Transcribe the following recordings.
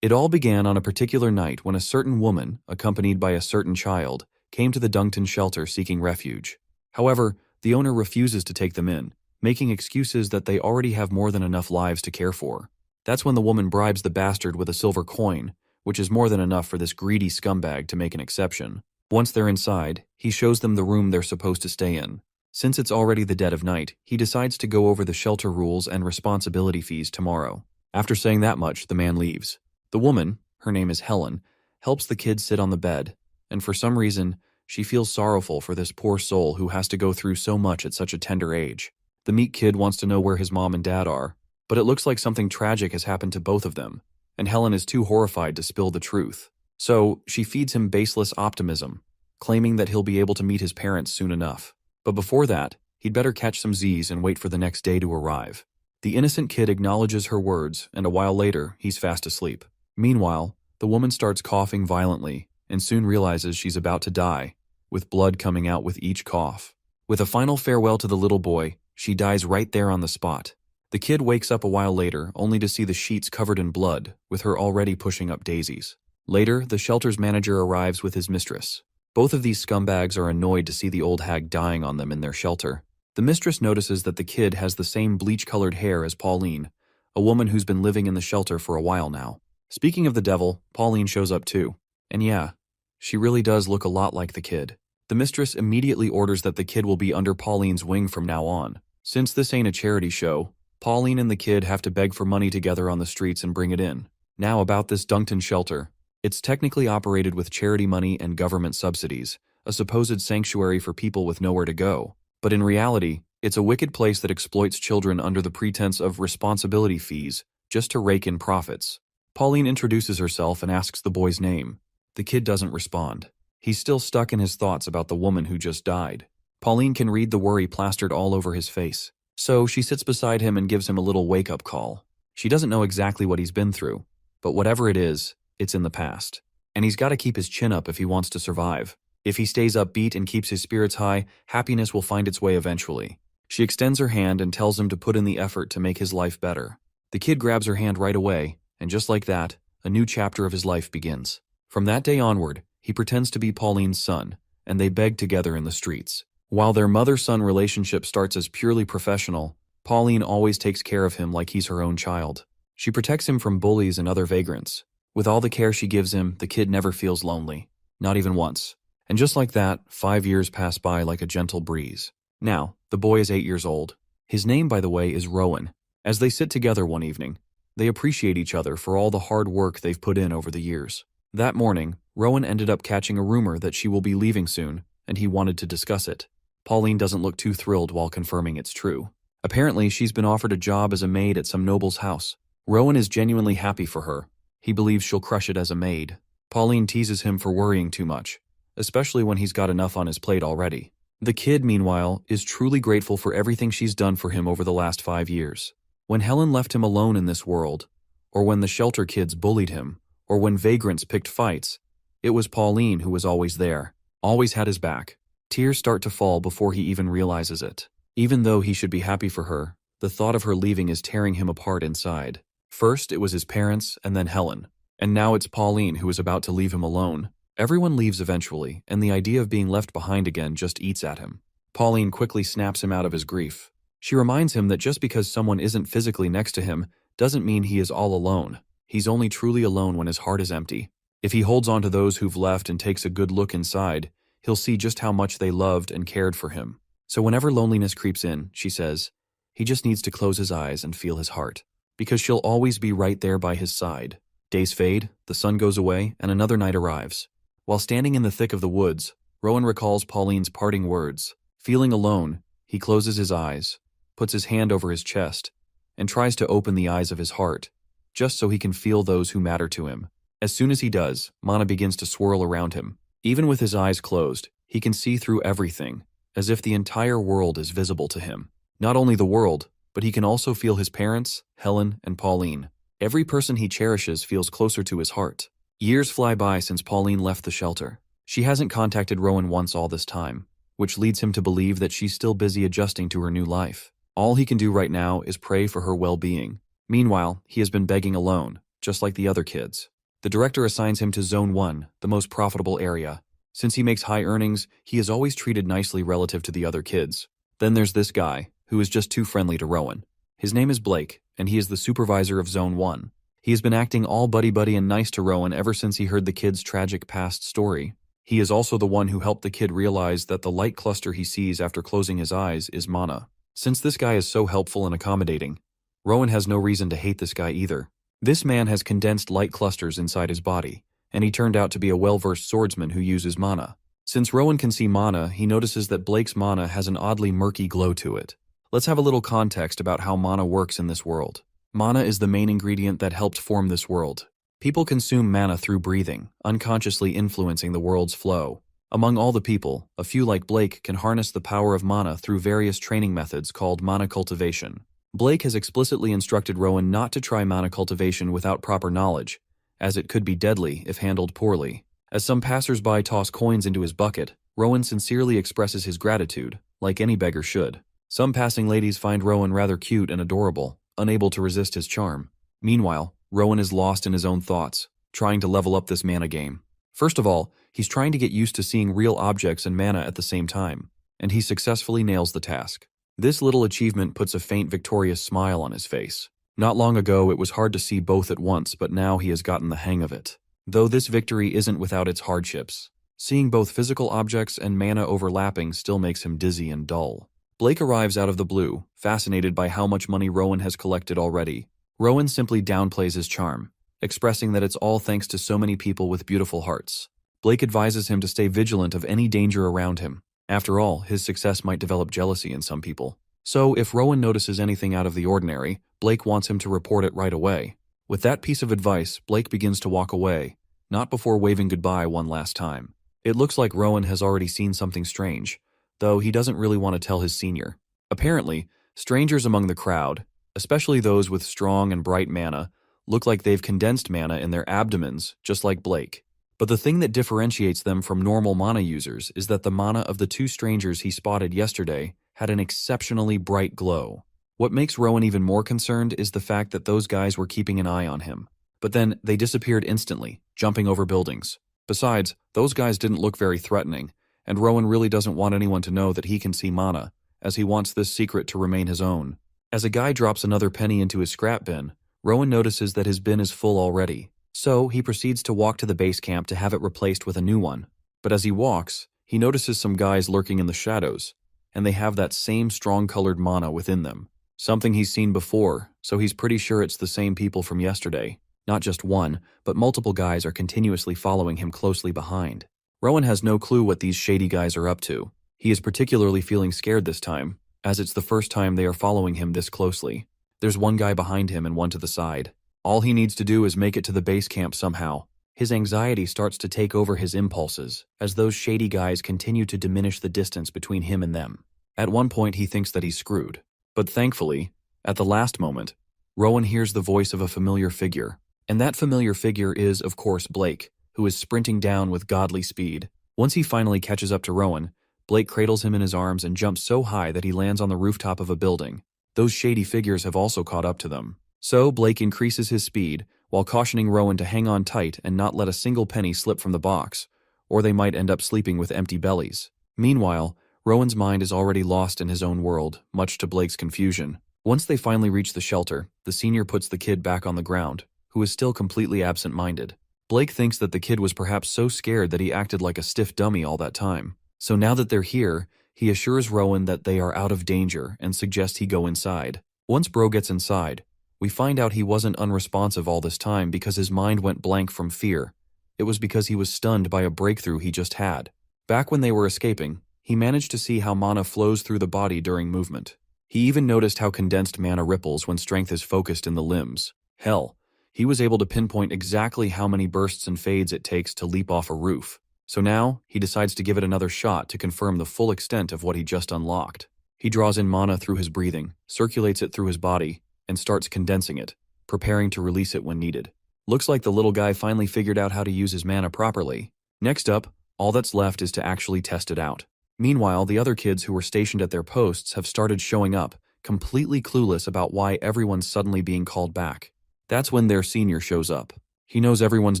It all began on a particular night when a certain woman, accompanied by a certain child, came to the Duncton shelter seeking refuge. However, the owner refuses to take them in, making excuses that they already have more than enough lives to care for. That's when the woman bribes the bastard with a silver coin, which is more than enough for this greedy scumbag to make an exception. Once they're inside, he shows them the room they're supposed to stay in. Since it's already the dead of night, he decides to go over the shelter rules and responsibility fees tomorrow. After saying that much, the man leaves. The woman, her name is Helen, helps the kid sit on the bed, and for some reason, she feels sorrowful for this poor soul who has to go through so much at such a tender age. The meek kid wants to know where his mom and dad are, but it looks like something tragic has happened to both of them, and Helen is too horrified to spill the truth. So, she feeds him baseless optimism, claiming that he'll be able to meet his parents soon enough. But before that, he'd better catch some Z's and wait for the next day to arrive. The innocent kid acknowledges her words, and a while later, he's fast asleep. Meanwhile, the woman starts coughing violently and soon realizes she's about to die, with blood coming out with each cough. With a final farewell to the little boy, she dies right there on the spot. The kid wakes up a while later only to see the sheets covered in blood, with her already pushing up daisies. Later, the shelter's manager arrives with his mistress. Both of these scumbags are annoyed to see the old hag dying on them in their shelter. The mistress notices that the kid has the same bleach-colored hair as Pauline, a woman who's been living in the shelter for a while now. Speaking of the devil, Pauline shows up too. And yeah, she really does look a lot like the kid. The mistress immediately orders that the kid will be under Pauline's wing from now on. Since this ain't a charity show, Pauline and the kid have to beg for money together on the streets and bring it in. Now about this Duncton shelter. It's technically operated with charity money and government subsidies, a supposed sanctuary for people with nowhere to go. But in reality, it's a wicked place that exploits children under the pretense of responsibility fees, just to rake in profits. Pauline introduces herself and asks the boy's name. The kid doesn't respond. He's still stuck in his thoughts about the woman who just died. Pauline can read the worry plastered all over his face. So she sits beside him and gives him a little wake-up call. She doesn't know exactly what he's been through, but whatever it is, it's in the past. And he's got to keep his chin up if he wants to survive. If he stays upbeat and keeps his spirits high, happiness will find its way eventually. She extends her hand and tells him to put in the effort to make his life better. The kid grabs her hand right away, and just like that, a new chapter of his life begins. From that day onward, he pretends to be Pauline's son, and they beg together in the streets. While their mother-son relationship starts as purely professional, Pauline always takes care of him like he's her own child. She protects him from bullies and other vagrants. With all the care she gives him, the kid never feels lonely. Not even once. And just like that, 5 years pass by like a gentle breeze. Now, the boy is 8 years old. His name, by the way, is Rowan. As they sit together one evening, they appreciate each other for all the hard work they've put in over the years. That morning, Rowan ended up catching a rumor that she will be leaving soon, and he wanted to discuss it. Pauline doesn't look too thrilled while confirming it's true. Apparently, she's been offered a job as a maid at some noble's house. Rowan is genuinely happy for her. He believes she'll crush it as a maid. Pauline teases him for worrying too much, especially when he's got enough on his plate already. The kid, meanwhile, is truly grateful for everything she's done for him over the last 5 years. When Helen left him alone in this world, or when the shelter kids bullied him, or when vagrants picked fights, it was Pauline who was always there, always had his back. Tears start to fall before he even realizes it. Even though he should be happy for her, the thought of her leaving is tearing him apart inside. First, it was his parents, and then Helen. And now it's Pauline who is about to leave him alone. Everyone leaves eventually, and the idea of being left behind again just eats at him. Pauline quickly snaps him out of his grief. She reminds him that just because someone isn't physically next to him doesn't mean he is all alone. He's only truly alone when his heart is empty. If he holds on to those who've left and takes a good look inside, he'll see just how much they loved and cared for him. So whenever loneliness creeps in, she says, he just needs to close his eyes and feel his heart, because she'll always be right there by his side. Days fade, the sun goes away, and another night arrives. While standing in the thick of the woods, Rowan recalls Pauline's parting words. Feeling alone, he closes his eyes, puts his hand over his chest, and tries to open the eyes of his heart, just so he can feel those who matter to him. As soon as he does, mana begins to swirl around him. Even with his eyes closed, he can see through everything, as if the entire world is visible to him. Not only the world, but he can also feel his parents, Helen, and Pauline. Every person he cherishes feels closer to his heart. Years fly by since Pauline left the shelter. She hasn't contacted Rowan once all this time, which leads him to believe that she's still busy adjusting to her new life. All he can do right now is pray for her well-being. Meanwhile, he has been begging alone, just like the other kids. The director assigns him to Zone 1, the most profitable area. Since he makes high earnings, he is always treated nicely relative to the other kids. Then there's this guy, who is just too friendly to Rowan. His name is Blake, and he is the supervisor of Zone 1. He has been acting all buddy-buddy and nice to Rowan ever since he heard the kid's tragic past story. He is also the one who helped the kid realize that the light cluster he sees after closing his eyes is mana. Since this guy is so helpful and accommodating, Rowan has no reason to hate this guy either. This man has condensed light clusters inside his body, and he turned out to be a well-versed swordsman who uses mana. Since Rowan can see mana, he notices that Blake's mana has an oddly murky glow to it. Let's have a little context about how mana works in this world. Mana is the main ingredient that helped form this world. People consume mana through breathing, unconsciously influencing the world's flow. Among all the people, a few like Blake can harness the power of mana through various training methods called mana cultivation. Blake has explicitly instructed Rowan not to try mana cultivation without proper knowledge, as it could be deadly if handled poorly. As some passers-by toss coins into his bucket, Rowan sincerely expresses his gratitude, like any beggar should. Some passing ladies find Rowan rather cute and adorable, unable to resist his charm. Meanwhile, Rowan is lost in his own thoughts, trying to level up this mana game. First of all, he's trying to get used to seeing real objects and mana at the same time, and he successfully nails the task. This little achievement puts a faint victorious smile on his face. Not long ago, it was hard to see both at once, but now he has gotten the hang of it. Though this victory isn't without its hardships. Seeing both physical objects and mana overlapping still makes him dizzy and dull. Blake arrives out of the blue, fascinated by how much money Rowan has collected already. Rowan simply downplays his charm, expressing that it's all thanks to so many people with beautiful hearts. Blake advises him to stay vigilant of any danger around him. After all, his success might develop jealousy in some people. So, if Rowan notices anything out of the ordinary, Blake wants him to report it right away. With that piece of advice, Blake begins to walk away, not before waving goodbye one last time. It looks like Rowan has already seen something strange, though he doesn't really want to tell his senior. Apparently, strangers among the crowd, especially those with strong and bright mana, look like they've condensed mana in their abdomens, just like Blake. But the thing that differentiates them from normal mana users is that the mana of the two strangers he spotted yesterday had an exceptionally bright glow. What makes Rowan even more concerned is the fact that those guys were keeping an eye on him. But then they disappeared instantly, jumping over buildings. Besides, those guys didn't look very threatening, and Rowan really doesn't want anyone to know that he can see mana, as he wants this secret to remain his own. As a guy drops another penny into his scrap bin, Rowan notices that his bin is full already. So he proceeds to walk to the base camp to have it replaced with a new one. But as he walks, he notices some guys lurking in the shadows, and they have that same strong-colored mana within them. Something he's seen before, so he's pretty sure it's the same people from yesterday. Not just one, but multiple guys are continuously following him closely behind. Rowan has no clue what these shady guys are up to. He is particularly feeling scared this time, as it's the first time they are following him this closely. There's one guy behind him and one to the side. All he needs to do is make it to the base camp somehow. His anxiety starts to take over his impulses, as those shady guys continue to diminish the distance between him and them. At one point he thinks that he's screwed. But thankfully, at the last moment, Rowan hears the voice of a familiar figure. And that familiar figure is, of course, Blake, who is sprinting down with godly speed. Once he finally catches up to Rowan, Blake cradles him in his arms and jumps so high that he lands on the rooftop of a building. Those shady figures have also caught up to them. So Blake increases his speed, while cautioning Rowan to hang on tight and not let a single penny slip from the box, or they might end up sleeping with empty bellies. Meanwhile, Rowan's mind is already lost in his own world, much to Blake's confusion. Once they finally reach the shelter, the senior puts the kid back on the ground, who is still completely absent-minded. Blake thinks that the kid was perhaps so scared that he acted like a stiff dummy all that time. So now that they're here, he assures Rowan that they are out of danger and suggests he go inside. Once Bro gets inside, we find out he wasn't unresponsive all this time because his mind went blank from fear. It was because he was stunned by a breakthrough he just had. Back when they were escaping, he managed to see how mana flows through the body during movement. He even noticed how condensed mana ripples when strength is focused in the limbs. Hell, he was able to pinpoint exactly how many bursts and fades it takes to leap off a roof. So now, he decides to give it another shot to confirm the full extent of what he just unlocked. He draws in mana through his breathing, circulates it through his body, and starts condensing it, preparing to release it when needed. Looks like the little guy finally figured out how to use his mana properly. Next up, all that's left is to actually test it out. Meanwhile, the other kids who were stationed at their posts have started showing up, completely clueless about why everyone's suddenly being called back. That's when their senior shows up. He knows everyone's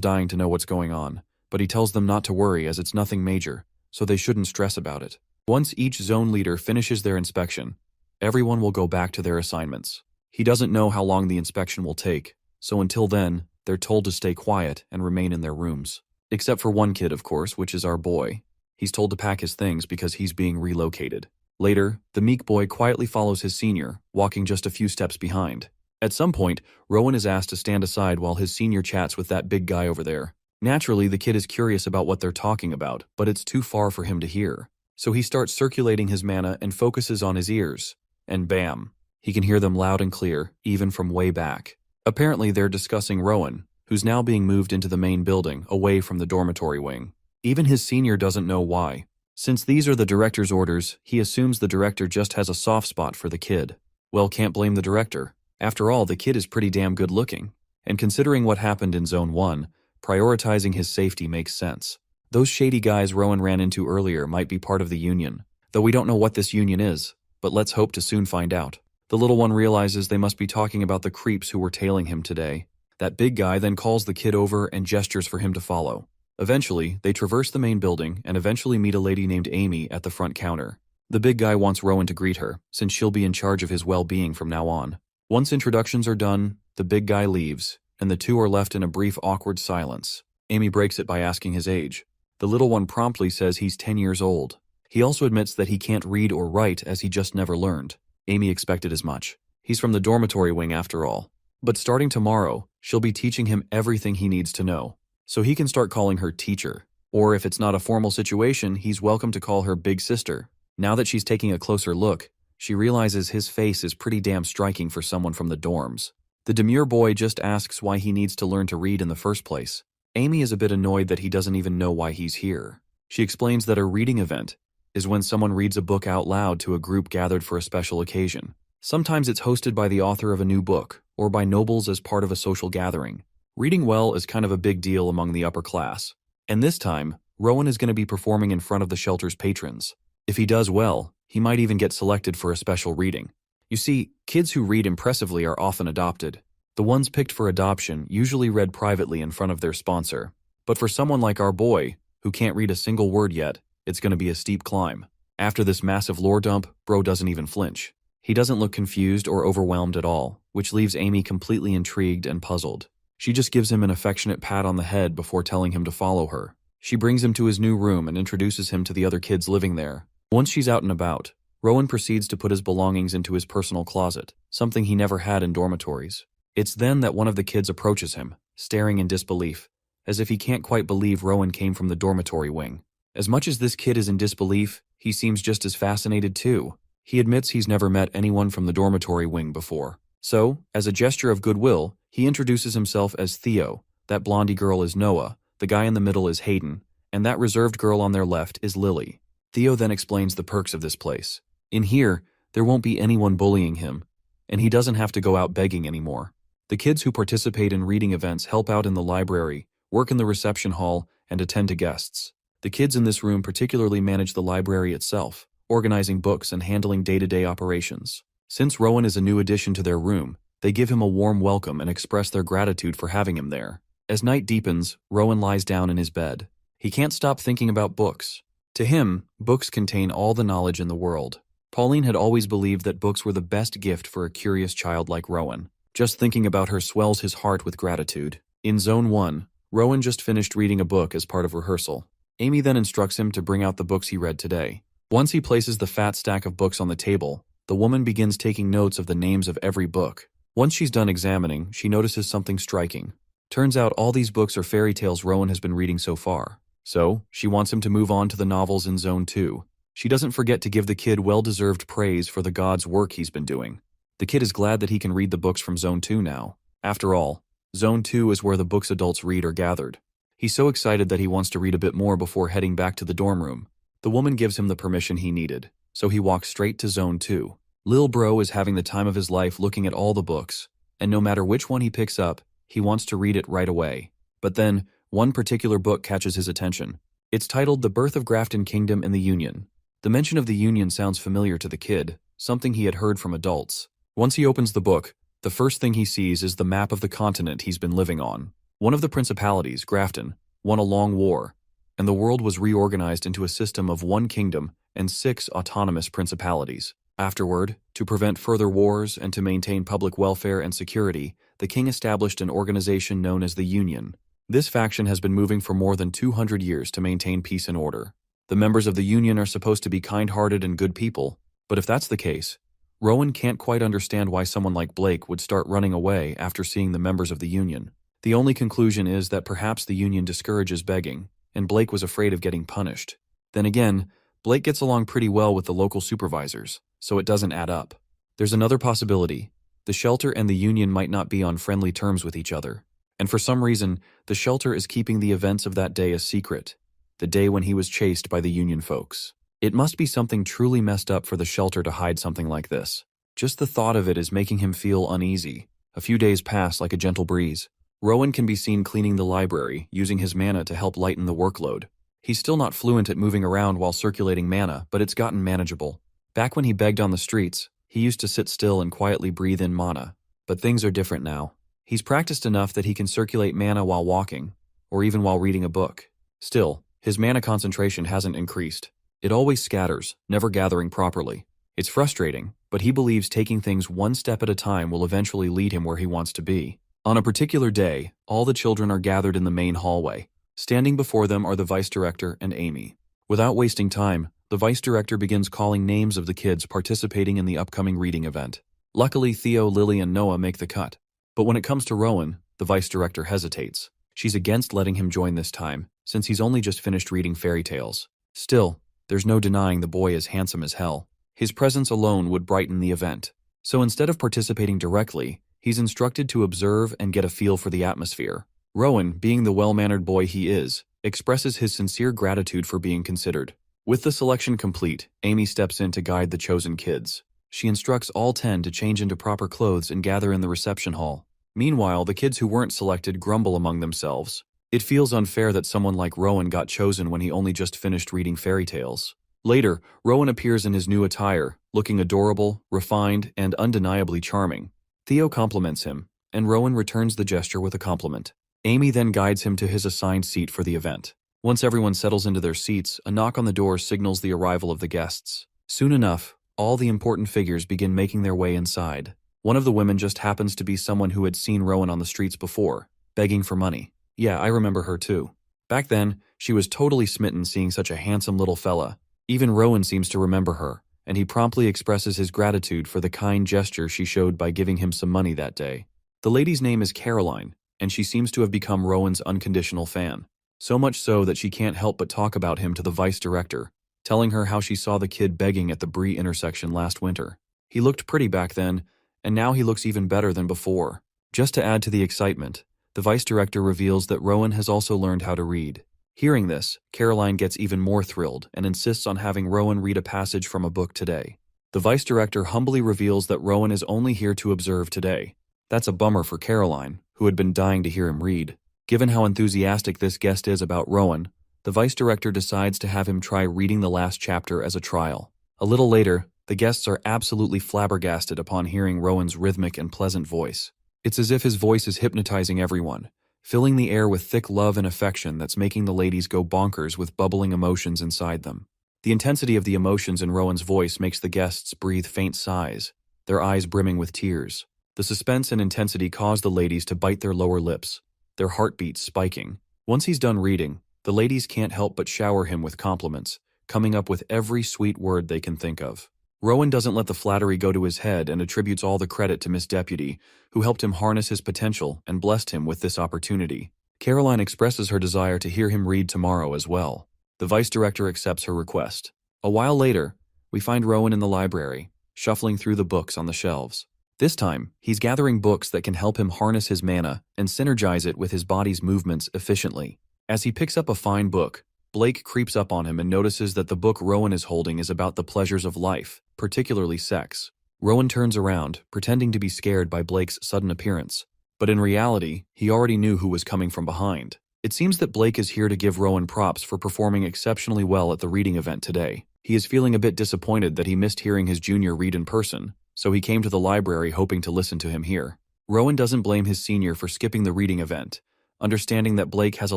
dying to know what's going on, but he tells them not to worry as it's nothing major, so they shouldn't stress about it. Once each zone leader finishes their inspection, everyone will go back to their assignments. He doesn't know how long the inspection will take, so until then, they're told to stay quiet and remain in their rooms. Except for one kid, of course, which is our boy. He's told to pack his things because he's being relocated. Later, the meek boy quietly follows his senior, walking just a few steps behind. At some point, Rowan is asked to stand aside while his senior chats with that big guy over there. Naturally, the kid is curious about what they're talking about, but it's too far for him to hear. So he starts circulating his mana and focuses on his ears. And bam, he can hear them loud and clear, even from way back. Apparently, they're discussing Rowan, who's now being moved into the main building, away from the dormitory wing. Even his senior doesn't know why. Since these are the director's orders, he assumes the director just has a soft spot for the kid. Well, can't blame the director. After all, the kid is pretty damn good looking. And considering what happened in Zone 1, prioritizing his safety makes sense. Those shady guys Rowan ran into earlier might be part of the Union, though we don't know what this Union is, but let's hope to soon find out. The little one realizes they must be talking about the creeps who were tailing him today. That big guy then calls the kid over and gestures for him to follow. Eventually, they traverse the main building and eventually meet a lady named Amy at the front counter. The big guy wants Rowan to greet her, since she'll be in charge of his well-being from now on. Once introductions are done, the big guy leaves, and the two are left in a brief awkward silence. Amy breaks it by asking his age. The little one promptly says he's 10 years old. He also admits that he can't read or write as he just never learned. Amy expected as much. He's from the dormitory wing after all. But starting tomorrow, she'll be teaching him everything he needs to know. So he can start calling her teacher. Or if it's not a formal situation, he's welcome to call her big sister. Now that she's taking a closer look, she realizes his face is pretty damn striking for someone from the dorms. The demure boy just asks why he needs to learn to read in the first place. Amy is a bit annoyed that he doesn't even know why he's here. She explains that a reading event is when someone reads a book out loud to a group gathered for a special occasion. Sometimes it's hosted by the author of a new book, or by nobles as part of a social gathering. Reading well is kind of a big deal among the upper class. And this time, Rowan is going to be performing in front of the shelter's patrons. If he does well, he might even get selected for a special reading. You see, kids who read impressively are often adopted. The ones picked for adoption usually read privately in front of their sponsor. But for someone like our boy, who can't read a single word yet, it's going to be a steep climb. After this massive lore dump, bro doesn't even flinch. He doesn't look confused or overwhelmed at all, which leaves Amy completely intrigued and puzzled. She just gives him an affectionate pat on the head before telling him to follow her. She brings him to his new room and introduces him to the other kids living there. Once she's out and about, Rowan proceeds to put his belongings into his personal closet, something he never had in dormitories. It's then that one of the kids approaches him, staring in disbelief, as if he can't quite believe Rowan came from the dormitory wing. As much as this kid is in disbelief, he seems just as fascinated too. He admits he's never met anyone from the dormitory wing before. So, as a gesture of goodwill, he introduces himself as Theo, that blondie girl is Noah, the guy in the middle is Hayden, and that reserved girl on their left is Lily. Theo then explains the perks of this place. In here, there won't be anyone bullying him, and he doesn't have to go out begging anymore. The kids who participate in reading events help out in the library, work in the reception hall, and attend to guests. The kids in this room particularly manage the library itself, organizing books and handling day-to-day operations. Since Rowan is a new addition to their room, they give him a warm welcome and express their gratitude for having him there. As night deepens, Rowan lies down in his bed. He can't stop thinking about books. To him, books contain all the knowledge in the world. Pauline had always believed that books were the best gift for a curious child like Rowan. Just thinking about her swells his heart with gratitude. In Zone 1, Rowan just finished reading a book as part of rehearsal. Amy then instructs him to bring out the books he read today. Once he places the fat stack of books on the table, the woman begins taking notes of the names of every book. Once she's done examining, she notices something striking. Turns out all these books are fairy tales Rowan has been reading so far. So, she wants him to move on to the novels in Zone 2. She doesn't forget to give the kid well-deserved praise for the god's work he's been doing. The kid is glad that he can read the books from Zone 2 now. After all, Zone 2 is where the books adults read are gathered. He's so excited that he wants to read a bit more before heading back to the dorm room. The woman gives him the permission he needed, so he walks straight to Zone 2. Lil Bro is having the time of his life looking at all the books, and no matter which one he picks up, he wants to read it right away. But then, one particular book catches his attention. It's titled The Birth of Grafton Kingdom in the Union. The mention of the Union sounds familiar to the kid, something he had heard from adults. Once he opens the book, The first thing he sees is the map of the continent he's been living on. One of the principalities, Grafton, won a long war, and the world was reorganized into a system of one kingdom and 6 autonomous principalities. Afterward, to prevent further wars and to maintain public welfare and security, the king established an organization known as the Union. This faction has been moving for more than 200 years to maintain peace and order. The members of the Union are supposed to be kind-hearted and good people, but if that's the case, Rowan can't quite understand why someone like Blake would start running away after seeing the members of the Union. The only conclusion is that perhaps the Union discourages begging, and Blake was afraid of getting punished. Then again, Blake gets along pretty well with the local supervisors, so it doesn't add up. There's another possibility. The shelter and the Union might not be on friendly terms with each other, and for some reason, the shelter is keeping the events of that day a secret, the day when he was chased by the Union folks. It must be something truly messed up for the shelter to hide something like this. Just the thought of it is making him feel uneasy. A few days pass like a gentle breeze. Rowan can be seen cleaning the library, using his mana to help lighten the workload. He's still not fluent at moving around while circulating mana, but it's gotten manageable. Back when he begged on the streets, he used to sit still and quietly breathe in mana. But things are different now. He's practiced enough that he can circulate mana while walking, or even while reading a book. Still, his mana concentration hasn't increased. It always scatters, never gathering properly. It's frustrating, but he believes taking things one step at a time will eventually lead him where he wants to be. On a particular day, all the children are gathered in the main hallway. Standing before them are the vice director and Amy. Without wasting time, the vice director begins calling names of the kids participating in the upcoming reading event. Luckily, Theo, Lily, and Noah make the cut. But when it comes to Rowan, the vice director hesitates. She's against letting him join this time, since he's only just finished reading fairy tales. Still, there's no denying the boy is handsome as hell. His presence alone would brighten the event. So instead of participating directly, he's instructed to observe and get a feel for the atmosphere. Rowan, being the well-mannered boy he is, expresses his sincere gratitude for being considered. With the selection complete, Amy steps in to guide the chosen kids. She instructs all 10 to change into proper clothes and gather in the reception hall. Meanwhile, the kids who weren't selected grumble among themselves. It feels unfair that someone like Rowan got chosen when he only just finished reading fairy tales. Later, Rowan appears in his new attire, looking adorable, refined, and undeniably charming. Theo compliments him, and Rowan returns the gesture with a compliment. Amy then guides him to his assigned seat for the event. Once everyone settles into their seats, a knock on the door signals the arrival of the guests. Soon enough, all the important figures begin making their way inside. One of the women just happens to be someone who had seen Rowan on the streets before, begging for money. Yeah, I remember her too. Back then, she was totally smitten seeing such a handsome little fella. Even Rowan seems to remember her, and he promptly expresses his gratitude for the kind gesture she showed by giving him some money that day. The lady's name is Caroline, and she seems to have become Rowan's unconditional fan. So much so that she can't help but talk about him to the vice director, telling her how she saw the kid begging at the Bree intersection last winter. He looked pretty back then, and now he looks even better than before. Just to add to the excitement, the vice director reveals that Rowan has also learned how to read. Hearing this, Caroline gets even more thrilled and insists on having Rowan read a passage from a book today. The vice director humbly reveals that Rowan is only here to observe today. That's a bummer for Caroline, who had been dying to hear him read. Given how enthusiastic this guest is about Rowan, the vice director decides to have him try reading the last chapter as a trial. A little later, the guests are absolutely flabbergasted upon hearing Rowan's rhythmic and pleasant voice. It's as if his voice is hypnotizing everyone, filling the air with thick love and affection that's making the ladies go bonkers with bubbling emotions inside them. The intensity of the emotions in Rowan's voice makes the guests breathe faint sighs, their eyes brimming with tears. The suspense and intensity cause the ladies to bite their lower lips, their heartbeats spiking. Once he's done reading, the ladies can't help but shower him with compliments, coming up with every sweet word they can think of. Rowan doesn't let the flattery go to his head and attributes all the credit to Miss Deputy, who helped him harness his potential and blessed him with this opportunity. Caroline expresses her desire to hear him read tomorrow as well. The vice director accepts her request. A while later, we find Rowan in the library, shuffling through the books on the shelves. This time, he's gathering books that can help him harness his mana and synergize it with his body's movements efficiently. As he picks up a fine book, Blake creeps up on him and notices that the book Rowan is holding is about the pleasures of life, particularly sex. Rowan turns around, pretending to be scared by Blake's sudden appearance. But in reality, he already knew who was coming from behind. It seems that Blake is here to give Rowan props for performing exceptionally well at the reading event today. He is feeling a bit disappointed that he missed hearing his junior read in person, so he came to the library hoping to listen to him here. Rowan doesn't blame his senior for skipping the reading event, understanding that Blake has a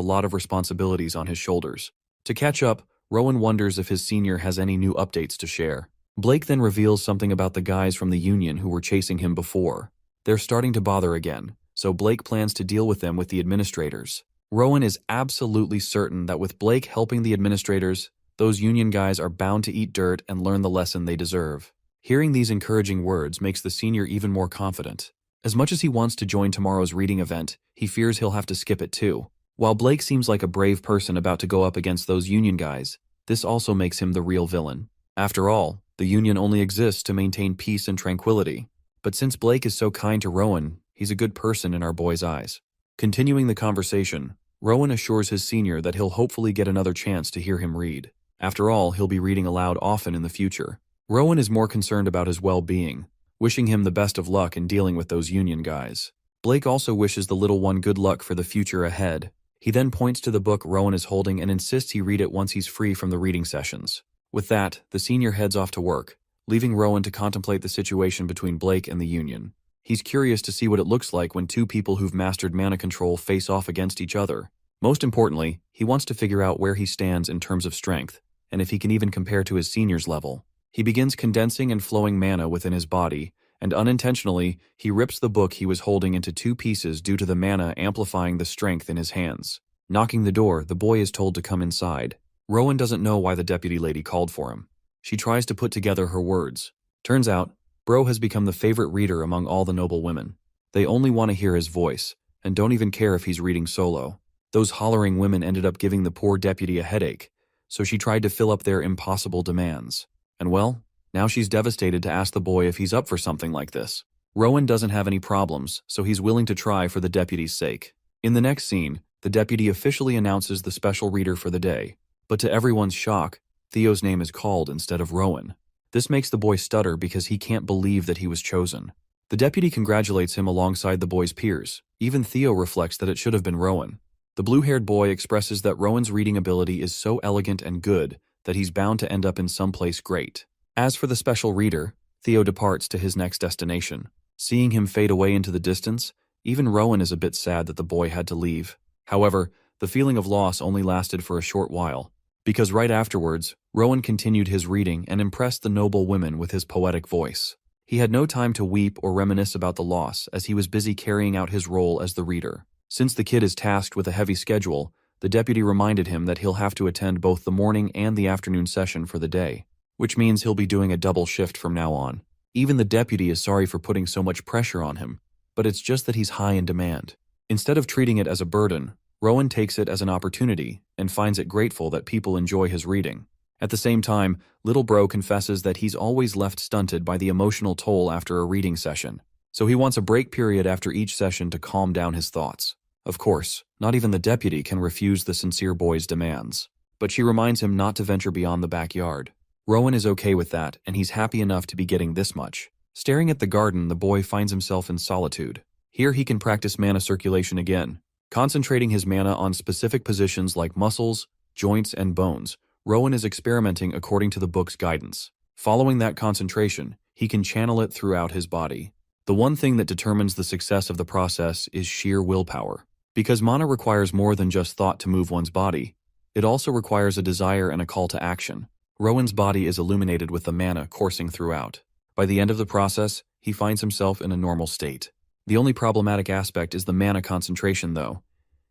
lot of responsibilities on his shoulders. To catch up, Rowan wonders if his senior has any new updates to share. Blake then reveals something about the guys from the Union who were chasing him before. They're starting to bother again, so Blake plans to deal with them with the administrators. Rowan is absolutely certain that with Blake helping the administrators, those Union guys are bound to eat dirt and learn the lesson they deserve. Hearing these encouraging words makes the senior even more confident. As much as he wants to join tomorrow's reading event, he fears he'll have to skip it too. While Blake seems like a brave person about to go up against those Union guys, this also makes him the real villain. After all, the Union only exists to maintain peace and tranquility. But since Blake is so kind to Rowan, he's a good person in our boy's eyes. Continuing the conversation, Rowan assures his senior that he'll hopefully get another chance to hear him read. After all, he'll be reading aloud often in the future. Rowan is more concerned about his well-being, wishing him the best of luck in dealing with those Union guys. Blake also wishes the little one good luck for the future ahead. He then points to the book Rowan is holding and insists he read it once he's free from the reading sessions. With that, the senior heads off to work, leaving Rowan to contemplate the situation between Blake and the Union. He's curious to see what it looks like when two people who've mastered mana control face off against each other. Most importantly, he wants to figure out where he stands in terms of strength, and if he can even compare to his senior's level. He begins condensing and flowing mana within his body, and unintentionally, he rips the book he was holding into two pieces due to the mana amplifying the strength in his hands. Knocking the door, the boy is told to come inside. Rowan doesn't know why the deputy lady called for him. She tries to put together her words. Turns out, Bro has become the favorite reader among all the noble women. They only want to hear his voice, and don't even care if he's reading solo. Those hollering women ended up giving the poor deputy a headache, so she tried to fill up their impossible demands. And well, now she's devastated to ask the boy if he's up for something like this. Rowan doesn't have any problems, so he's willing to try for the deputy's sake. In the next scene, the deputy officially announces the special reader for the day, but to everyone's shock, Theo's name is called instead of Rowan. This makes the boy stutter because he can't believe that he was chosen. The deputy congratulates him alongside the boy's peers. Even Theo reflects that it should have been Rowan. The blue-haired boy expresses that Rowan's reading ability is so elegant and good that he's bound to end up in someplace great. As for the special reader, Theo departs to his next destination. Seeing him fade away into the distance, even Rowan is a bit sad that the boy had to leave. However, the feeling of loss only lasted for a short while, because right afterwards, Rowan continued his reading and impressed the noble women with his poetic voice. He had no time to weep or reminisce about the loss as he was busy carrying out his role as the reader. Since the kid is tasked with a heavy schedule, the deputy reminded him that he'll have to attend both the morning and the afternoon session for the day, which means he'll be doing a double shift from now on. Even the deputy is sorry for putting so much pressure on him, but it's just that he's high in demand. Instead of treating it as a burden, Rowan takes it as an opportunity and finds it grateful that people enjoy his reading. At the same time, little bro confesses that he's always left stunted by the emotional toll after a reading session, so he wants a break period after each session to calm down his thoughts. Of course, not even the deputy can refuse the sincere boy's demands, but she reminds him not to venture beyond the backyard. Rowan is okay with that, and he's happy enough to be getting this much. Staring at the garden, the boy finds himself in solitude. Here he can practice mana circulation again. Concentrating his mana on specific positions like muscles, joints, and bones, Rowan is experimenting according to the book's guidance. Following that concentration, he can channel it throughout his body. The one thing that determines the success of the process is sheer willpower. Because mana requires more than just thought to move one's body, it also requires a desire and a call to action. Rowan's body is illuminated with the mana coursing throughout. By the end of the process, he finds himself in a normal state. The only problematic aspect is the mana concentration though,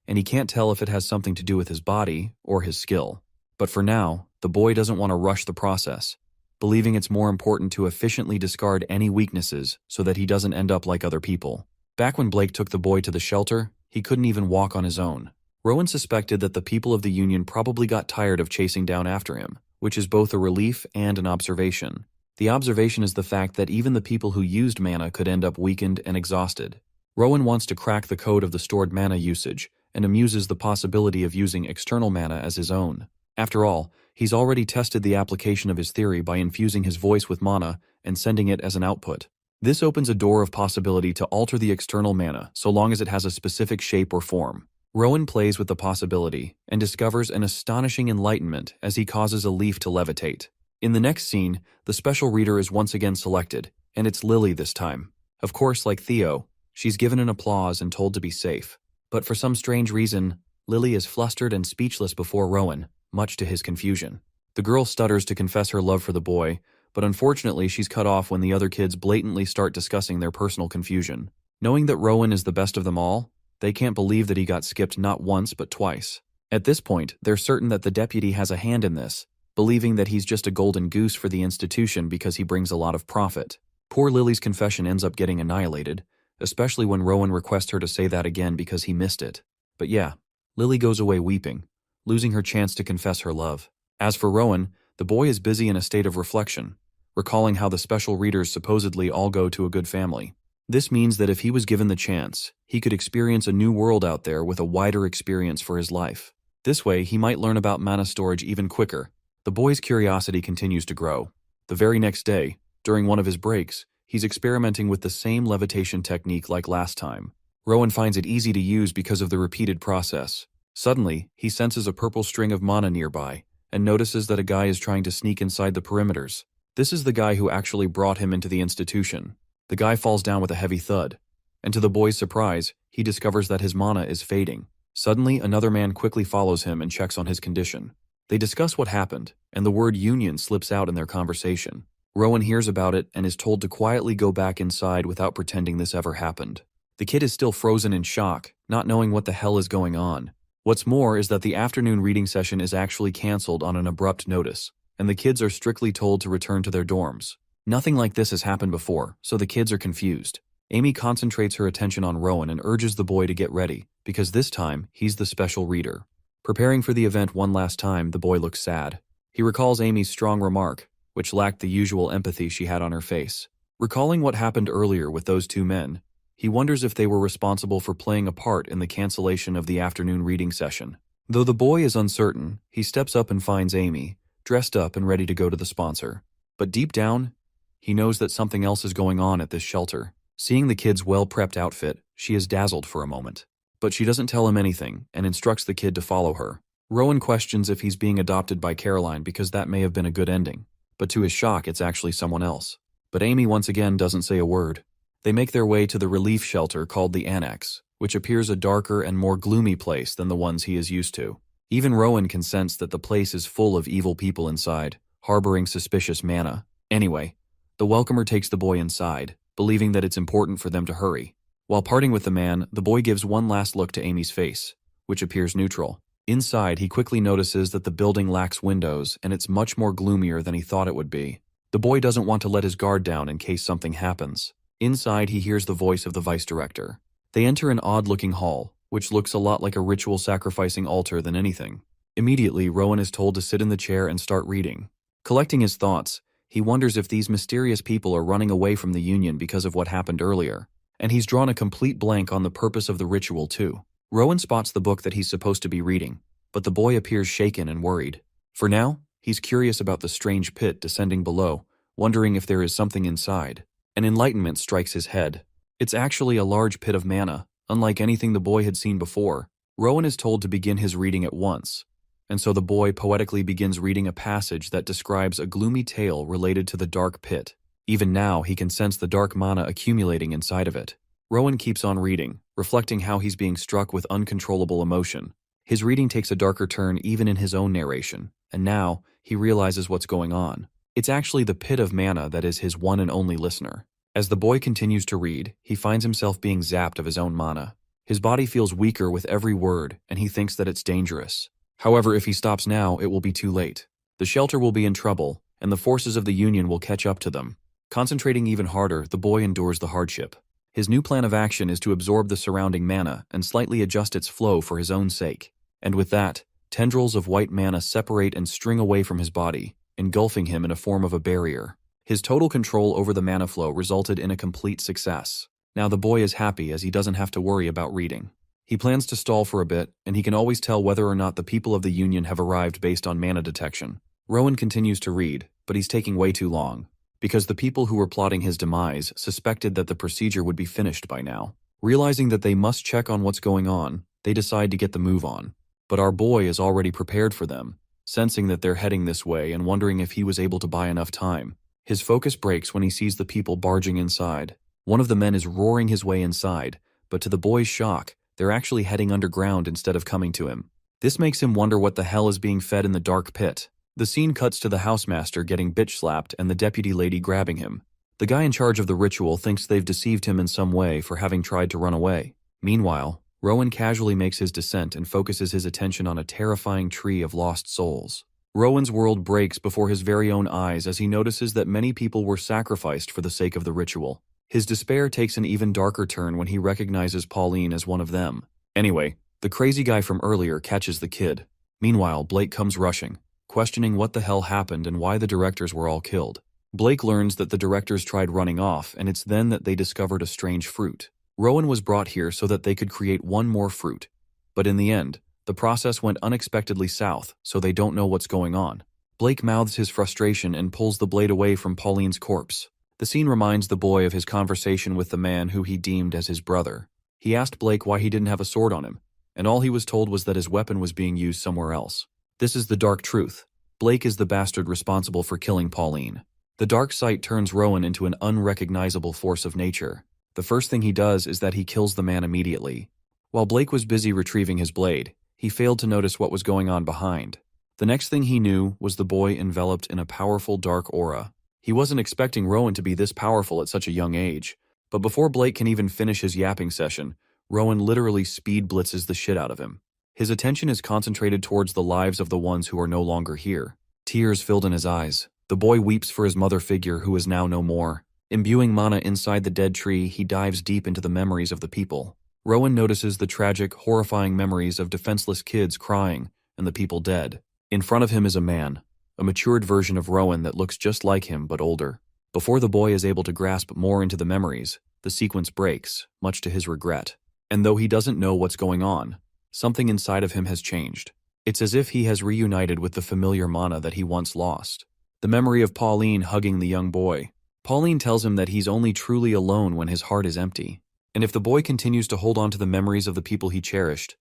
and he can't tell if it has something to do with his body or his skill. But for now, the boy doesn't want to rush the process, believing it's more important to efficiently discard any weaknesses so that he doesn't end up like other people. Back when Blake took the boy to the shelter, he couldn't even walk on his own. Rowan suspected that the people of the Union probably got tired of chasing down after him, which is both a relief and an observation. The observation is the fact that even the people who used mana could end up weakened and exhausted. Rowan wants to crack the code of the stored mana usage and amuses the possibility of using external mana as his own. After all, he's already tested the application of his theory by infusing his voice with mana and sending it as an output. This opens a door of possibility to alter the external mana so long as it has a specific shape or form. Rowan plays with the possibility and discovers an astonishing enlightenment as he causes a leaf to levitate. In the next scene, the special reader is once again selected, And it's Lily this time. Of course, like Theo, she's given an applause and told to be safe. But for some strange reason, Lily is flustered and speechless before Rowan, much to his confusion. The girl stutters to confess her love for the boy, but unfortunately she's cut off when the other kids blatantly start discussing their personal confusion. Knowing that Rowan is the best of them all, they can't believe that he got skipped not once but twice. At this point, they're certain that the deputy has a hand in this, believing that he's just a golden goose for the institution because he brings a lot of profit. Poor Lily's confession ends up getting annihilated, especially when Rowan requests her to say that again because he missed it. But yeah, Lily goes away weeping, losing her chance to confess her love. As for Rowan, the boy is busy in a state of reflection, recalling how the special readers supposedly all go to a good family. This means that if he was given the chance, he could experience a new world out there with a wider experience for his life. This way, he might learn about mana storage even quicker. The boy's curiosity continues to grow. The very next day, during one of his breaks, he's experimenting with the same levitation technique like last time. Rowan finds it easy to use because of the repeated process. Suddenly, he senses a purple string of mana nearby, and notices that a guy is trying to sneak inside the perimeters. This is the guy who actually brought him into the institution. The guy falls down with a heavy thud, and to the boy's surprise, he discovers that his mana is fading. Suddenly, another man quickly follows him and checks on his condition. They discuss what happened, and the word union slips out in their conversation. Rowan hears about it and is told to quietly go back inside without pretending this ever happened. The kid is still frozen in shock, not knowing what the hell is going on. What's more is that the afternoon reading session is actually cancelled on an abrupt notice, and the kids are strictly told to return to their dorms. Nothing like this has happened before, so the kids are confused. Amy concentrates her attention on Rowan and urges the boy to get ready, because this time, he's the special reader. Preparing for the event one last time, the boy looks sad. He recalls Amy's strong remark, which lacked the usual empathy she had on her face. Recalling what happened earlier with those two men, he wonders if they were responsible for playing a part in the cancellation of the afternoon reading session. Though the boy is uncertain, he steps up and finds Amy, dressed up and ready to go to the sponsor. But deep down, he knows that something else is going on at this shelter. Seeing the kid's well-prepped outfit, she is dazzled for a moment. But she doesn't tell him anything and instructs the kid to follow her. Rowan questions if he's being adopted by Caroline because that may have been a good ending. But to his shock, it's actually someone else. But Amy once again doesn't say a word. They make their way to the relief shelter called the Annex, which appears a darker and more gloomy place than the ones he is used to. Even Rowan can sense that the place is full of evil people inside, harboring suspicious mana. Anyway, the welcomer takes the boy inside, believing that it's important for them to hurry. While parting with the man, the boy gives one last look to Amy's face, which appears neutral. Inside, he quickly notices that the building lacks windows and it's much more gloomier than he thought it would be. The boy doesn't want to let his guard down in case something happens. Inside, he hears the voice of the vice director. They enter an odd-looking hall, which looks a lot like a ritual sacrificing altar than anything. Immediately, Rowan is told to sit in the chair and start reading. Collecting his thoughts, he wonders if these mysterious people are running away from the Union because of what happened earlier. And he's drawn a complete blank on the purpose of the ritual too. Rowan spots the book that he's supposed to be reading, but the boy appears shaken and worried. For now, he's curious about the strange pit descending below, wondering if there is something inside. An enlightenment strikes his head. It's actually a large pit of mana, unlike anything the boy had seen before. Rowan is told to begin his reading at once, and so the boy poetically begins reading a passage that describes a gloomy tale related to the dark pit. Even now, he can sense the dark mana accumulating inside of it. Rowan keeps on reading, reflecting how he's being struck with uncontrollable emotion. His reading takes a darker turn even in his own narration, and now, he realizes what's going on. It's actually the pit of mana that is his one and only listener. As the boy continues to read, he finds himself being zapped of his own mana. His body feels weaker with every word, and he thinks that it's dangerous. However, if he stops now, it will be too late. The shelter will be in trouble, and the forces of the Union will catch up to them. Concentrating even harder, the boy endures the hardship. His new plan of action is to absorb the surrounding mana and slightly adjust its flow for his own sake. And with that, tendrils of white mana separate and string away from his body, engulfing him in a form of a barrier. His total control over the mana flow resulted in a complete success. Now the boy is happy as he doesn't have to worry about reading. He plans to stall for a bit, and he can always tell whether or not the people of the Union have arrived based on mana detection. Rowan continues to read, but he's taking way too long, because the people who were plotting his demise suspected that the procedure would be finished by now. Realizing that they must check on what's going on, they decide to get the move on. But our boy is already prepared for them, sensing that they're heading this way and wondering if he was able to buy enough time. His focus breaks when he sees the people barging inside. One of the men is roaring his way inside, but to the boy's shock, they're actually heading underground instead of coming to him. This makes him wonder what the hell is being fed in the dark pit. The scene cuts to the housemaster getting bitch-slapped and the deputy lady grabbing him. The guy in charge of the ritual thinks they've deceived him in some way for having tried to run away. Meanwhile, Rowan casually makes his descent and focuses his attention on a terrifying tree of lost souls. Rowan's world breaks before his very own eyes as he notices that many people were sacrificed for the sake of the ritual. His despair takes an even darker turn when he recognizes Pauline as one of them. Anyway, the crazy guy from earlier catches the kid. Meanwhile, Blake comes rushing, questioning what the hell happened and why the directors were all killed. Blake learns that the directors tried running off, and it's then that they discovered a strange fruit. Rowan was brought here so that they could create one more fruit. But in the end, the process went unexpectedly south, so they don't know what's going on. Blake mouths his frustration and pulls the blade away from Pauline's corpse. The scene reminds the boy of his conversation with the man who he deemed as his brother. He asked Blake why he didn't have a sword on him, and all he was told was that his weapon was being used somewhere else. This is the dark truth. Blake is the bastard responsible for killing Pauline. The dark sight turns Rowan into an unrecognizable force of nature. The first thing he does is that he kills the man immediately. While Blake was busy retrieving his blade, he failed to notice what was going on behind. The next thing he knew was the boy enveloped in a powerful dark aura. He wasn't expecting Rowan to be this powerful at such a young age, but before Blake can even finish his yapping session, Rowan literally speed blitzes the shit out of him. His attention is concentrated towards the lives of the ones who are no longer here. Tears filled in his eyes. The boy weeps for his mother figure who is now no more. Imbuing mana inside the dead tree, he dives deep into the memories of the people. Rowan notices the tragic, horrifying memories of defenseless kids crying and the people dead. In front of him is a man, a matured version of Rowan that looks just like him but older. Before the boy is able to grasp more into the memories, the sequence breaks, much to his regret. And though he doesn't know what's going on, something inside of him has changed. It's as if he has reunited with the familiar mana that he once lost. The memory of Pauline hugging the young boy. Pauline tells him that he's only truly alone when his heart is empty. And if the boy continues to hold on to the memories of the people he cherished,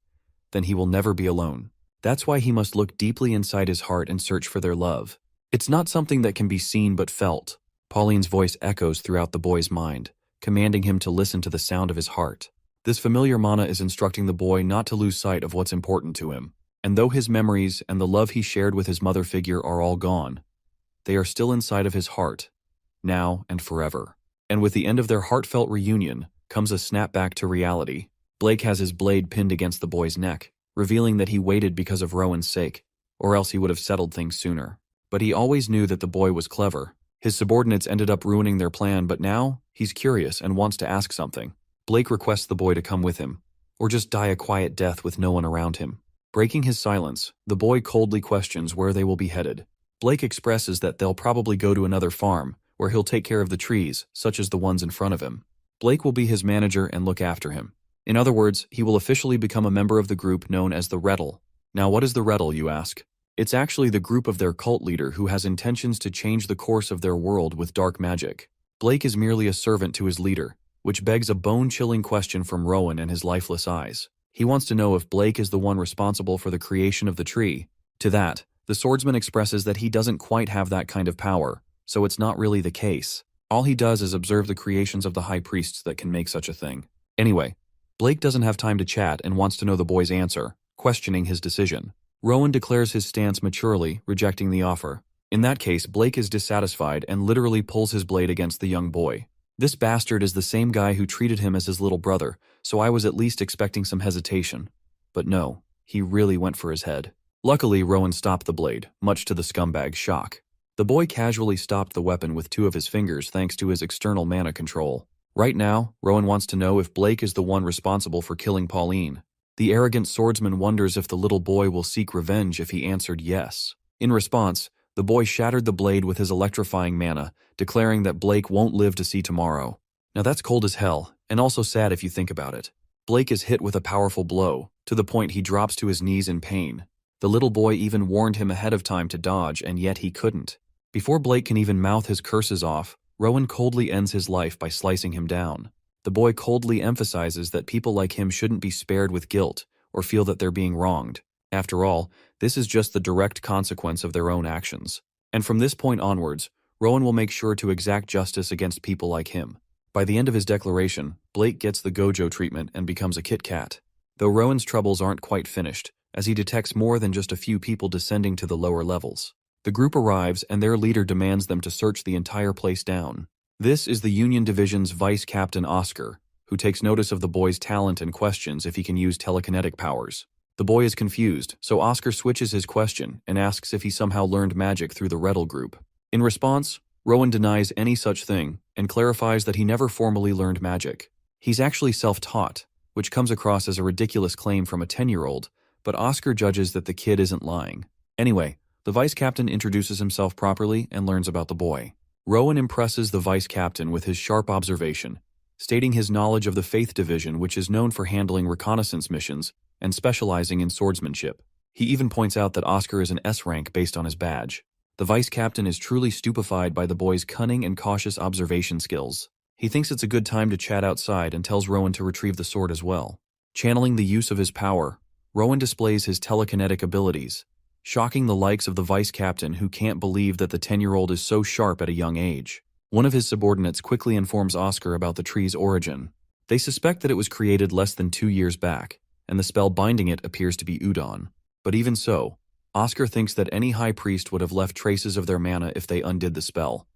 then he will never be alone. That's why he must look deeply inside his heart and search for their love. It's not something that can be seen but felt. Pauline's voice echoes throughout the boy's mind, commanding him to listen to the sound of his heart. This familiar mana is instructing the boy not to lose sight of what's important to him. And though his memories and the love he shared with his mother figure are all gone, they are still inside of his heart, now and forever. And with the end of their heartfelt reunion comes a snap back to reality. Blake has his blade pinned against the boy's neck, revealing that he waited because of Rowan's sake, or else he would have settled things sooner. But he always knew that the boy was clever. His subordinates ended up ruining their plan, but now he's curious and wants to ask something. Blake requests the boy to come with him, or just die a quiet death with no one around him. Breaking his silence, the boy coldly questions where they will be headed. Blake expresses that they'll probably go to another farm, where he'll take care of the trees, such as the ones in front of him. Blake will be his manager and look after him. In other words, he will officially become a member of the group known as the Rettle. Now what is the Rettle, you ask? It's actually the group of their cult leader who has intentions to change the course of their world with dark magic. Blake is merely a servant to his leader, which begs a bone-chilling question from Rowan and his lifeless eyes. He wants to know if Blake is the one responsible for the creation of the tree. To that, the swordsman expresses that he doesn't quite have that kind of power, so it's not really the case. All he does is observe the creations of the high priests that can make such a thing. Anyway, Blake doesn't have time to chat and wants to know the boy's answer, questioning his decision. Rowan declares his stance maturely, rejecting the offer. In that case, Blake is dissatisfied and literally pulls his blade against the young boy. This bastard is the same guy who treated him as his little brother, so I was at least expecting some hesitation. But no, he really went for his head. Luckily, Rowan stopped the blade, much to the scumbag's shock. The boy casually stopped the weapon with 2 of his fingers thanks to his external mana control. Right now, Rowan wants to know if Blake is the one responsible for killing Pauline. The arrogant swordsman wonders if the little boy will seek revenge if he answered yes. In response, the boy shattered the blade with his electrifying mana, declaring that Blake won't live to see tomorrow. Now that's cold as hell, and also sad if you think about it. Blake is hit with a powerful blow, to the point he drops to his knees in pain. The little boy even warned him ahead of time to dodge, and yet he couldn't. Before Blake can even mouth his curses off, Rowan coldly ends his life by slicing him down. The boy coldly emphasizes that people like him shouldn't be spared with guilt or feel that they're being wronged. After all, this is just the direct consequence of their own actions. And from this point onwards, Rowan will make sure to exact justice against people like him. By the end of his declaration, Blake gets the Gojo treatment and becomes a Kit Kat. Though Rowan's troubles aren't quite finished, as he detects more than just a few people descending to the lower levels. The group arrives and their leader demands them to search the entire place down. This is the Union Division's Vice Captain Oscar, who takes notice of the boy's talent and questions if he can use telekinetic powers. The boy is confused, so Oscar switches his question and asks if he somehow learned magic through the Rettel group. In response, Rowan denies any such thing and clarifies that he never formally learned magic. He's actually self-taught, which comes across as a ridiculous claim from a 10-year-old, but Oscar judges that the kid isn't lying. Anyway, the vice captain introduces himself properly and learns about the boy. Rowan impresses the vice captain with his sharp observation, stating his knowledge of the Faith Division, which is known for handling reconnaissance missions and specializing in swordsmanship. He even points out that Oscar is an S rank based on his badge. The vice captain is truly stupefied by the boy's cunning and cautious observation skills. He thinks it's a good time to chat outside and tells Rowan to retrieve the sword as well. Channeling the use of his power, Rowan displays his telekinetic abilities, shocking the likes of the vice captain who can't believe that the 10-year-old is so sharp at a young age. One of his subordinates quickly informs Oscar about the tree's origin. They suspect that it was created less than 2 years back, and the spell binding it appears to be Udon. But even so, Oscar thinks that any high priest would have left traces of their mana if they undid the spell.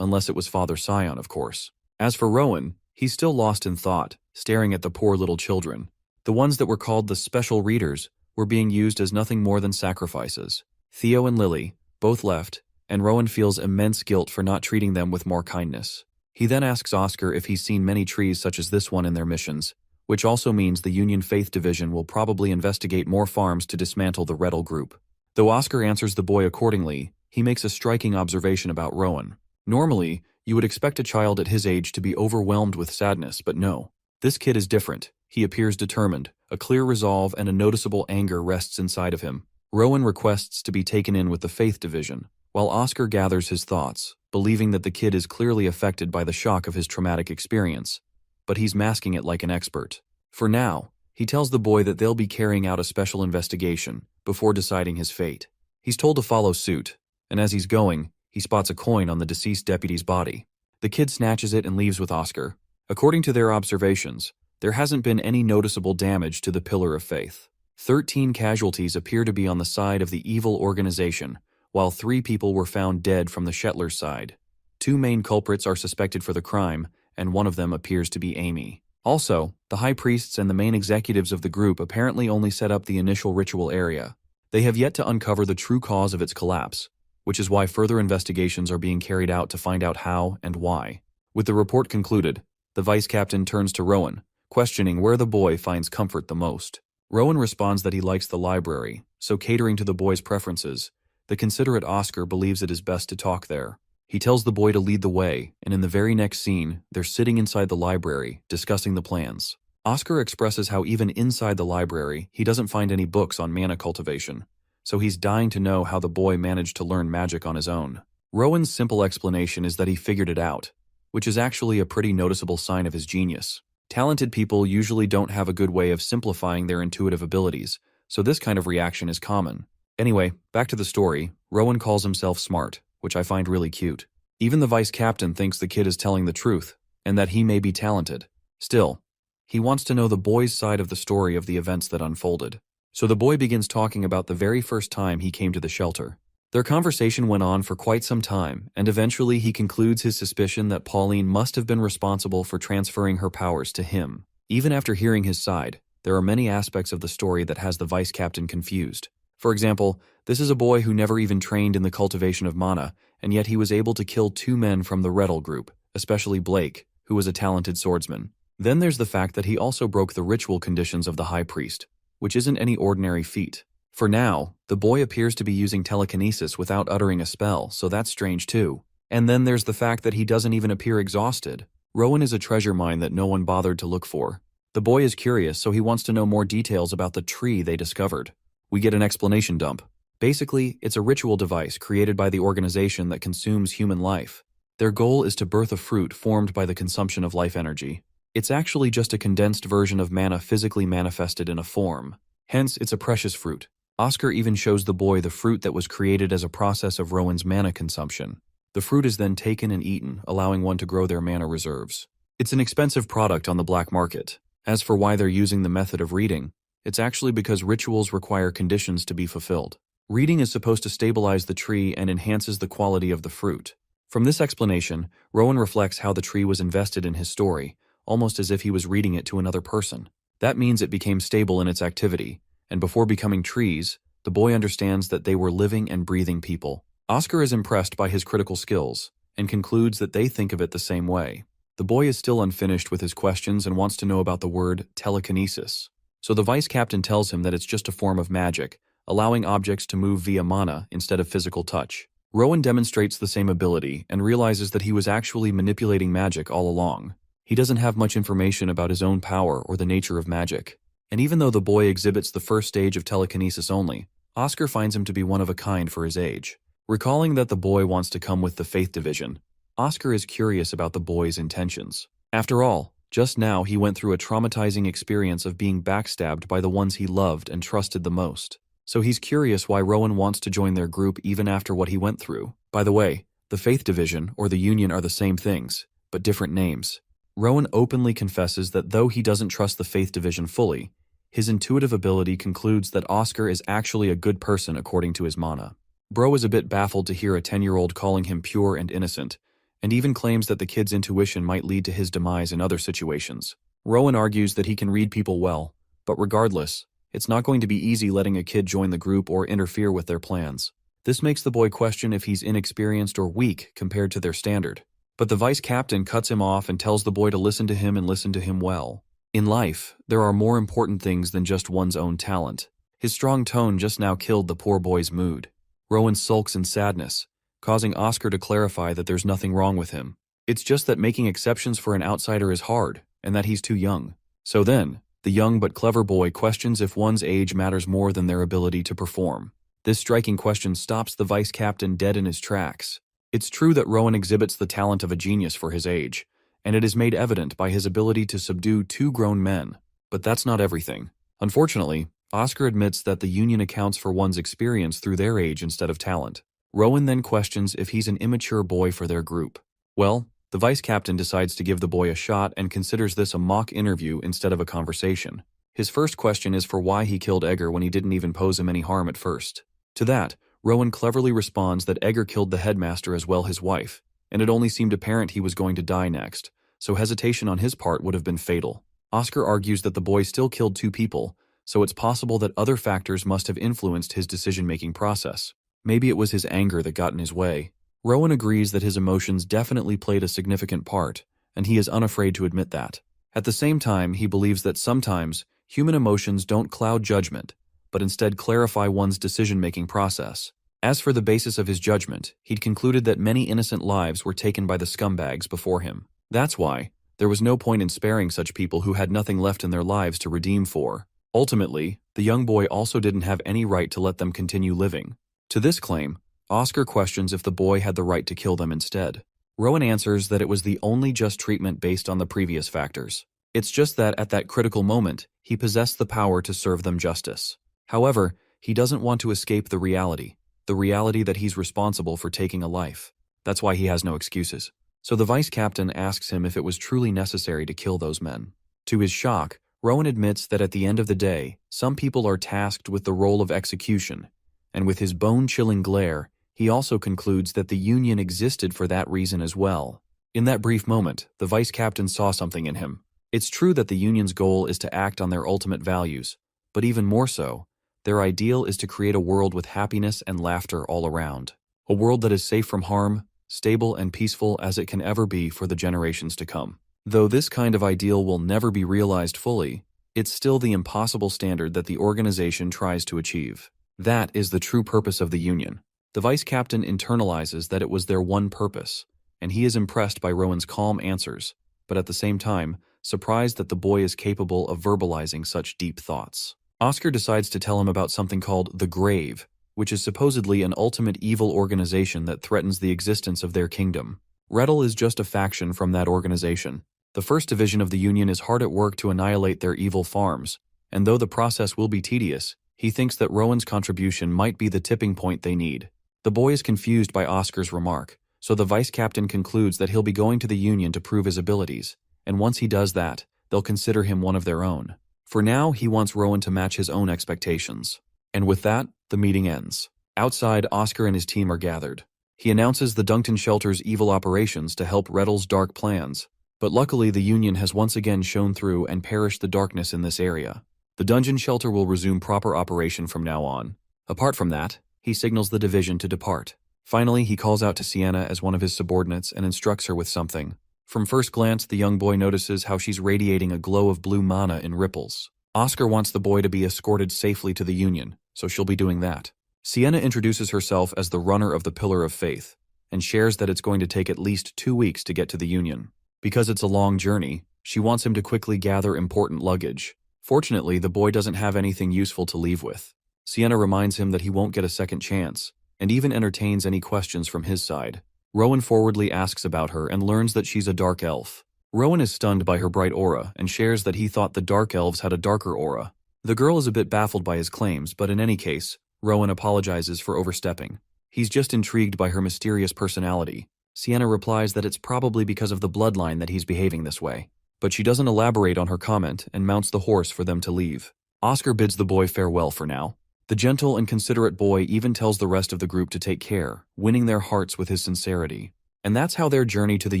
Unless it was Father Scion, of course. As for Rowan, he's still lost in thought, staring at the poor little children. The ones that were called the special readers were being used as nothing more than sacrifices. Theo and Lily both left, and Rowan feels immense guilt for not treating them with more kindness. He then asks Oscar if he's seen many trees such as this one in their missions, which also means the Union Faith Division will probably investigate more farms to dismantle the Rettel group. Though Oscar answers the boy accordingly, he makes a striking observation about Rowan. Normally, you would expect a child at his age to be overwhelmed with sadness, but no. This kid is different. He appears determined. A clear resolve and a noticeable anger rests inside of him. Rowan requests to be taken in with the Faith Division, while Oscar gathers his thoughts, believing that the kid is clearly affected by the shock of his traumatic experience. But he's masking it like an expert. For now, he tells the boy that they'll be carrying out a special investigation before deciding his fate. He's told to follow suit, and as he's going, he spots a coin on the deceased deputy's body. The kid snatches it and leaves with Oscar. According to their observations, there hasn't been any noticeable damage to the Pillar of Faith. 13 casualties appear to be on the side of the evil organization, while 3 people were found dead from the Shettlers' side. 2 main culprits are suspected for the crime, and one of them appears to be Amy. Also, the high priests and the main executives of the group apparently only set up the initial ritual area. They have yet to uncover the true cause of its collapse, which is why further investigations are being carried out to find out how and why. With the report concluded, the vice captain turns to Rowan, questioning where the boy finds comfort the most. Rowan responds that he likes the library, so catering to the boy's preferences, the considerate Oscar believes it is best to talk there. He tells the boy to lead the way, and in the very next scene, they're sitting inside the library, discussing the plans. Oscar expresses how even inside the library, he doesn't find any books on mana cultivation, so he's dying to know how the boy managed to learn magic on his own. Rowan's simple explanation is that he figured it out, which is actually a pretty noticeable sign of his genius. Talented people usually don't have a good way of simplifying their intuitive abilities, so this kind of reaction is common. Anyway, back to the story, Rowan calls himself smart, which I find really cute. Even the vice captain thinks the kid is telling the truth, and that he may be talented. Still, he wants to know the boy's side of the story of the events that unfolded. So the boy begins talking about the very first time he came to the shelter. Their conversation went on for quite some time, and eventually he concludes his suspicion that Pauline must have been responsible for transferring her powers to him. Even after hearing his side, there are many aspects of the story that has the vice captain confused. For example, this is a boy who never even trained in the cultivation of mana, and yet he was able to kill 2 men from the Rettel group, especially Blake, who was a talented swordsman. Then there's the fact that he also broke the ritual conditions of the high priest, which isn't any ordinary feat. For now, the boy appears to be using telekinesis without uttering a spell, so that's strange too. And then there's the fact that he doesn't even appear exhausted. Rowan is a treasure mine that no one bothered to look for. The boy is curious, so he wants to know more details about the tree they discovered. We get an explanation dump. Basically, it's a ritual device created by the organization that consumes human life. Their goal is to birth a fruit formed by the consumption of life energy. It's actually just a condensed version of mana physically manifested in a form. Hence, it's a precious fruit. Oscar even shows the boy the fruit that was created as a process of Rowan's mana consumption. The fruit is then taken and eaten, allowing one to grow their mana reserves. It's an expensive product on the black market. As for why they're using the method of reading, it's actually because rituals require conditions to be fulfilled. Reading is supposed to stabilize the tree and enhances the quality of the fruit. From this explanation, Rowan reflects how the tree was invested in his story, almost as if he was reading it to another person. That means it became stable in its activity, and before becoming trees, the boy understands that they were living and breathing people. Oscar is impressed by his critical skills, and concludes that they think of it the same way. The boy is still unfinished with his questions and wants to know about the word telekinesis. So the vice captain tells him that it's just a form of magic, allowing objects to move via mana instead of physical touch. Rowan demonstrates the same ability and realizes that he was actually manipulating magic all along. He doesn't have much information about his own power or the nature of magic. And even though the boy exhibits the first stage of telekinesis only, Oscar finds him to be one of a kind for his age. Recalling that the boy wants to come with the Faith Division, Oscar is curious about the boy's intentions. After all, just now he went through a traumatizing experience of being backstabbed by the ones he loved and trusted the most. So he's curious why Rowan wants to join their group even after what he went through. By the way, the Faith Division or the Union are the same things, but different names. Rowan openly confesses that though he doesn't trust the Faith Division fully, his intuitive ability concludes that Oscar is actually a good person according to his mana. Bro is a bit baffled to hear a 10-year-old calling him pure and innocent, and even claims that the kid's intuition might lead to his demise in other situations. Rowan argues that he can read people well, but regardless, it's not going to be easy letting a kid join the group or interfere with their plans. This makes the boy question if he's inexperienced or weak compared to their standard. But the vice captain cuts him off and tells the boy to listen to him and listen to him well. In life, there are more important things than just one's own talent. His strong tone just now killed the poor boy's mood. Rowan sulks in sadness, causing Oscar to clarify that there's nothing wrong with him. It's just that making exceptions for an outsider is hard, and that he's too young. So then, the young but clever boy questions if one's age matters more than their ability to perform. This striking question stops the vice captain dead in his tracks. It's true that Rowan exhibits the talent of a genius for his age, and it is made evident by his ability to subdue 2 grown men. But that's not everything. Unfortunately, Oscar admits that the Union accounts for one's experience through their age instead of talent. Rowan then questions if he's an immature boy for their group. Well, the vice captain decides to give the boy a shot and considers this a mock interview instead of a conversation. His first question is for why he killed Edgar when he didn't even pose him any harm at first. To that, Rowan cleverly responds that Edgar killed the headmaster as well his wife, and it only seemed apparent he was going to die next, so hesitation on his part would have been fatal. Oscar argues that the boy still killed 2 people, so it's possible that other factors must have influenced his decision-making process. Maybe it was his anger that got in his way. Rowan agrees that his emotions definitely played a significant part, and he is unafraid to admit that. At the same time, he believes that sometimes human emotions don't cloud judgment, but instead clarify one's decision-making process. As for the basis of his judgment, he'd concluded that many innocent lives were taken by the scumbags before him. That's why there was no point in sparing such people who had nothing left in their lives to redeem for. Ultimately, the young boy also didn't have any right to let them continue living. To this claim, Oscar questions if the boy had the right to kill them instead. Rowan answers that it was the only just treatment based on the previous factors. It's just that at that critical moment, he possessed the power to serve them justice. However, he doesn't want to escape the reality that he's responsible for taking a life. That's why he has no excuses. So the vice captain asks him if it was truly necessary to kill those men. To his shock, Rowan admits that at the end of the day, some people are tasked with the role of execution, and with his bone-chilling glare, he also concludes that the Union existed for that reason as well. In that brief moment, the vice captain saw something in him. It's true that the Union's goal is to act on their ultimate values, but even more so, their ideal is to create a world with happiness and laughter all around. A world that is safe from harm, stable and peaceful as it can ever be for the generations to come. Though this kind of ideal will never be realized fully, it's still the impossible standard that the organization tries to achieve. That is the true purpose of the Union. The vice captain internalizes that it was their one purpose, and he is impressed by Rowan's calm answers, but at the same time, surprised that the boy is capable of verbalizing such deep thoughts. Oscar decides to tell him about something called the Grave, which is supposedly an ultimate evil organization that threatens the existence of their kingdom. Rettel is just a faction from that organization. The first division of the Union is hard at work to annihilate their evil farms, and though the process will be tedious, he thinks that Rowan's contribution might be the tipping point they need. The boy is confused by Oscar's remark, So the vice captain concludes that he'll be going to the Union to prove his abilities, and once he does that, they'll consider him one of their own. For now, he wants Rowan to match his own expectations. And with that, the meeting ends. Outside, Oscar and his team are gathered. He announces the Duncton Shelter's evil operations to help Reddle's dark plans. But luckily, the Union has once again shone through and perished the darkness in this area. The dungeon shelter will resume proper operation from now on. Apart from that, he signals the division to depart. Finally, he calls out to Sienna as one of his subordinates and instructs her with something. From first glance, the young boy notices how she's radiating a glow of blue mana in ripples. Oscar wants the boy to be escorted safely to the Union, so she'll be doing that. Sienna introduces herself as the runner of the Pillar of Faith, and shares that it's going to take at least 2 weeks to get to the Union. Because it's a long journey, she wants him to quickly gather important luggage. Fortunately, the boy doesn't have anything useful to leave with. Sienna reminds him that he won't get a second chance, and even entertains any questions from his side. Rowan forwardly asks about her and learns that she's a dark elf. Rowan is stunned by her bright aura and shares that he thought the dark elves had a darker aura. The girl is a bit baffled by his claims, but in any case, Rowan apologizes for overstepping. He's just intrigued by her mysterious personality. Sienna replies that it's probably because of the bloodline that he's behaving this way. But she doesn't elaborate on her comment and mounts the horse for them to leave. Oscar bids the boy farewell for now. The gentle and considerate boy even tells the rest of the group to take care, winning their hearts with his sincerity. And that's how their journey to the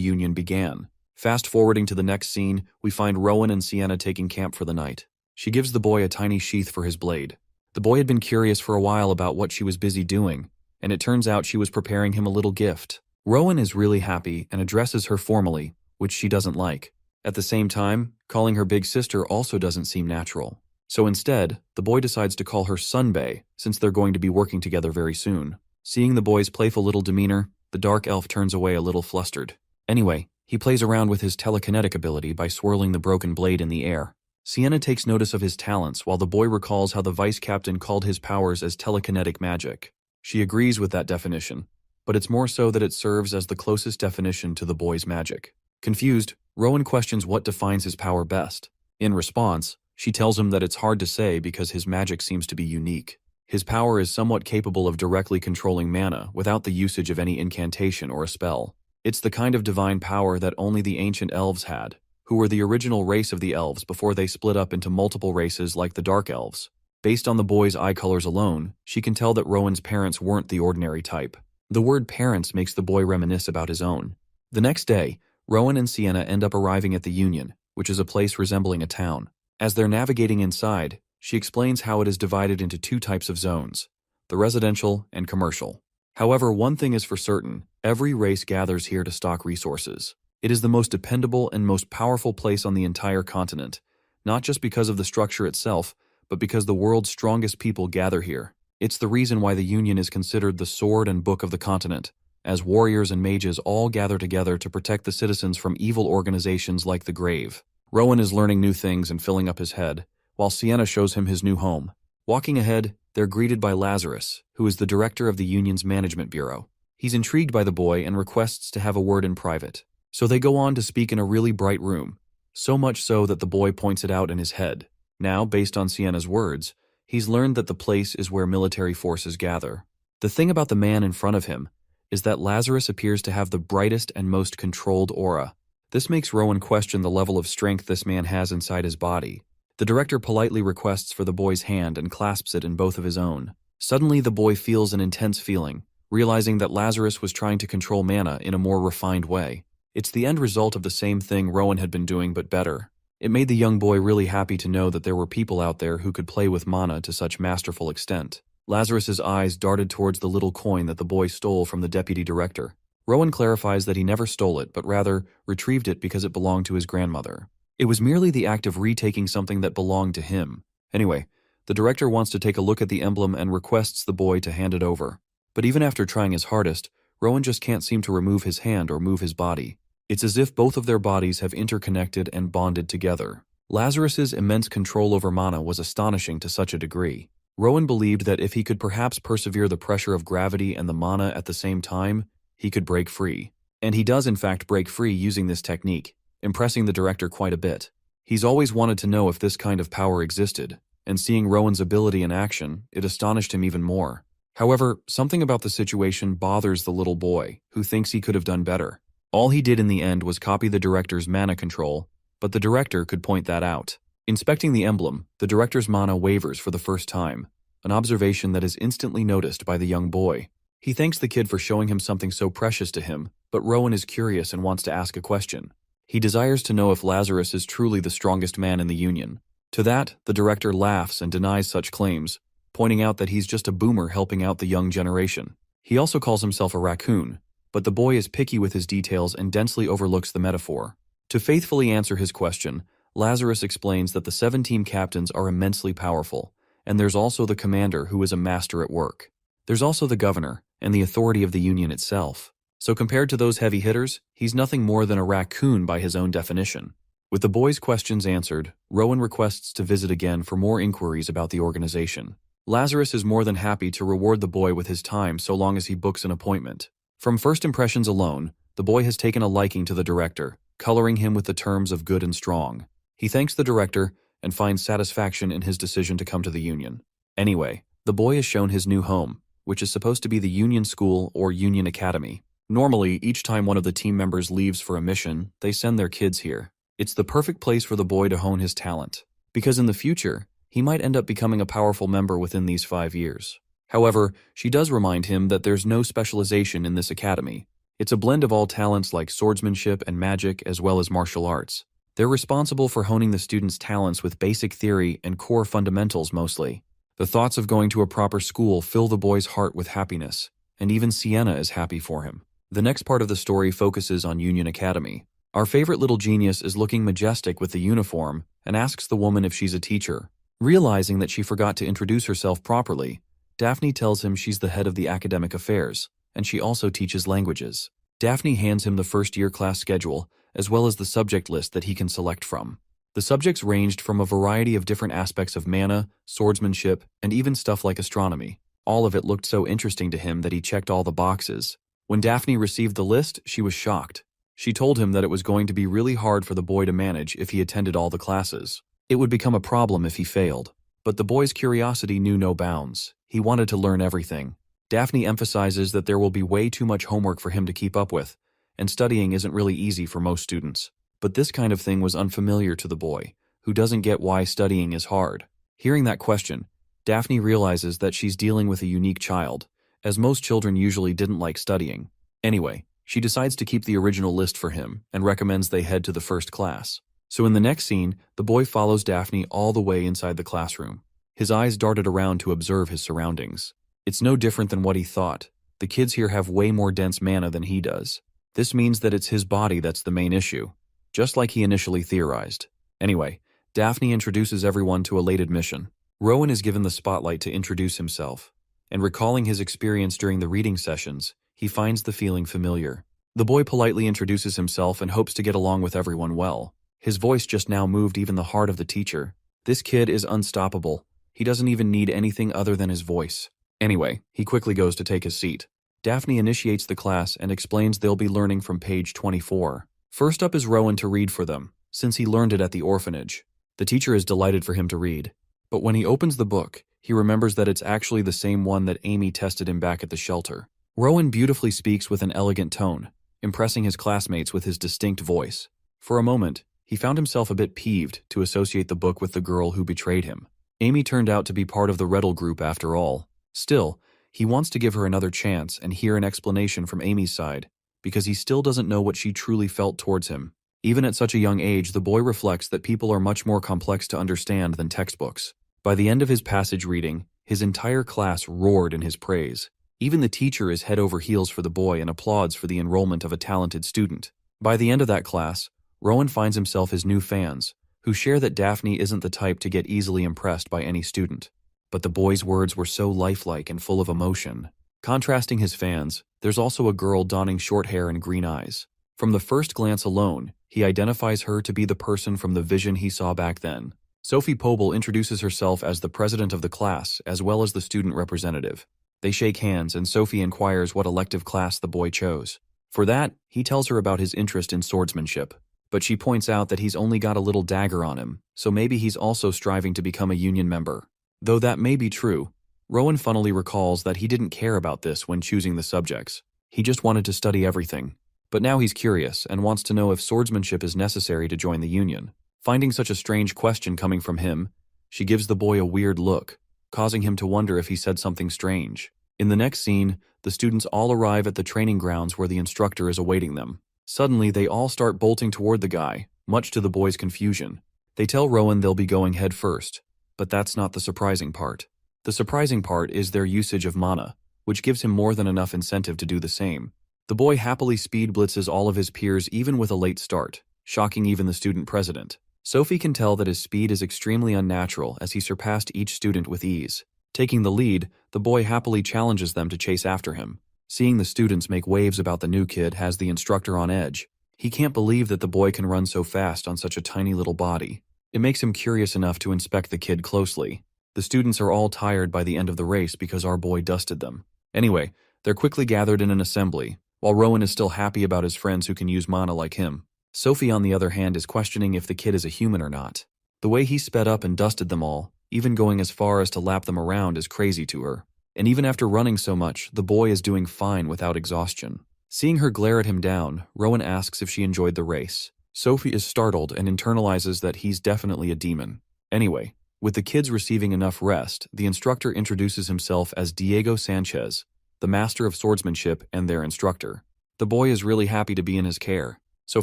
Union began. Fast forwarding to the next scene, we find Rowan and Sienna taking camp for the night. She gives the boy a tiny sheath for his blade. The boy had been curious for a while about what she was busy doing, and it turns out she was preparing him a little gift. Rowan is really happy and addresses her formally, which she doesn't like. At the same time, calling her big sister also doesn't seem natural. So instead, the boy decides to call her Sunbae, since they're going to be working together very soon. Seeing the boy's playful little demeanor, the dark elf turns away a little flustered. Anyway, he plays around with his telekinetic ability by swirling the broken blade in the air. Sienna takes notice of his talents while the boy recalls how the vice captain called his powers as telekinetic magic. She agrees with that definition, but it's more so that it serves as the closest definition to the boy's magic. Confused, Rowan questions what defines his power best. In response, she tells him that it's hard to say because his magic seems to be unique. His power is somewhat capable of directly controlling mana without the usage of any incantation or a spell. It's the kind of divine power that only the ancient elves had, who were the original race of the elves before they split up into multiple races like the dark elves. Based on the boy's eye colors alone, she can tell that Rowan's parents weren't the ordinary type. The word parents makes the boy reminisce about his own. The next day, Rowan and Sienna end up arriving at the Union, which is a place resembling a town. As they're navigating inside, she explains how it is divided into 2 types of zones, the residential and commercial. However, one thing is for certain, every race gathers here to stock resources. It is the most dependable and most powerful place on the entire continent, not just because of the structure itself, but because the world's strongest people gather here. It's the reason why the Union is considered the sword and book of the continent, as warriors and mages all gather together to protect the citizens from evil organizations like the Grave. Rowan is learning new things and filling up his head, while Sienna shows him his new home. Walking ahead, they're greeted by Lazarus, who is the director of the Union's management bureau. He's intrigued by the boy and requests to have a word in private. So they go on to speak in a really bright room, so much so that the boy points it out in his head. Now, based on Sienna's words, he's learned that the place is where military forces gather. The thing about the man in front of him is that Lazarus appears to have the brightest and most controlled aura. This makes Rowan question the level of strength this man has inside his body. The director politely requests for the boy's hand and clasps it in both of his own. Suddenly, the boy feels an intense feeling, realizing that Lazarus was trying to control mana in a more refined way. It's the end result of the same thing Rowan had been doing, but better. It made the young boy really happy to know that there were people out there who could play with mana to such masterful extent. Lazarus's eyes darted towards the little coin that the boy stole from the deputy director. Rowan clarifies that he never stole it, but rather retrieved it because it belonged to his grandmother. It was merely the act of retaking something that belonged to him. Anyway, the director wants to take a look at the emblem and requests the boy to hand it over. But even after trying his hardest, Rowan just can't seem to remove his hand or move his body. It's as if both of their bodies have interconnected and bonded together. Lazarus's immense control over mana was astonishing to such a degree. Rowan believed that if he could perhaps persevere the pressure of gravity and the mana at the same time, he could break free. And he does in fact break free using this technique, impressing the director quite a bit. He's always wanted to know if this kind of power existed, and seeing Rowan's ability in action, it astonished him even more. However, something about the situation bothers the little boy, who thinks he could have done better. All he did in the end was copy the director's mana control, but the director could point that out. Inspecting the emblem, the director's mana wavers for the first time, an observation that is instantly noticed by the young boy. He thanks the kid for showing him something so precious to him, but Rowan is curious and wants to ask a question. He desires to know if Lazarus is truly the strongest man in the Union. To that, the director laughs and denies such claims, pointing out that he's just a boomer helping out the young generation. He also calls himself a raccoon, but the boy is picky with his details and densely overlooks the metaphor. To faithfully answer his question, Lazarus explains that the 7 team captains are immensely powerful, and there's also the commander who is a master at work. There's also the governor, and the authority of the Union itself. So compared to those heavy hitters, he's nothing more than a raccoon by his own definition. With the boy's questions answered, Rowan requests to visit again for more inquiries about the organization. Lazarus is more than happy to reward the boy with his time so long as he books an appointment. From first impressions alone, the boy has taken a liking to the director, coloring him with the terms of good and strong. He thanks the director and finds satisfaction in his decision to come to the Union. Anyway, the boy is shown his new home, which is supposed to be the Union School or Union Academy. Normally, each time one of the team members leaves for a mission, they send their kids here. It's the perfect place for the boy to hone his talent, because in the future, he might end up becoming a powerful member within these 5 years. However, she does remind him that there's no specialization in this academy. It's a blend of all talents like swordsmanship and magic as well as martial arts. They're responsible for honing the students' talents with basic theory and core fundamentals mostly. The thoughts of going to a proper school fill the boy's heart with happiness, and even Sienna is happy for him. The next part of the story focuses on Union Academy. Our favorite little genius is looking majestic with the uniform and asks the woman if she's a teacher. Realizing that she forgot to introduce herself properly, Daphne tells him she's the head of the academic affairs, and she also teaches languages. Daphne hands him the first-year class schedule, as well as the subject list that he can select from. The subjects ranged from a variety of different aspects of mana, swordsmanship, and even stuff like astronomy. All of it looked so interesting to him that he checked all the boxes. When Daphne received the list, she was shocked. She told him that it was going to be really hard for the boy to manage if he attended all the classes. It would become a problem if he failed. But the boy's curiosity knew no bounds. He wanted to learn everything. Daphne emphasizes that there will be way too much homework for him to keep up with, and studying isn't really easy for most students. But this kind of thing was unfamiliar to the boy, who doesn't get why studying is hard. Hearing that question, Daphne realizes that she's dealing with a unique child, as most children usually didn't like studying. Anyway, she decides to keep the original list for him and recommends they head to the first class. So in the next scene, the boy follows Daphne all the way inside the classroom. His eyes darted around to observe his surroundings. It's no different than what he thought. The kids here have way more dense mana than he does. This means that it's his body that's the main issue, just like he initially theorized. Anyway, Daphne introduces everyone to a late admission. Rowan is given the spotlight to introduce himself, and recalling his experience during the reading sessions, he finds the feeling familiar. The boy politely introduces himself and hopes to get along with everyone well. His voice just now moved even the heart of the teacher. This kid is unstoppable. He doesn't even need anything other than his voice. Anyway, he quickly goes to take his seat. Daphne initiates the class and explains they'll be learning from page 24. First up is Rowan to read for them, since he learned it at the orphanage. The teacher is delighted for him to read. But when he opens the book, he remembers that it's actually the same one that Amy tested him back at the shelter. Rowan beautifully speaks with an elegant tone, impressing his classmates with his distinct voice. For a moment, he found himself a bit peeved to associate the book with the girl who betrayed him. Amy turned out to be part of the Rettle group after all. Still, he wants to give her another chance and hear an explanation from Amy's side, because he still doesn't know what she truly felt towards him. Even at such a young age, the boy reflects that people are much more complex to understand than textbooks. By the end of his passage reading, his entire class roared in his praise. Even the teacher is head over heels for the boy and applauds for the enrollment of a talented student. By the end of that class, Rowan finds himself his new fans, who share that Daphne isn't the type to get easily impressed by any student. But the boy's words were so lifelike and full of emotion. Contrasting his fans, there's also a girl donning short hair and green eyes. From the first glance alone, he identifies her to be the person from the vision he saw back then. Sophie Poble introduces herself as the president of the class as well as the student representative. They shake hands and Sophie inquires what elective class the boy chose. For that, he tells her about his interest in swordsmanship. But she points out that he's only got a little dagger on him, so maybe he's also striving to become a union member. Though that may be true, Rowan funnily recalls that he didn't care about this when choosing the subjects. He just wanted to study everything. But now he's curious and wants to know if swordsmanship is necessary to join the Union. Finding such a strange question coming from him, she gives the boy a weird look, causing him to wonder if he said something strange. In the next scene, the students all arrive at the training grounds where the instructor is awaiting them. Suddenly, they all start bolting toward the guy, much to the boy's confusion. They tell Rowan they'll be going head first, but that's not the surprising part. The surprising part is their usage of mana, which gives him more than enough incentive to do the same. The boy happily speed blitzes all of his peers even with a late start, shocking even the student president. Sophie can tell that his speed is extremely unnatural as he surpassed each student with ease. Taking the lead, the boy happily challenges them to chase after him. Seeing the students make waves about the new kid has the instructor on edge. He can't believe that the boy can run so fast on such a tiny little body. It makes him curious enough to inspect the kid closely. The students are all tired by the end of the race because our boy dusted them. Anyway, they're quickly gathered in an assembly, while Rowan is still happy about his friends who can use mana like him. Sophie, on the other hand, is questioning if the kid is a human or not. The way he sped up and dusted them all, even going as far as to lap them around, is crazy to her. And even after running so much, the boy is doing fine without exhaustion. Seeing her glare at him down, Rowan asks if she enjoyed the race. Sophie is startled and internalizes that he's definitely a demon. Anyway, with the kids receiving enough rest, the instructor introduces himself as Diego Sanchez, the master of swordsmanship and their instructor. The boy is really happy to be in his care. So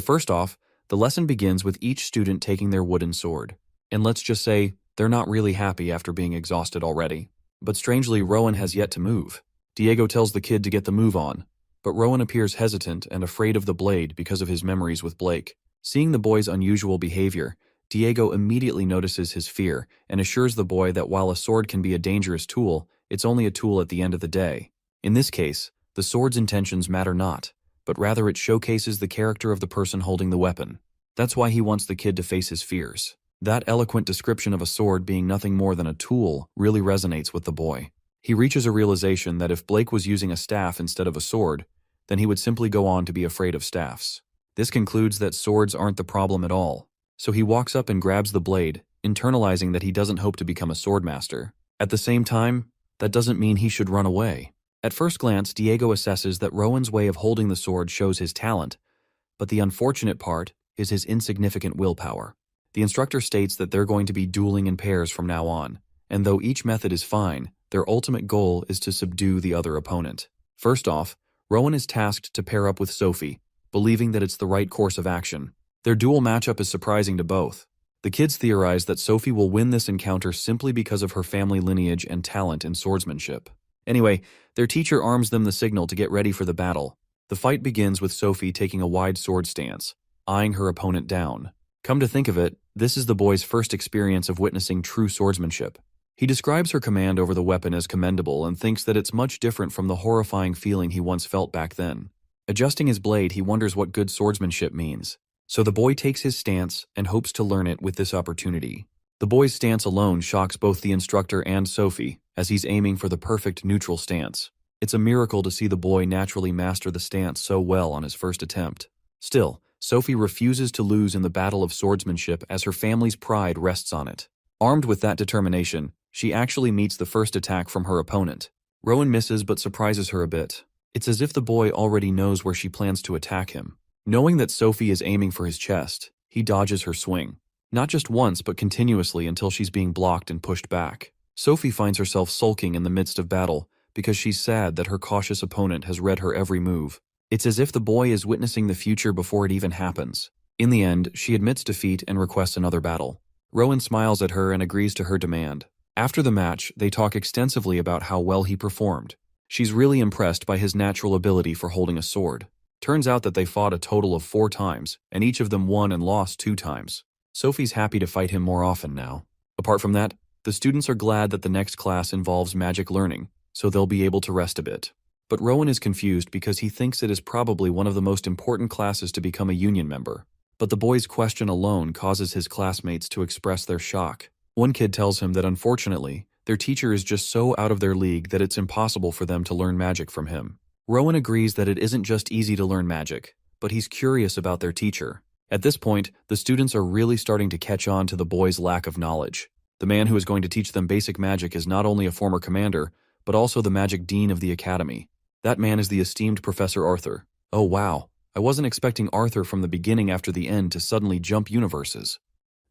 first off, the lesson begins with each student taking their wooden sword. And let's just say, they're not really happy after being exhausted already. But strangely, Rowan has yet to move. Diego tells the kid to get the move on, but Rowan appears hesitant and afraid of the blade because of his memories with Blake. Seeing the boy's unusual behavior, Diego immediately notices his fear and assures the boy that while a sword can be a dangerous tool, it's only a tool at the end of the day. In this case, the sword's intentions matter not, but rather it showcases the character of the person holding the weapon. That's why he wants the kid to face his fears. That eloquent description of a sword being nothing more than a tool really resonates with the boy. He reaches a realization that if Blake was using a staff instead of a sword, then he would simply go on to be afraid of staffs. This concludes that swords aren't the problem at all. So he walks up and grabs the blade, internalizing that he doesn't hope to become a swordmaster. At the same time, that doesn't mean he should run away. At first glance, Diego assesses that Rowan's way of holding the sword shows his talent, but the unfortunate part is his insignificant willpower. The instructor states that they're going to be dueling in pairs from now on, and though each method is fine, their ultimate goal is to subdue the other opponent. First off, Rowan is tasked to pair up with Sophie, believing that it's the right course of action. Their duel matchup is surprising to both. The kids theorize that Sophie will win this encounter simply because of her family lineage and talent in swordsmanship. Anyway, their teacher arms them the signal to get ready for the battle. The fight begins with Sophie taking a wide sword stance, eyeing her opponent down. Come to think of it, this is the boy's first experience of witnessing true swordsmanship. He describes her command over the weapon as commendable and thinks that it's much different from the horrifying feeling he once felt back then. Adjusting his blade, he wonders what good swordsmanship means. So the boy takes his stance and hopes to learn it with this opportunity. The boy's stance alone shocks both the instructor and Sophie, as he's aiming for the perfect neutral stance. It's a miracle to see the boy naturally master the stance so well on his first attempt. Still, Sophie refuses to lose in the battle of swordsmanship as her family's pride rests on it. Armed with that determination, she actually meets the first attack from her opponent. Rowan misses but surprises her a bit. It's as if the boy already knows where she plans to attack him. Knowing that Sophie is aiming for his chest, he dodges her swing. Not just once, but continuously until she's being blocked and pushed back. Sophie finds herself sulking in the midst of battle because she's sad that her cautious opponent has read her every move. It's as if the boy is witnessing the future before it even happens. In the end, she admits defeat and requests another battle. Rowan smiles at her and agrees to her demand. After the match, they talk extensively about how well he performed. She's really impressed by his natural ability for holding a sword. Turns out that they fought a total of 4 times, and each of them won and lost 2 times. Sophie's happy to fight him more often now. Apart from that, the students are glad that the next class involves magic learning, so they'll be able to rest a bit. But Rowan is confused because he thinks it is probably one of the most important classes to become a union member. But the boy's question alone causes his classmates to express their shock. One kid tells him that unfortunately, their teacher is just so out of their league that it's impossible for them to learn magic from him. Rowan agrees that it isn't just easy to learn magic, but he's curious about their teacher. At this point, the students are really starting to catch on to the boy's lack of knowledge. The man who is going to teach them basic magic is not only a former commander, but also the magic dean of the academy. That man is the esteemed Professor Arthur. Oh wow, I wasn't expecting Arthur from the beginning after the end to suddenly jump universes.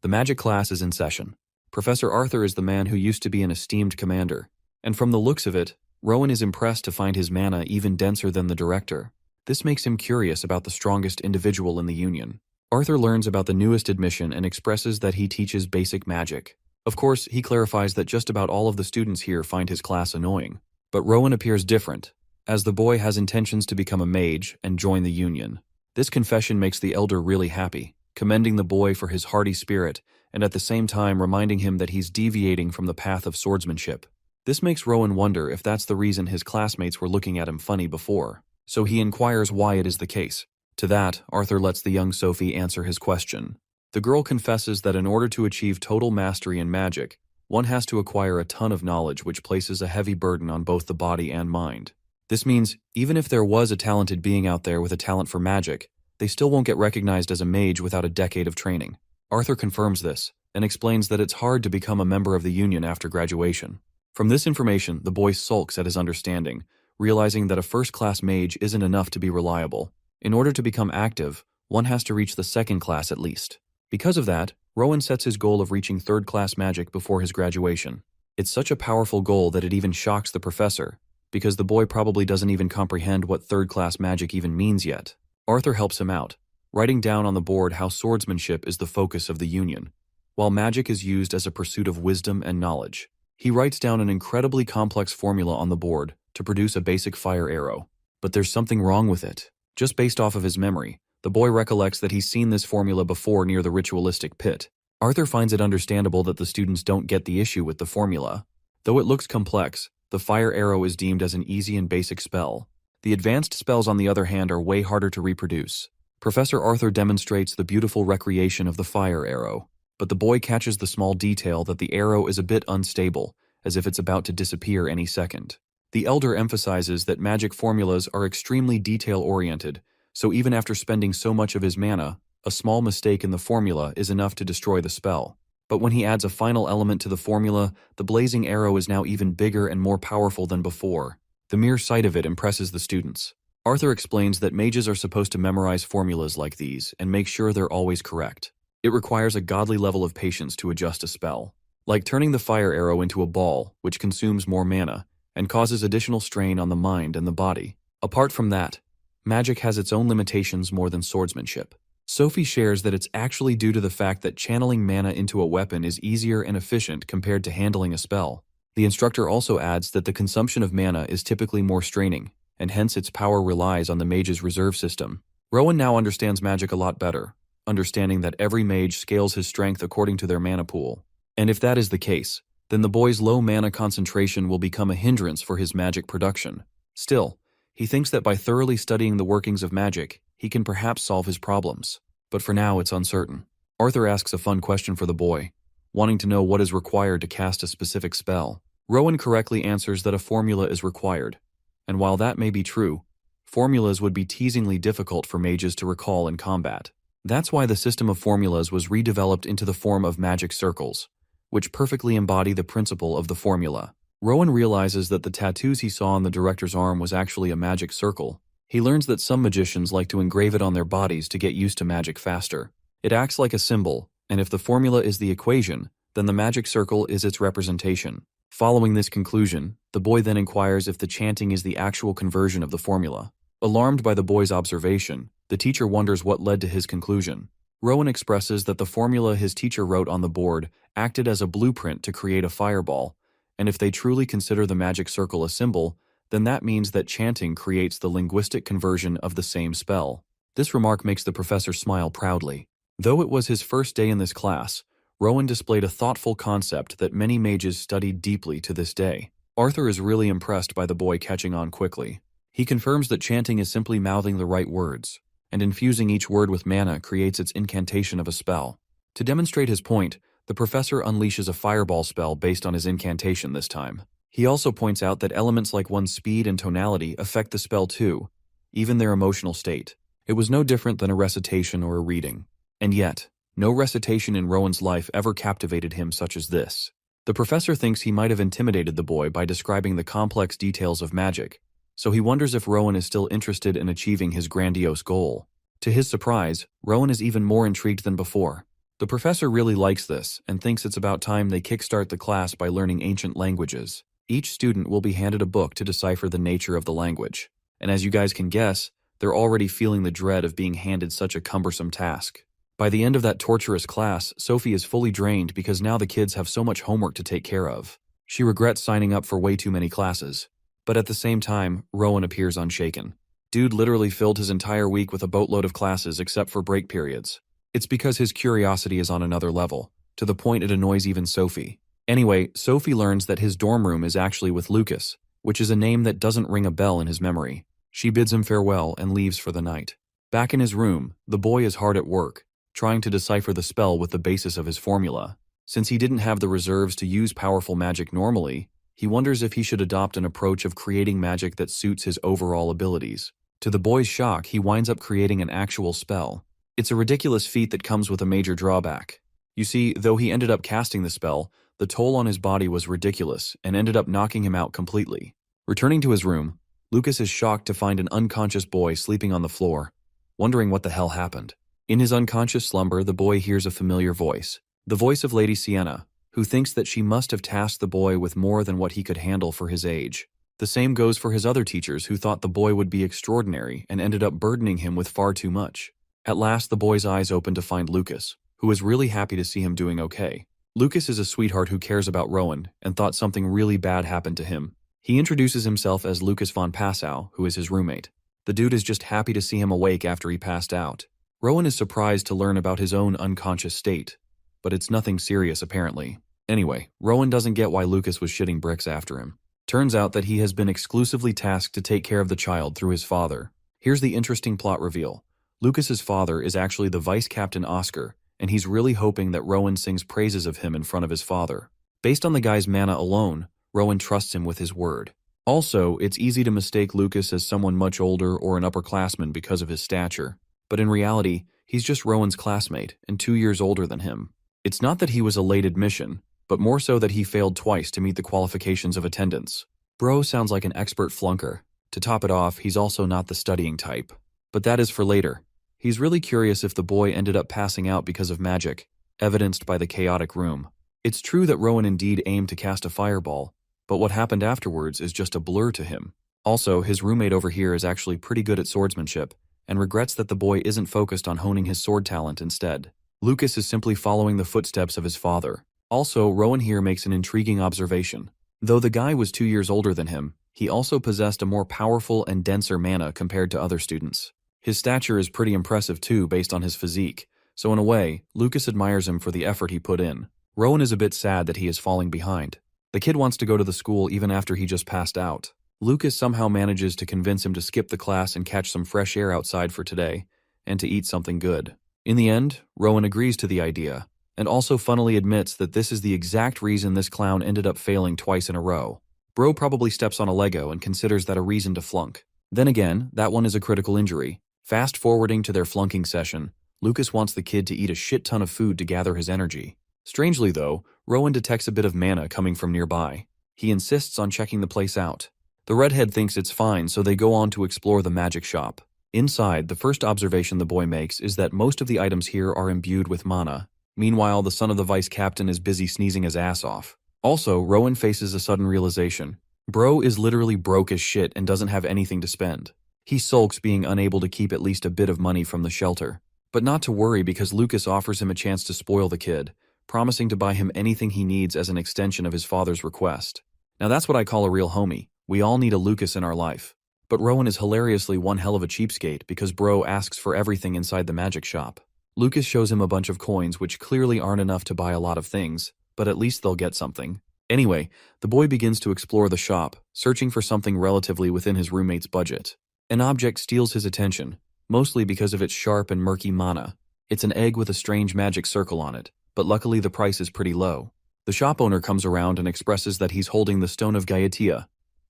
The magic class is in session. Professor Arthur is the man who used to be an esteemed commander. And from the looks of it, Rowan is impressed to find his mana even denser than the director. This makes him curious about the strongest individual in the Union. Arthur learns about the newest admission and expresses that he teaches basic magic. Of course, he clarifies that just about all of the students here find his class annoying. But Rowan appears different, as the boy has intentions to become a mage and join the Union. This confession makes the elder really happy, commending the boy for his hardy spirit and at the same time reminding him that he's deviating from the path of swordsmanship. This makes Rowan wonder if that's the reason his classmates were looking at him funny before, so he inquires why it is the case. To that, Arthur lets the young Sophie answer his question. The girl confesses that in order to achieve total mastery in magic, one has to acquire a ton of knowledge which places a heavy burden on both the body and mind. This means, even if there was a talented being out there with a talent for magic, they still won't get recognized as a mage without a decade of training. Arthur confirms this, and explains that it's hard to become a member of the Union after graduation. From this information, the boy sulks at his understanding, realizing that a first-class mage isn't enough to be reliable. In order to become active, one has to reach the second class at least. Because of that, Rowan sets his goal of reaching third-class magic before his graduation. It's such a powerful goal that it even shocks the professor, because the boy probably doesn't even comprehend what third-class magic even means yet. Arthur helps him out, writing down on the board how swordsmanship is the focus of the Union, while magic is used as a pursuit of wisdom and knowledge. He writes down an incredibly complex formula on the board to produce a basic fire arrow. But there's something wrong with it. Just based off of his memory, the boy recollects that he's seen this formula before near the ritualistic pit. Arthur finds it understandable that the students don't get the issue with the formula. Though it looks complex, the fire arrow is deemed as an easy and basic spell. The advanced spells, on the other hand, are way harder to reproduce. Professor Arthur demonstrates the beautiful recreation of the fire arrow, but the boy catches the small detail that the arrow is a bit unstable, as if it's about to disappear any second. The elder emphasizes that magic formulas are extremely detail-oriented, so even after spending so much of his mana, a small mistake in the formula is enough to destroy the spell. But when he adds a final element to the formula, the blazing arrow is now even bigger and more powerful than before. The mere sight of it impresses the students. Arthur explains that mages are supposed to memorize formulas like these and make sure they're always correct. It requires a godly level of patience to adjust a spell, like turning the fire arrow into a ball, which consumes more mana and causes additional strain on the mind and the body. Apart from that, magic has its own limitations more than swordsmanship. Sophie shares that it's actually due to the fact that channeling mana into a weapon is easier and efficient compared to handling a spell. The instructor also adds that the consumption of mana is typically more straining, and hence its power relies on the mage's reserve system. Rowan now understands magic a lot better, understanding that every mage scales his strength according to their mana pool. And if that is the case, then the boy's low mana concentration will become a hindrance for his magic production. Still, he thinks that by thoroughly studying the workings of magic, he can perhaps solve his problems. But for now, it's uncertain. Arthur asks a fun question for the boy, wanting to know what is required to cast a specific spell. Rowan correctly answers that a formula is required, and while that may be true, formulas would be teasingly difficult for mages to recall in combat. That's why the system of formulas was redeveloped into the form of magic circles, which perfectly embody the principle of the formula. Rowan realizes that the tattoos he saw on the director's arm was actually a magic circle. He learns that some magicians like to engrave it on their bodies to get used to magic faster. It acts like a symbol, and if the formula is the equation, then the magic circle is its representation. Following this conclusion, the boy then inquires if the chanting is the actual conversion of the formula. Alarmed by the boy's observation, the teacher wonders what led to his conclusion. Rowan expresses that the formula his teacher wrote on the board acted as a blueprint to create a fireball, and if they truly consider the magic circle a symbol, then that means that chanting creates the linguistic conversion of the same spell. This remark makes the professor smile proudly. Though it was his first day in this class, Rowan displayed a thoughtful concept that many mages studied deeply to this day. Arthur is really impressed by the boy catching on quickly. He confirms that chanting is simply mouthing the right words, and infusing each word with mana creates its incantation of a spell. To demonstrate his point, the professor unleashes a fireball spell based on his incantation this time. He also points out that elements like one's speed and tonality affect the spell too, even their emotional state. It was no different than a recitation or a reading. And yet, no recitation in Rowan's life ever captivated him such as this. The professor thinks he might have intimidated the boy by describing the complex details of magic, so he wonders if Rowan is still interested in achieving his grandiose goal. To his surprise, Rowan is even more intrigued than before. The professor really likes this and thinks it's about time they kickstart the class by learning ancient languages. Each student will be handed a book to decipher the nature of the language. And as you guys can guess, they're already feeling the dread of being handed such a cumbersome task. By the end of that torturous class, Sophie is fully drained because now the kids have so much homework to take care of. She regrets signing up for way too many classes. But at the same time, Rowan appears unshaken. Dude literally filled his entire week with a boatload of classes except for break periods. It's because his curiosity is on another level, to the point it annoys even Sophie. Anyway, Sophie learns that his dorm room is actually with Lucas, which is a name that doesn't ring a bell in his memory. She bids him farewell and leaves for the night. Back in his room, the boy is hard at work, trying to decipher the spell with the basis of his formula. Since he didn't have the reserves to use powerful magic normally, he wonders if he should adopt an approach of creating magic that suits his overall abilities. To the boy's shock, he winds up creating an actual spell. It's a ridiculous feat that comes with a major drawback. You see, though he ended up casting the spell, the toll on his body was ridiculous and ended up knocking him out completely. Returning to his room, Lucas is shocked to find an unconscious boy sleeping on the floor, wondering what the hell happened. In his unconscious slumber, the boy hears a familiar voice, the voice of Lady Sienna, who thinks that she must have tasked the boy with more than what he could handle for his age. The same goes for his other teachers who thought the boy would be extraordinary and ended up burdening him with far too much. At last, the boy's eyes open to find Lucas, who is really happy to see him doing okay. Lucas is a sweetheart who cares about Rowan and thought something really bad happened to him. He introduces himself as Lucas von Passau, who is his roommate. The dude is just happy to see him awake after he passed out. Rowan is surprised to learn about his own unconscious state, but it's nothing serious apparently. Anyway, Rowan doesn't get why Lucas was shitting bricks after him. Turns out that he has been exclusively tasked to take care of the child through his father. Here's the interesting plot reveal. Lucas's father is actually the Vice Captain Oscar, and he's really hoping that Rowan sings praises of him in front of his father. Based on the guy's mana alone, Rowan trusts him with his word. Also, it's easy to mistake Lucas as someone much older or an upperclassman because of his stature. But in reality, he's just Rowan's classmate and 2 years older than him. It's not that he was a late admission, but more so that he failed twice to meet the qualifications of attendance. Bro sounds like an expert flunker. To top it off, he's also not the studying type. But that is for later. He's really curious if the boy ended up passing out because of magic, evidenced by the chaotic room. It's true that Rowan indeed aimed to cast a fireball, but what happened afterwards is just a blur to him. Also, his roommate over here is actually pretty good at swordsmanship, and regrets that the boy isn't focused on honing his sword talent instead. Lucas is simply following the footsteps of his father. Also, Rowan here makes an intriguing observation. Though the guy was 2 years older than him, he also possessed a more powerful and denser mana compared to other students. His stature is pretty impressive too based on his physique, so in a way, Lucas admires him for the effort he put in. Rowan is a bit sad that he is falling behind. The kid wants to go to the school even after he just passed out. Lucas somehow manages to convince him to skip the class and catch some fresh air outside for today, and to eat something good. In the end, Rowan agrees to the idea, and also funnily admits that this is the exact reason this clown ended up failing twice in a row. Bro probably steps on a Lego and considers that a reason to flunk. Then again, that one is a critical injury. Fast forwarding to their flunking session, Lucas wants the kid to eat a shit ton of food to gather his energy. Strangely though, Rowan detects a bit of mana coming from nearby. He insists on checking the place out. The redhead thinks it's fine, so they go on to explore the magic shop. Inside, the first observation the boy makes is that most of the items here are imbued with mana. Meanwhile, the son of the vice captain is busy sneezing his ass off. Also, Rowan faces a sudden realization. Bro is literally broke as shit and doesn't have anything to spend. He sulks, being unable to keep at least a bit of money from the shelter. But not to worry, because Lucas offers him a chance to spoil the kid, promising to buy him anything he needs as an extension of his father's request. Now that's what I call a real homie. We all need a Lucas in our life. But Rowan is hilariously one hell of a cheapskate because Bro asks for everything inside the magic shop. Lucas shows him a bunch of coins which clearly aren't enough to buy a lot of things, but at least they'll get something. Anyway, the boy begins to explore the shop, searching for something relatively within his roommate's budget. An object steals his attention, mostly because of its sharp and murky mana. It's an egg with a strange magic circle on it, but luckily the price is pretty low. The shop owner comes around and expresses that he's holding the Stone of Gaiatia,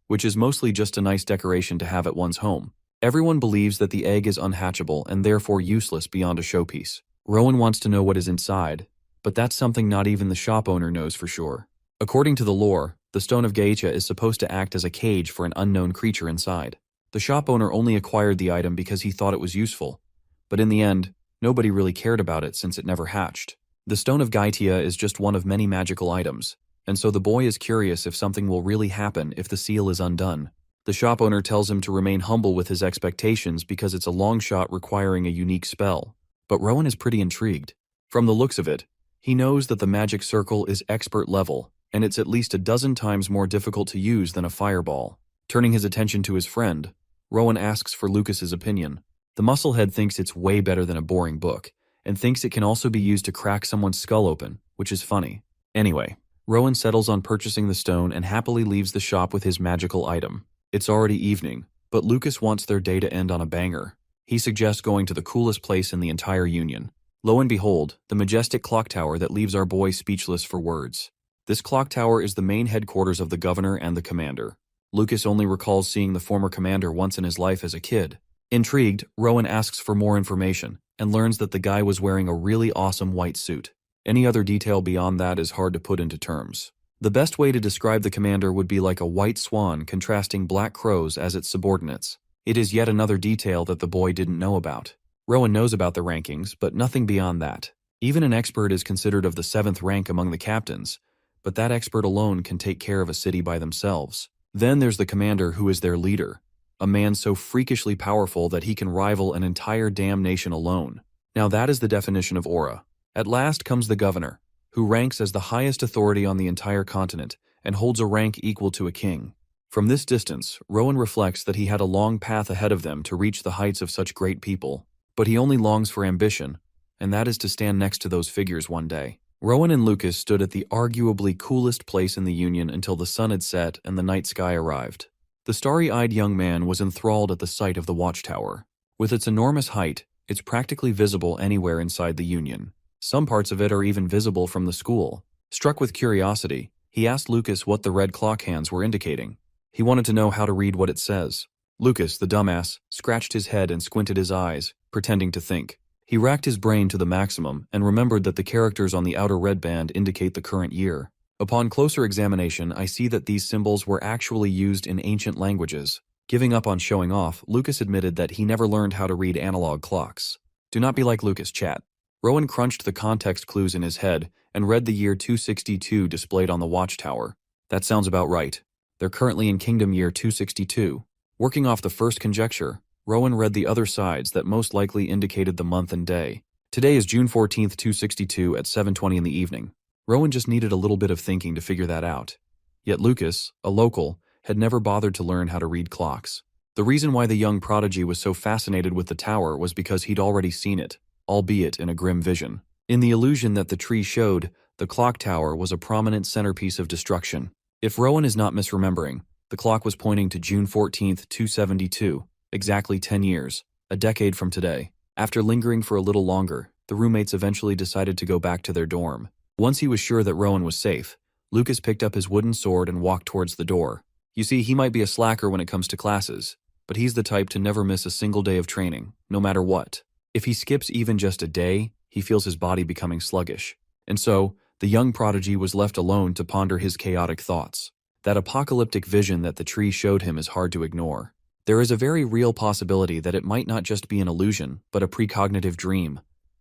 which is mostly just a nice decoration to have at one's home. Everyone believes that the egg is unhatchable and therefore useless beyond a showpiece. Rowan wants to know what is inside, but that's something not even the shop owner knows for sure. According to the lore, the Stone of Gaia is supposed to act as a cage for an unknown creature inside. The shop owner only acquired the item because he thought it was useful, but in the end, nobody really cared about it since it never hatched. The Stone of Gaia is just one of many magical items, and so the boy is curious if something will really happen if the seal is undone. The shop owner tells him to remain humble with his expectations because it's a long shot requiring a unique spell. But Rowan is pretty intrigued. From the looks of it, he knows that the magic circle is expert level, and it's at least a dozen times more difficult to use than a fireball. Turning his attention to his friend, Rowan asks for Lucas's opinion. The musclehead thinks it's way better than a boring book, and thinks it can also be used to crack someone's skull open, which is funny. Anyway, Rowan settles on purchasing the stone and happily leaves the shop with his magical item. It's already evening, but Lucas wants their day to end on a banger. He suggests going to the coolest place in the entire Union. Lo and behold, the majestic clock tower that leaves our boy speechless for words. This clock tower is the main headquarters of the governor and the commander. Lucas only recalls seeing the former commander once in his life as a kid. Intrigued, Rowan asks for more information and learns that the guy was wearing a really awesome white suit. Any other detail beyond that is hard to put into terms. The best way to describe the commander would be like a white swan contrasting black crows as its subordinates. It is yet another detail that the boy didn't know about. Rowan knows about the rankings, but nothing beyond that. Even an expert is considered of the 7th rank among the captains, but that expert alone can take care of a city by themselves. Then there's the commander who is their leader, a man so freakishly powerful that he can rival an entire damn nation alone. Now that is the definition of aura. At last comes the governor, who ranks as the highest authority on the entire continent and holds a rank equal to a king. From this distance, Rowan reflects that he had a long path ahead of them to reach the heights of such great people, but he only longs for ambition, and that is to stand next to those figures one day. Rowan and Lucas stood at the arguably coolest place in the Union until the sun had set and the night sky arrived. The starry-eyed young man was enthralled at the sight of the watchtower. With its enormous height, it's practically visible anywhere inside the Union. Some parts of it are even visible from the school. Struck with curiosity, he asked Lucas what the red clock hands were indicating. He wanted to know how to read what it says. Lucas, the dumbass, scratched his head and squinted his eyes, pretending to think. He racked his brain to the maximum and remembered that the characters on the outer red band indicate the current year. Upon closer examination, I see that these symbols were actually used in ancient languages. Giving up on showing off, Lucas admitted that he never learned how to read analog clocks. Do not be like Lucas, chat. Rowan crunched the context clues in his head and read the year 262 displayed on the watchtower. That sounds about right. They're currently in Kingdom Year 262. Working off the first conjecture, Rowan read the other sides that most likely indicated the month and day. Today is June 14th, 262 at 7:20 in the evening. Rowan just needed a little bit of thinking to figure that out. Yet Lucas, a local, had never bothered to learn how to read clocks. The reason why the young prodigy was so fascinated with the tower was because he'd already seen it, albeit in a grim vision. In the illusion that the tree showed, the clock tower was a prominent centerpiece of destruction. If Rowan is not misremembering, the clock was pointing to June 14th, 272, exactly 10 years, a decade from today. After lingering for a little longer, the roommates eventually decided to go back to their dorm. Once he was sure that Rowan was safe, Lucas picked up his wooden sword and walked towards the door. You see, he might be a slacker when it comes to classes, but he's the type to never miss a single day of training, no matter what. If he skips even just a day, he feels his body becoming sluggish. And so, the young prodigy was left alone to ponder his chaotic thoughts. That apocalyptic vision that the tree showed him is hard to ignore. There is a very real possibility that it might not just be an illusion, but a precognitive dream,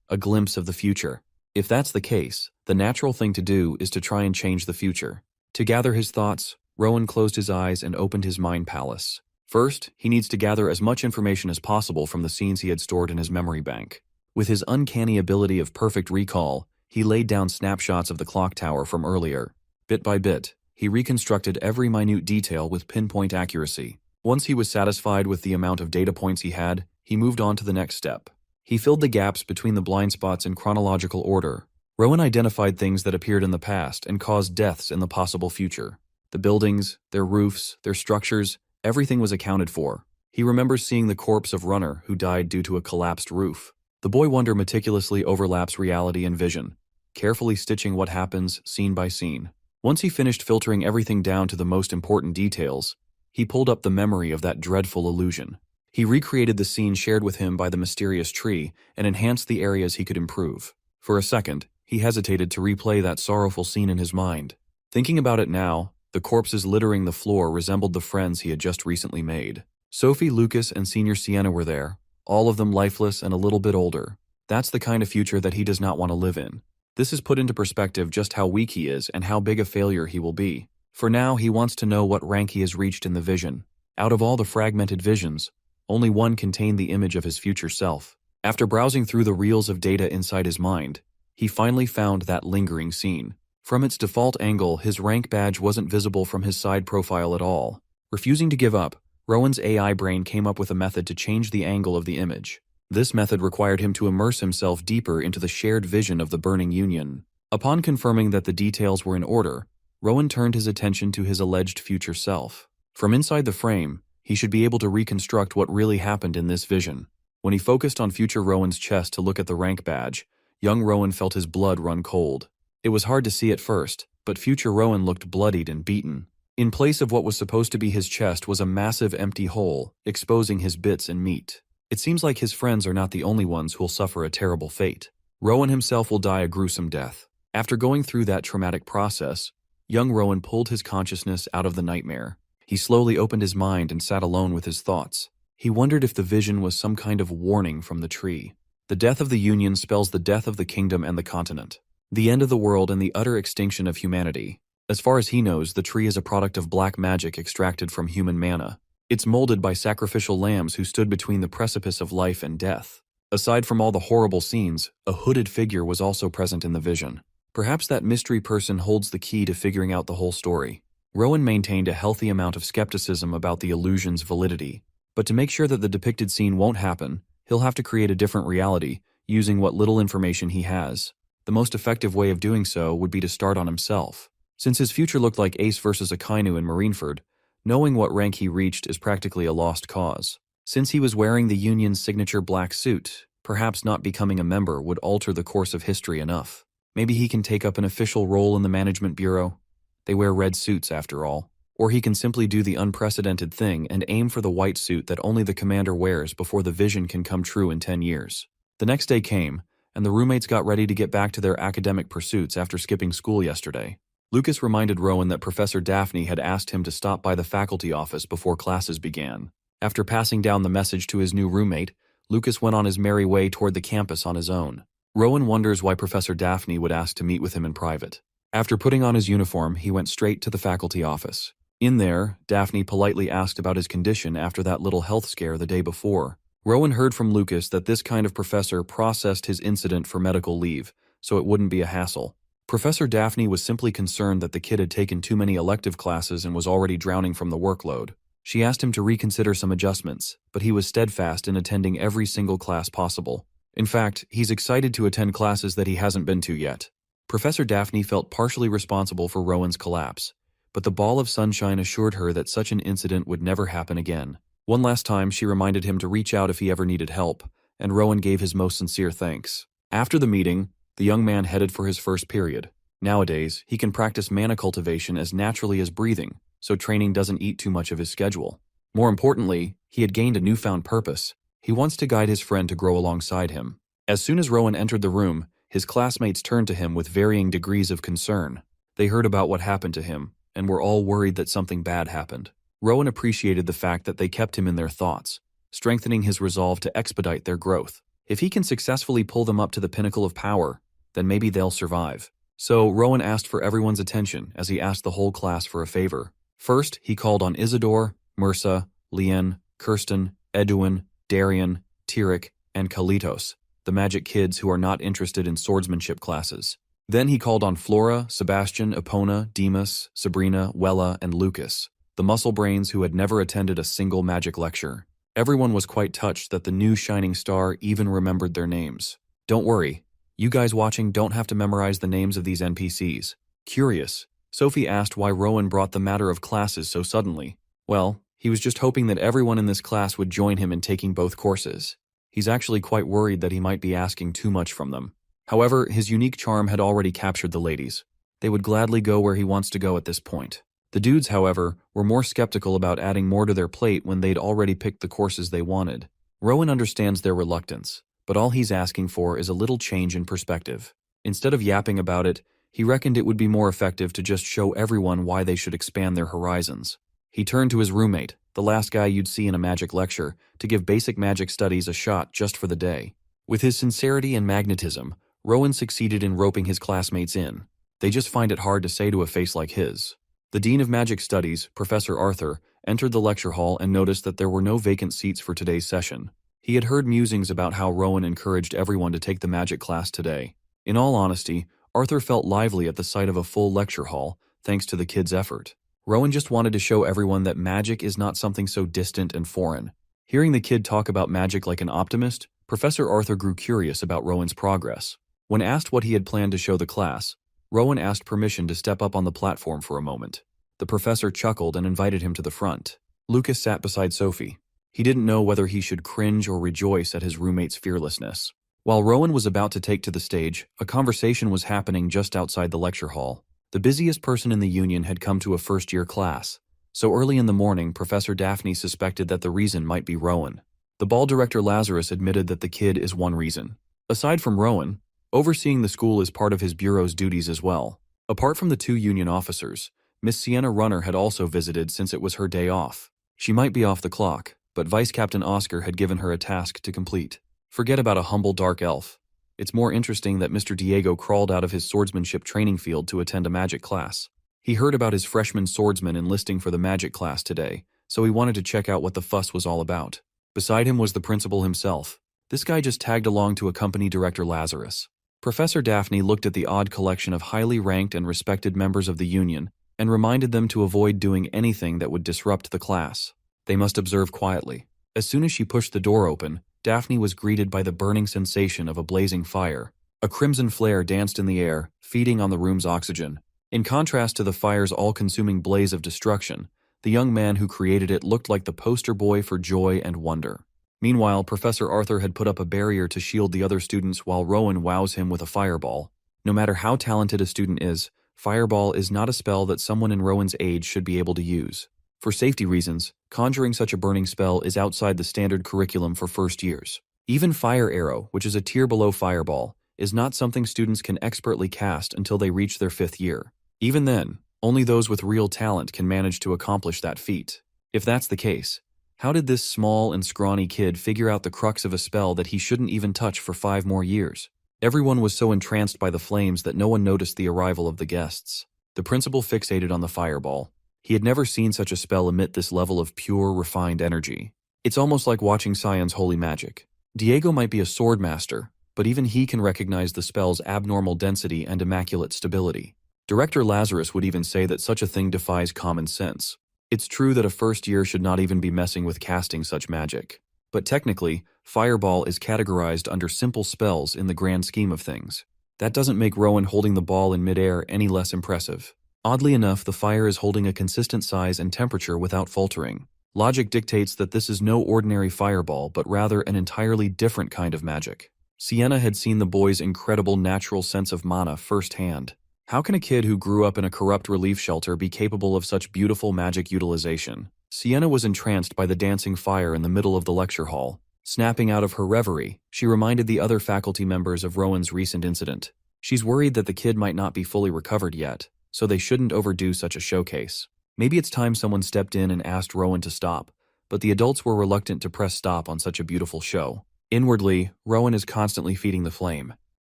a glimpse of the future. If that's the case, the natural thing to do is to try and change the future. To gather his thoughts, Rowan closed his eyes and opened his mind palace. First, he needs to gather as much information as possible from the scenes he had stored in his memory bank. With his uncanny ability of perfect recall, he laid down snapshots of the clock tower from earlier. Bit by bit, he reconstructed every minute detail with pinpoint accuracy. Once he was satisfied with the amount of data points he had, he moved on to the next step. He filled the gaps between the blind spots in chronological order. Rowan identified things that appeared in the past and caused deaths in the possible future. The buildings, their roofs, their structures, everything was accounted for. He remembers seeing the corpse of Runner, who died due to a collapsed roof. The boy wonder meticulously overlaps reality and vision, carefully stitching what happens scene by scene. Once he finished filtering everything down to the most important details, he pulled up the memory of that dreadful illusion. He recreated the scene shared with him by the mysterious tree and enhanced the areas he could improve. For a second, he hesitated to replay that sorrowful scene in his mind. Thinking about it now, the corpses littering the floor resembled the friends he had just recently made. Sophie, Lucas, and Senior Sienna were there, all of them lifeless and a little bit older. That's the kind of future that he does not want to live in. This has put into perspective just how weak he is and how big a failure he will be. For now, he wants to know what rank he has reached in the vision. Out of all the fragmented visions, only one contained the image of his future self. After browsing through the reels of data inside his mind, he finally found that lingering scene. From its default angle, his rank badge wasn't visible from his side profile at all. Refusing to give up, Rowan's AI brain came up with a method to change the angle of the image. This method required him to immerse himself deeper into the shared vision of the burning union. Upon confirming that the details were in order, Rowan turned his attention to his alleged future self. From inside the frame, he should be able to reconstruct what really happened in this vision. When he focused on future Rowan's chest to look at the rank badge, young Rowan felt his blood run cold. It was hard to see at first, but future Rowan looked bloodied and beaten. In place of what was supposed to be his chest was a massive empty hole, exposing his bits and meat. It seems like his friends are not the only ones who'll suffer a terrible fate. Rowan himself will die a gruesome death. After going through that traumatic process, young Rowan pulled his consciousness out of the nightmare. He slowly opened his mind and sat alone with his thoughts. He wondered if the vision was some kind of warning from the tree. The death of the Union spells the death of the kingdom and the continent, the end of the world and the utter extinction of humanity. As far as he knows, the tree is a product of black magic extracted from human mana. It's molded by sacrificial lambs who stood between the precipice of life and death. Aside from all the horrible scenes, a hooded figure was also present in the vision. Perhaps that mystery person holds the key to figuring out the whole story. Rowan maintained a healthy amount of skepticism about the illusion's validity. But to make sure that the depicted scene won't happen, he'll have to create a different reality, using what little information he has. The most effective way of doing so would be to start on himself. Since his future looked like Ace versus Akainu in Marineford, knowing what rank he reached is practically a lost cause. Since he was wearing the Union's signature black suit, perhaps not becoming a member would alter the course of history enough. Maybe he can take up an official role in the Management Bureau. They wear red suits after all. Or he can simply do the unprecedented thing and aim for the white suit that only the commander wears before the vision can come true in 10 years. The next day came, and the roommates got ready to get back to their academic pursuits after skipping school yesterday. Lucas reminded Rowan that Professor Daphne had asked him to stop by the faculty office before classes began. After passing down the message to his new roommate, Lucas went on his merry way toward the campus on his own. Rowan wonders why Professor Daphne would ask to meet with him in private. After putting on his uniform, he went straight to the faculty office. In there, Daphne politely asked about his condition after that little health scare the day before. Rowan heard from Lucas that this kind of professor processed his incident for medical leave, so it wouldn't be a hassle. Professor Daphne was simply concerned that the kid had taken too many elective classes and was already drowning from the workload. She asked him to reconsider some adjustments, but he was steadfast in attending every single class possible. In fact, he's excited to attend classes that he hasn't been to yet. Professor Daphne felt partially responsible for Rowan's collapse, but the ball of sunshine assured her that such an incident would never happen again. One last time, she reminded him to reach out if he ever needed help, and Rowan gave his most sincere thanks. After the meeting, the young man headed for his first period. Nowadays, he can practice mana cultivation as naturally as breathing, so training doesn't eat too much of his schedule. More importantly, he had gained a newfound purpose. He wants to guide his friend to grow alongside him. As soon as Rowan entered the room, his classmates turned to him with varying degrees of concern. They heard about what happened to him, and were all worried that something bad happened. Rowan appreciated the fact that they kept him in their thoughts, strengthening his resolve to expedite their growth. If he can successfully pull them up to the pinnacle of power, then maybe they'll survive. So Rowan asked for everyone's attention as he asked the whole class for a favor. First, he called on Isidore, Mursa, Lien, Kirsten, Edwin, Darian, Tirik, and Kalitos, the magic kids who are not interested in swordsmanship classes. Then he called on Flora, Sebastian, Epona, Demas, Sabrina, Wella, and Lucas, the muscle brains who had never attended a single magic lecture. Everyone was quite touched that the new shining star even remembered their names. Don't worry, you guys watching don't have to memorize the names of these NPCs. Curious, Sophie asked why Rowan brought the matter of classes so suddenly. Well, he was just hoping that everyone in this class would join him in taking both courses. He's actually quite worried that he might be asking too much from them. However, his unique charm had already captured the ladies. They would gladly go where he wants to go at this point. The dudes, however, were more skeptical about adding more to their plate when they'd already picked the courses they wanted. Rowan understands their reluctance, but all he's asking for is a little change in perspective. Instead of yapping about it, He reckoned it would be more effective to just show everyone why they should expand their horizons. He turned to his roommate, the last guy you'd see in a magic lecture, to give basic magic studies a shot just for the day. With his sincerity and magnetism, Rowan succeeded in roping his classmates in. They just find it hard to say to a face like his. The Dean of Magic Studies, Professor Arthur, entered the lecture hall and noticed that there were no vacant seats for today's session. He had heard musings about how Rowan encouraged everyone to take the magic class today. In all honesty, Arthur felt lively at the sight of a full lecture hall, thanks to the kid's effort. Rowan just wanted to show everyone that magic is not something so distant and foreign. Hearing the kid talk about magic like an optimist, Professor Arthur grew curious about Rowan's progress. When asked what he had planned to show the class, Rowan asked permission to step up on the platform for a moment. The professor chuckled and invited him to the front. Lucas sat beside Sophie. He didn't know whether he should cringe or rejoice at his roommate's fearlessness. While Rowan was about to take to the stage, a conversation was happening just outside the lecture hall. The busiest person in the union had come to a first-year class. So early in the morning, Professor Daphne suspected that the reason might be Rowan. The ball director Lazarus admitted that the kid is one reason. Aside from Rowan, overseeing the school is part of his bureau's duties as well. Apart from the two union officers, Miss Sienna Runner had also visited since it was her day off. She might be off the clock, but Vice Captain Oscar had given her a task to complete. Forget about a humble dark elf. It's more interesting that Mr. Diego crawled out of his swordsmanship training field to attend a magic class. He heard about his freshman swordsman enlisting for the magic class today, so he wanted to check out what the fuss was all about. Beside him was the principal himself. This guy just tagged along to accompany Director Lazarus. Professor Daphne looked at the odd collection of highly ranked and respected members of the union and reminded them to avoid doing anything that would disrupt the class. They must observe quietly. As soon as she pushed the door open, Daphne was greeted by the burning sensation of a blazing fire. A crimson flare danced in the air, feeding on the room's oxygen. In contrast to the fire's all-consuming blaze of destruction, the young man who created it looked like the poster boy for joy and wonder. Meanwhile, Professor Arthur had put up a barrier to shield the other students while Rowan wows him with a fireball. No matter how talented a student is, Fireball is not a spell that someone in Rowan's age should be able to use. For safety reasons, conjuring such a burning spell is outside the standard curriculum for first years. Even Fire Arrow, which is a tier below Fireball, is not something students can expertly cast until they reach their 5th year. Even then, only those with real talent can manage to accomplish that feat. If that's the case, how did this small and scrawny kid figure out the crux of a spell that he shouldn't even touch for 5 more years? Everyone was so entranced by the flames that no one noticed the arrival of the guests. The principal fixated on the fireball. He had never seen such a spell emit this level of pure, refined energy. It's almost like watching Scion's holy magic. Diego might be a sword master, but even he can recognize the spell's abnormal density and immaculate stability. Director Lazarus would even say that such a thing defies common sense. It's true that a first year should not even be messing with casting such magic. But technically, Fireball is categorized under simple spells in the grand scheme of things. That doesn't make Rowan holding the ball in midair any less impressive. Oddly enough, the fire is holding a consistent size and temperature without faltering. Logic dictates that this is no ordinary fireball, but rather an entirely different kind of magic. Sienna had seen the boy's incredible natural sense of mana firsthand. How can a kid who grew up in a corrupt relief shelter be capable of such beautiful magic utilization? Sienna was entranced by the dancing fire in the middle of the lecture hall. Snapping out of her reverie, she reminded the other faculty members of Rowan's recent incident. She's worried that the kid might not be fully recovered yet, so they shouldn't overdo such a showcase. Maybe it's time someone stepped in and asked Rowan to stop, but the adults were reluctant to press stop on such a beautiful show. Inwardly, Rowan is constantly feeding the flame.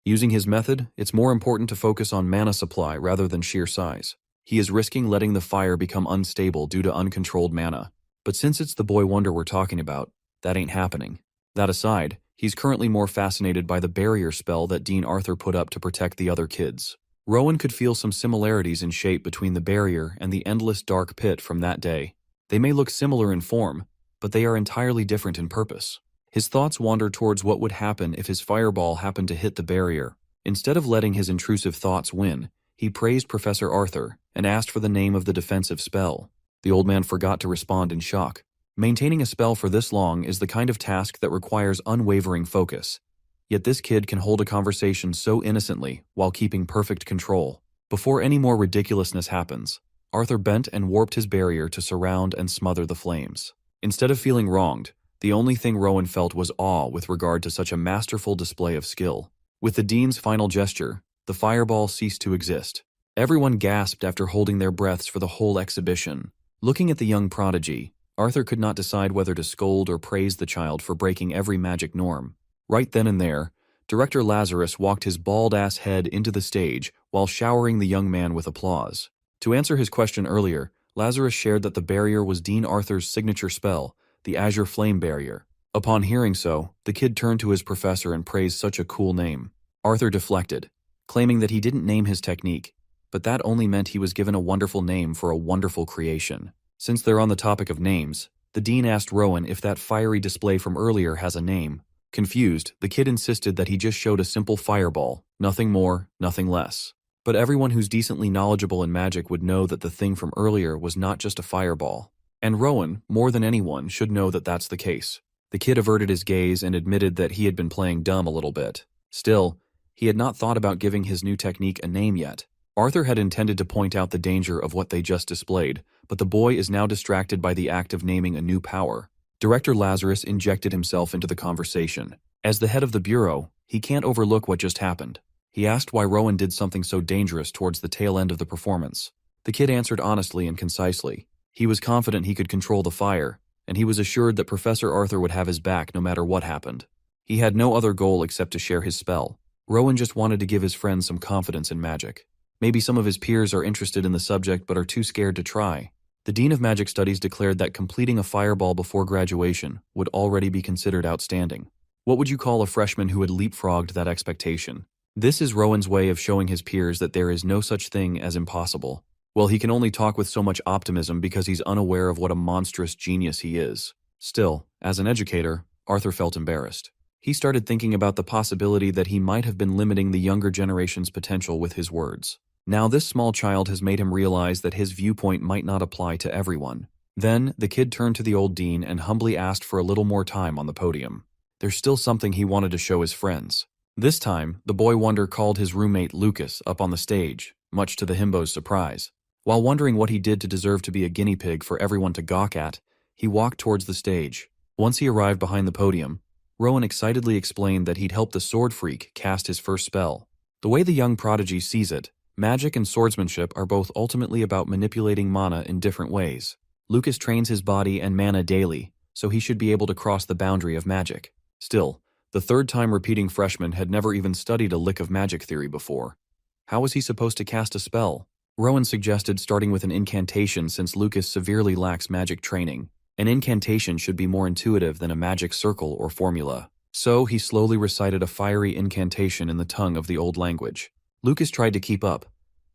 Using his method, it's more important to focus on mana supply rather than sheer size. He is risking letting the fire become unstable due to uncontrolled mana. But since it's the boy wonder we're talking about, that ain't happening. That aside, he's currently more fascinated by the barrier spell that Dean Arthur put up to protect the other kids. Rowan could feel some similarities in shape between the barrier and the endless dark pit from that day. They may look similar in form, but they are entirely different in purpose. His thoughts wandered towards what would happen if his fireball happened to hit the barrier. Instead of letting his intrusive thoughts win, he praised Professor Arthur and asked for the name of the defensive spell. The old man forgot to respond in shock. Maintaining a spell for this long is the kind of task that requires unwavering focus. Yet this kid can hold a conversation so innocently while keeping perfect control. Before any more ridiculousness happens, Arthur bent and warped his barrier to surround and smother the flames. Instead of feeling wronged, the only thing Rowan felt was awe with regard to such a masterful display of skill. With the dean's final gesture, the fireball ceased to exist. Everyone gasped after holding their breaths for the whole exhibition. Looking at the young prodigy, Arthur could not decide whether to scold or praise the child for breaking every magic norm. Right then and there, Director Lazarus walked his bald-ass head into the stage while showering the young man with applause. To answer his question earlier, Lazarus shared that the barrier was Dean Arthur's signature spell, the Azure Flame Barrier. Upon hearing so, the kid turned to his professor and praised such a cool name. Arthur deflected, claiming that he didn't name his technique, but that only meant he was given a wonderful name for a wonderful creation. Since they're on the topic of names, the dean asked Rowan if that fiery display from earlier has a name. Confused, the kid insisted that he just showed a simple fireball, nothing more, nothing less. But everyone who's decently knowledgeable in magic would know that the thing from earlier was not just a fireball. And Rowan, more than anyone, should know that that's the case. The kid averted his gaze and admitted that he had been playing dumb a little bit. Still, he had not thought about giving his new technique a name yet. Arthur had intended to point out the danger of what they just displayed, but the boy is now distracted by the act of naming a new power. Director Lazarus injected himself into the conversation. As the head of the bureau, he can't overlook what just happened. He asked why Rowan did something so dangerous towards the tail end of the performance. The kid answered honestly and concisely. He was confident he could control the fire, and he was assured that Professor Arthur would have his back no matter what happened. He had no other goal except to share his spell. Rowan just wanted to give his friends some confidence in magic. Maybe some of his peers are interested in the subject but are too scared to try. The Dean of Magic Studies declared that completing a fireball before graduation would already be considered outstanding. What would you call a freshman who had leapfrogged that expectation? This is Rowan's way of showing his peers that there is no such thing as impossible. Well, he can only talk with so much optimism because he's unaware of what a monstrous genius he is. Still, as an educator, Arthur felt embarrassed. He started thinking about the possibility that he might have been limiting the younger generation's potential with his words. Now this small child has made him realize that his viewpoint might not apply to everyone. Then, the kid turned to the old dean and humbly asked for a little more time on the podium. There's still something he wanted to show his friends. This time, the boy wonder called his roommate Lucas up on the stage, much to the himbo's surprise. While wondering what he did to deserve to be a guinea pig for everyone to gawk at, he walked towards the stage. Once he arrived behind the podium, Rowan excitedly explained that he'd helped the sword freak cast his first spell. The way the young prodigy sees it, magic and swordsmanship are both ultimately about manipulating mana in different ways. Lucas trains his body and mana daily, so he should be able to cross the boundary of magic. Still, the third-time repeating freshman had never even studied a lick of magic theory before. How was he supposed to cast a spell? Rowan suggested starting with an incantation since Lucas severely lacks magic training. An incantation should be more intuitive than a magic circle or formula. So he slowly recited a fiery incantation in the tongue of the old language. Lucas tried to keep up,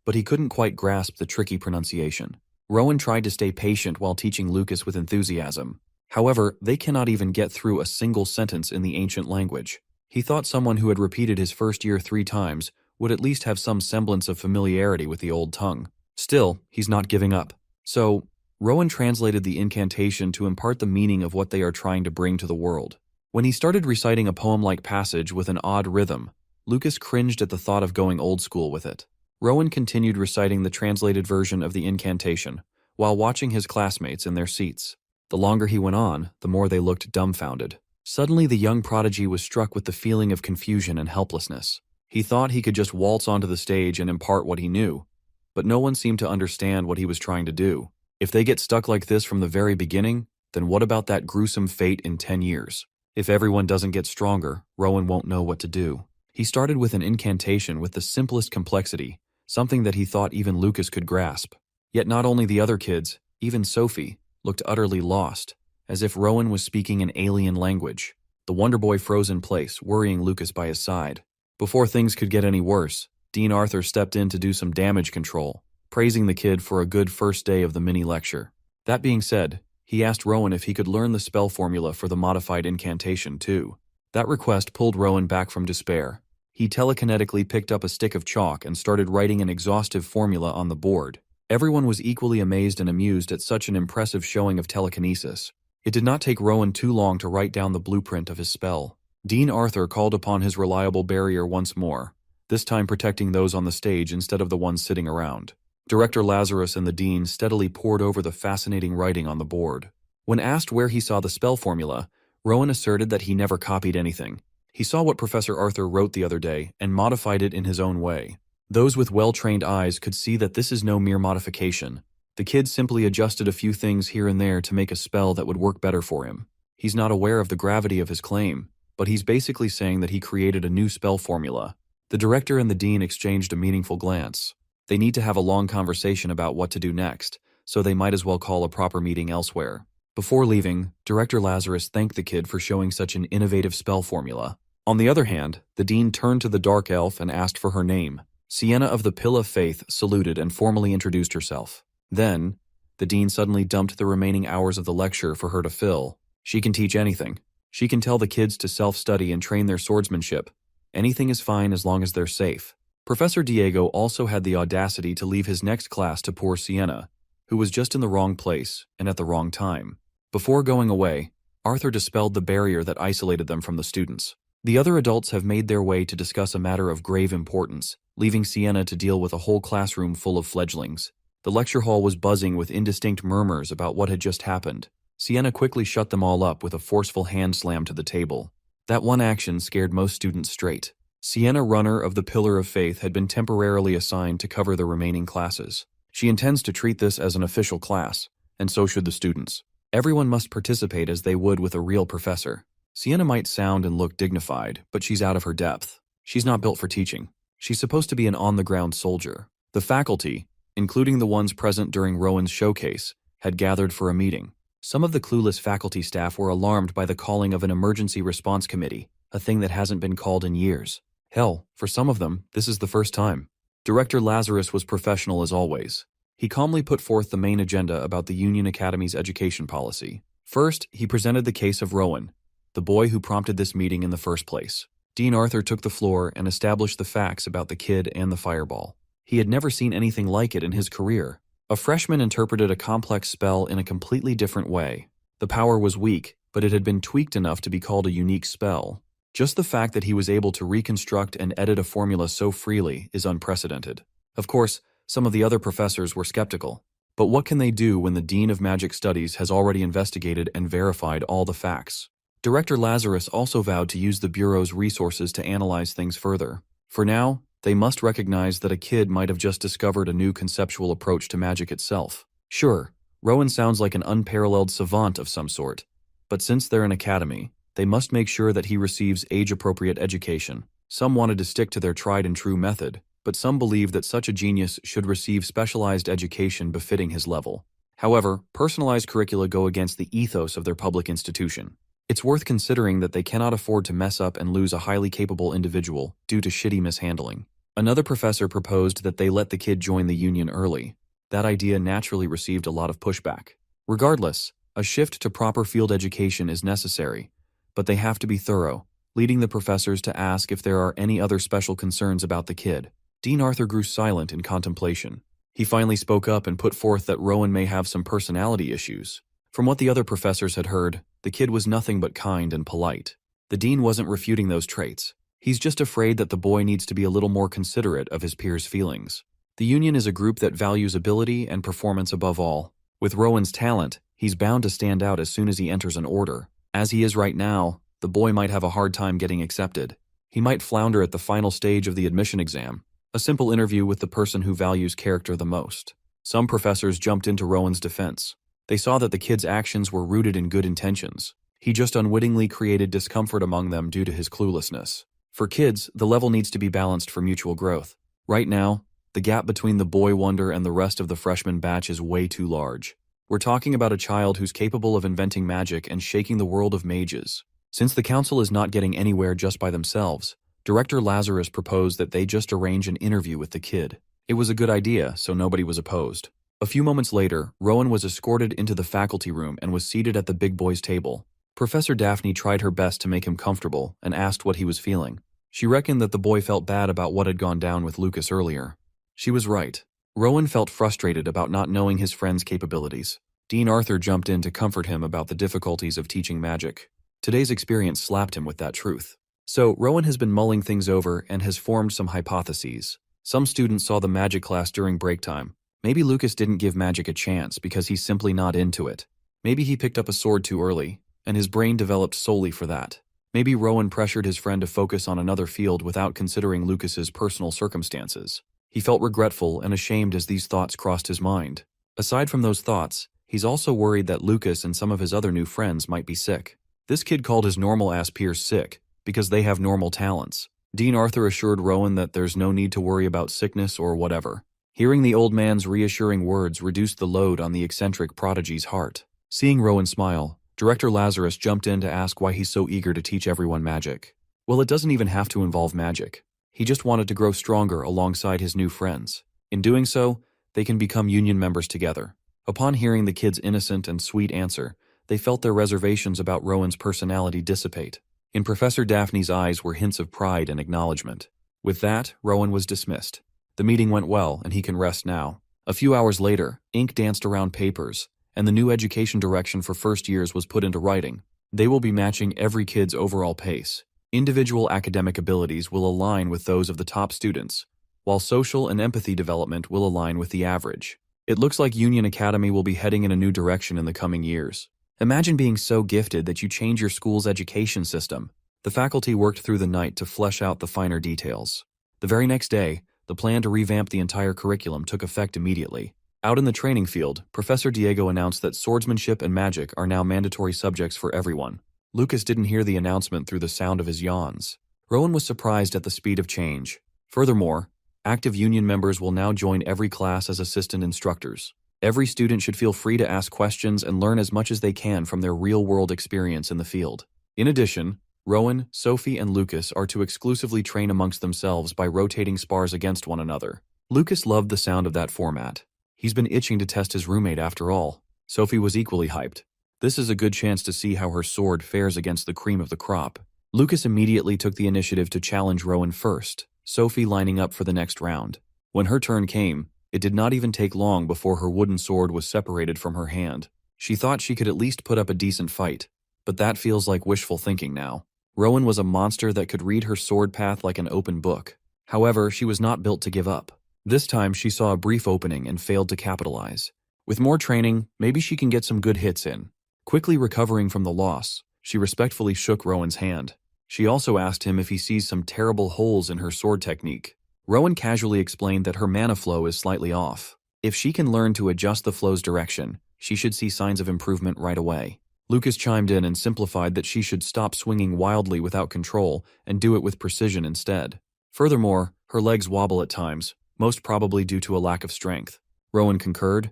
but he couldn't quite grasp the tricky pronunciation. Rowan tried to stay patient while teaching Lucas with enthusiasm. However, they cannot even get through a single sentence in the ancient language. He thought someone who had repeated his first year 3 times would at least have some semblance of familiarity with the old tongue. Still, he's not giving up. So, Rowan translated the incantation to impart the meaning of what they are trying to bring to the world. When he started reciting a poem-like passage with an odd rhythm, Lucas cringed at the thought of going old school with it. Rowan continued reciting the translated version of the incantation, while watching his classmates in their seats. The longer he went on, the more they looked dumbfounded. Suddenly the young prodigy was struck with the feeling of confusion and helplessness. He thought he could just waltz onto the stage and impart what he knew, but no one seemed to understand what he was trying to do. If they get stuck like this from the very beginning, then what about that gruesome fate in 10 years? If everyone doesn't get stronger, Rowan won't know what to do. He started with an incantation with the simplest complexity, something that he thought even Lucas could grasp. Yet not only the other kids, even Sophie, looked utterly lost, as if Rowan was speaking an alien language. The Wonder Boy froze in place, worrying Lucas by his side. Before things could get any worse, Dean Arthur stepped in to do some damage control, praising the kid for a good first day of the mini-lecture. That being said, he asked Rowan if he could learn the spell formula for the modified incantation too. That request pulled Rowan back from despair. He telekinetically picked up a stick of chalk and started writing an exhaustive formula on the board. Everyone was equally amazed and amused at such an impressive showing of telekinesis. It did not take Rowan too long to write down the blueprint of his spell. Dean Arthur called upon his reliable barrier once more, this time protecting those on the stage instead of the ones sitting around. Director Lazarus and the dean steadily pored over the fascinating writing on the board. When asked where he saw the spell formula, Rowan asserted that he never copied anything. He saw what Professor Arthur wrote the other day and modified it in his own way. Those with well-trained eyes could see that this is no mere modification. The kid simply adjusted a few things here and there to make a spell that would work better for him. He's not aware of the gravity of his claim, but he's basically saying that he created a new spell formula. The director and the dean exchanged a meaningful glance. They need to have a long conversation about what to do next, so they might as well call a proper meeting elsewhere. Before leaving, Director Lazarus thanked the kid for showing such an innovative spell formula. On the other hand, the dean turned to the dark elf and asked for her name. Sienna of the Pill of Faith saluted and formally introduced herself. Then, the dean suddenly dumped the remaining hours of the lecture for her to fill. She can teach anything. She can tell the kids to self-study and train their swordsmanship. Anything is fine as long as they're safe. Professor Diego also had the audacity to leave his next class to poor Sienna, who was just in the wrong place and at the wrong time. Before going away, Arthur dispelled the barrier that isolated them from the students. The other adults have made their way to discuss a matter of grave importance, leaving Sienna to deal with a whole classroom full of fledglings. The lecture hall was buzzing with indistinct murmurs about what had just happened. Sienna quickly shut them all up with a forceful hand slam to the table. That one action scared most students straight. Sienna, runner of the Pillar of Faith, had been temporarily assigned to cover the remaining classes. She intends to treat this as an official class, and so should the students. Everyone must participate as they would with a real professor. Sienna might sound and look dignified, but she's out of her depth. She's not built for teaching. She's supposed to be an on-the-ground soldier. The faculty, including the ones present during Rowan's showcase, had gathered for a meeting. Some of the clueless faculty staff were alarmed by the calling of an emergency response committee, a thing that hasn't been called in years. Hell, for some of them, this is the first time. Director Lazarus was professional as always. He calmly put forth the main agenda about the Union Academy's education policy. First, he presented the case of Rowan, the boy who prompted this meeting in the first place. Dean Arthur took the floor and established the facts about the kid and the fireball. He had never seen anything like it in his career. A freshman interpreted a complex spell in a completely different way. The power was weak, but it had been tweaked enough to be called a unique spell. Just the fact that he was able to reconstruct and edit a formula so freely is unprecedented. Of course, some of the other professors were skeptical. But what can they do when the Dean of Magic Studies has already investigated and verified all the facts? Director Lazarus also vowed to use the Bureau's resources to analyze things further. For now, they must recognize that a kid might have just discovered a new conceptual approach to magic itself. Sure, Rowan sounds like an unparalleled savant of some sort, but since they're an academy, they must make sure that he receives age-appropriate education. Some wanted to stick to their tried-and-true method, but some believed that such a genius should receive specialized education befitting his level. However, personalized curricula go against the ethos of their public institution. It's worth considering that they cannot afford to mess up and lose a highly capable individual due to shitty mishandling. Another professor proposed that they let the kid join the union early. That idea naturally received a lot of pushback. Regardless, a shift to proper field education is necessary, but they have to be thorough, leading the professors to ask if there are any other special concerns about the kid. Dean Arthur grew silent in contemplation. He finally spoke up and put forth that Rowan may have some personality issues. From what the other professors had heard, the kid was nothing but kind and polite. The dean wasn't refuting those traits. He's just afraid that the boy needs to be a little more considerate of his peers' feelings. The union is a group that values ability and performance above all. With Rowan's talent, he's bound to stand out as soon as he enters an order. As he is right now, the boy might have a hard time getting accepted. He might flounder at the final stage of the admission exam, a simple interview with the person who values character the most. Some professors jumped into Rowan's defense. They saw that the kid's actions were rooted in good intentions. He just unwittingly created discomfort among them due to his cluelessness. For kids, the level needs to be balanced for mutual growth. Right now, the gap between the boy wonder and the rest of the freshman batch is way too large. We're talking about a child who's capable of inventing magic and shaking the world of mages. Since the council is not getting anywhere just by themselves, Director Lazarus proposed that they just arrange an interview with the kid. It was a good idea, so nobody was opposed. A few moments later, Rowan was escorted into the faculty room and was seated at the big boy's table. Professor Daphne tried her best to make him comfortable and asked what he was feeling. She reckoned that the boy felt bad about what had gone down with Lucas earlier. She was right. Rowan felt frustrated about not knowing his friend's capabilities. Dean Arthur jumped in to comfort him about the difficulties of teaching magic. Today's experience slapped him with that truth. So, Rowan has been mulling things over and has formed some hypotheses. Some students saw the magic class during break time. Maybe Lucas didn't give magic a chance because he's simply not into it. Maybe he picked up a sword too early, and his brain developed solely for that. Maybe Rowan pressured his friend to focus on another field without considering Lucas's personal circumstances. He felt regretful and ashamed as these thoughts crossed his mind. Aside from those thoughts, he's also worried that Lucas and some of his other new friends might be sick. This kid called his normal-ass peers sick because they have normal talents. Dean Arthur assured Rowan that there's no need to worry about sickness or whatever. Hearing the old man's reassuring words reduced the load on the eccentric prodigy's heart. Seeing Rowan smile, Director Lazarus jumped in to ask why he's so eager to teach everyone magic. Well, it doesn't even have to involve magic. He just wanted to grow stronger alongside his new friends. In doing so, they can become union members together. Upon hearing the kid's innocent and sweet answer, they felt their reservations about Rowan's personality dissipate. In Professor Daphne's eyes were hints of pride and acknowledgement. With that, Rowan was dismissed. The meeting went well, and he can rest now. A few hours later, ink danced around papers, and the new education direction for first years was put into writing. They will be matching every kid's overall pace. Individual academic abilities will align with those of the top students, while social and empathy development will align with the average. It looks like Union Academy will be heading in a new direction in the coming years. Imagine being so gifted that you change your school's education system. The faculty worked through the night to flesh out the finer details. The very next day, the plan to revamp the entire curriculum took effect immediately. Out in the training field, Professor Diego announced that swordsmanship and magic are now mandatory subjects for everyone. Lucas didn't hear the announcement through the sound of his yawns. Rowan was surprised at the speed of change. Furthermore, active union members will now join every class as assistant instructors. Every student should feel free to ask questions and learn as much as they can from their real-world experience in the field. In addition, Rowan, Sophie, and Lucas are to exclusively train amongst themselves by rotating spars against one another. Lucas loved the sound of that format. He's been itching to test his roommate after all. Sophie was equally hyped. This is a good chance to see how her sword fares against the cream of the crop. Lucas immediately took the initiative to challenge Rowan first, Sophie lining up for the next round. When her turn came, it did not even take long before her wooden sword was separated from her hand. She thought she could at least put up a decent fight, but that feels like wishful thinking now. Rowan was a monster that could read her sword path like an open book. However, she was not built to give up. This time she saw a brief opening and failed to capitalize. With more training, maybe she can get some good hits in. Quickly recovering from the loss, she respectfully shook Rowan's hand. She also asked him if he sees some terrible holes in her sword technique. Rowan casually explained that her mana flow is slightly off. If she can learn to adjust the flow's direction, she should see signs of improvement right away. Lucas chimed in and simplified that she should stop swinging wildly without control and do it with precision instead. Furthermore, her legs wobble at times, most probably due to a lack of strength. Rowan concurred.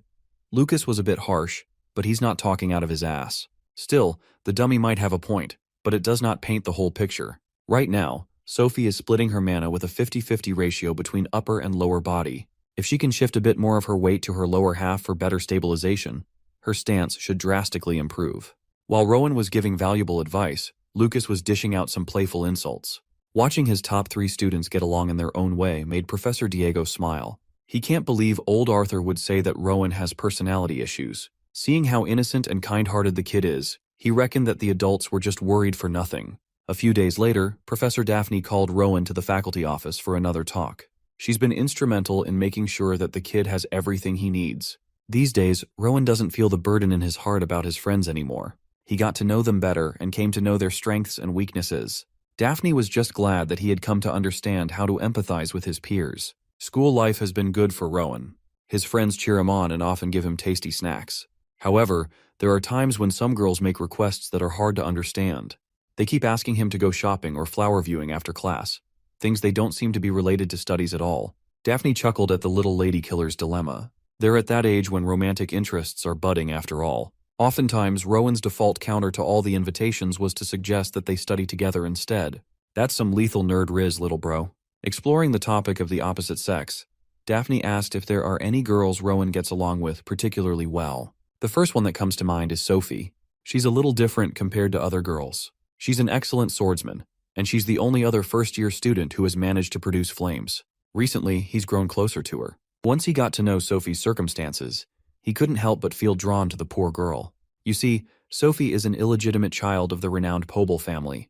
Lucas was a bit harsh, but he's not talking out of his ass. Still, the dummy might have a point, but it does not paint the whole picture. Right now, Sophie is splitting her mana with a 50-50 ratio between upper and lower body. If she can shift a bit more of her weight to her lower half for better stabilization, her stance should drastically improve. While Rowan was giving valuable advice, Lucas was dishing out some playful insults. Watching his top 3 students get along in their own way made Professor Diego smile. He can't believe old Arthur would say that Rowan has personality issues. Seeing how innocent and kind-hearted the kid is, he reckoned that the adults were just worried for nothing. A few days later, Professor Daphne called Rowan to the faculty office for another talk. She's been instrumental in making sure that the kid has everything he needs. These days, Rowan doesn't feel the burden in his heart about his friends anymore. He got to know them better and came to know their strengths and weaknesses. Daphne was just glad that he had come to understand how to empathize with his peers. School life has been good for Rowan. His friends cheer him on and often give him tasty snacks. However, there are times when some girls make requests that are hard to understand. They keep asking him to go shopping or flower viewing after class, things they don't seem to be related to studies at all. Daphne chuckled at the little lady killer's dilemma. They're at that age when romantic interests are budding after all. Oftentimes, Rowan's default counter to all the invitations was to suggest that they study together instead. That's some lethal nerd riz, little bro. Exploring the topic of the opposite sex, Daphne asked if there are any girls Rowan gets along with particularly well. The first one that comes to mind is Sophie. She's a little different compared to other girls. She's an excellent swordsman, and she's the only other first-year student who has managed to produce flames. Recently, he's grown closer to her. Once he got to know Sophie's circumstances, he couldn't help but feel drawn to the poor girl. You see, Sophie is an illegitimate child of the renowned Pobel family.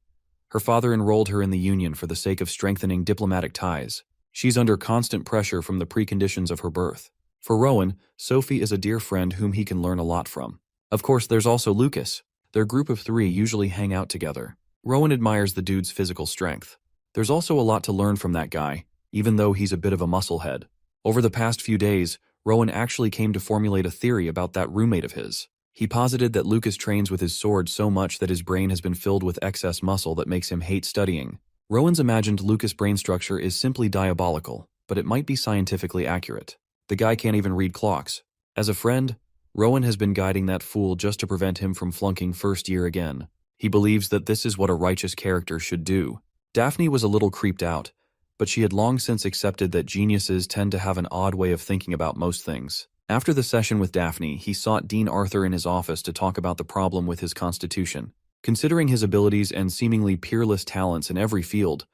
Her father enrolled her in the Union for the sake of strengthening diplomatic ties. She's under constant pressure from the preconditions of her birth. For Rowan, Sophie is a dear friend whom he can learn a lot from. Of course, there's also Lucas. Their group of 3 usually hang out together. Rowan admires the dude's physical strength. There's also a lot to learn from that guy, even though he's a bit of a musclehead. Over the past few days, Rowan actually came to formulate a theory about that roommate of his. He posited that Lucas trains with his sword so much that his brain has been filled with excess muscle that makes him hate studying. Rowan's imagined Lucas' brain structure is simply diabolical, but it might be scientifically accurate. The guy can't even read clocks. As a friend, Rowan has been guiding that fool just to prevent him from flunking first year again. He believes that this is what a righteous character should do. Daphne was a little creeped out, but she had long since accepted that geniuses tend to have an odd way of thinking about most things. After the session with Daphne, he sought Dean Arthur in his office to talk about the problem with his constitution. Considering his abilities and seemingly peerless talents in every field,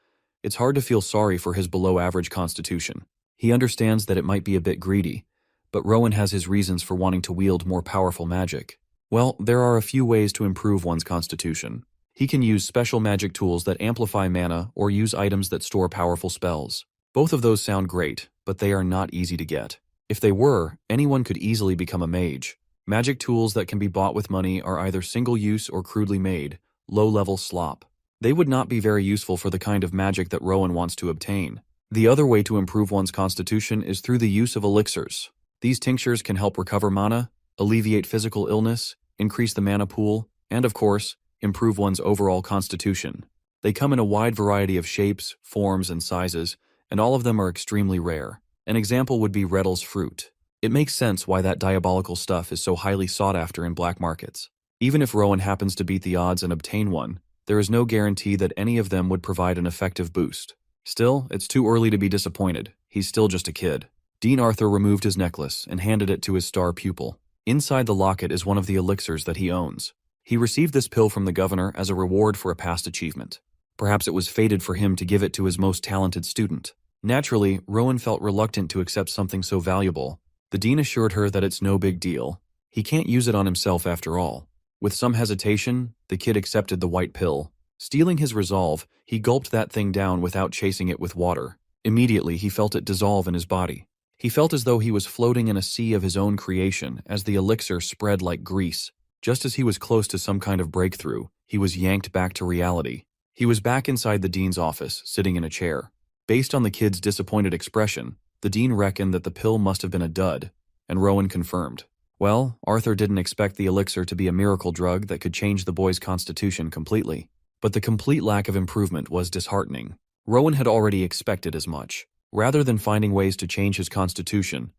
it's hard to feel sorry for his below-average constitution. He understands that it might be a bit greedy, but Rowan has his reasons for wanting to wield more powerful magic. Well, there are a few ways to improve one's constitution. He can use special magic tools that amplify mana or use items that store powerful spells. Both of those sound great, but they are not easy to get. If they were, anyone could easily become a mage. Magic tools that can be bought with money are either single-use or crudely made, low-level slop. They would not be very useful for the kind of magic that Rowan wants to obtain. The other way to improve one's constitution is through the use of elixirs. These tinctures can help recover mana, alleviate physical illness, increase the mana pool, and of course, improve one's overall constitution. They come in a wide variety of shapes, forms, and sizes, and all of them are extremely rare. An example would be Reddle's fruit. It makes sense why that diabolical stuff is so highly sought after in black markets. Even if Rowan happens to beat the odds and obtain one, there is no guarantee that any of them would provide an effective boost. Still, it's too early to be disappointed. He's still just a kid. Dean Arthur removed his necklace and handed it to his star pupil. Inside the locket is one of the elixirs that he owns. He received this pill from the governor as a reward for a past achievement. Perhaps it was fated for him to give it to his most talented student. Naturally, Rowan felt reluctant to accept something so valuable. The dean assured her that it's no big deal. He can't use it on himself after all. With some hesitation, the kid accepted the white pill. Steeling his resolve, he gulped that thing down without chasing it with water. Immediately, he felt it dissolve in his body. He felt as though he was floating in a sea of his own creation as the elixir spread like grease. Just as he was close to some kind of breakthrough, he was yanked back to reality. He was back inside the dean's office, sitting in a chair. Based on the kid's disappointed expression, the dean reckoned that the pill must have been a dud, and Rowan confirmed. Well, Arthur didn't expect the elixir to be a miracle drug that could change the boy's constitution completely. But the complete lack of improvement was disheartening. Rowan had already expected as much. Rather than finding ways to change his constitution,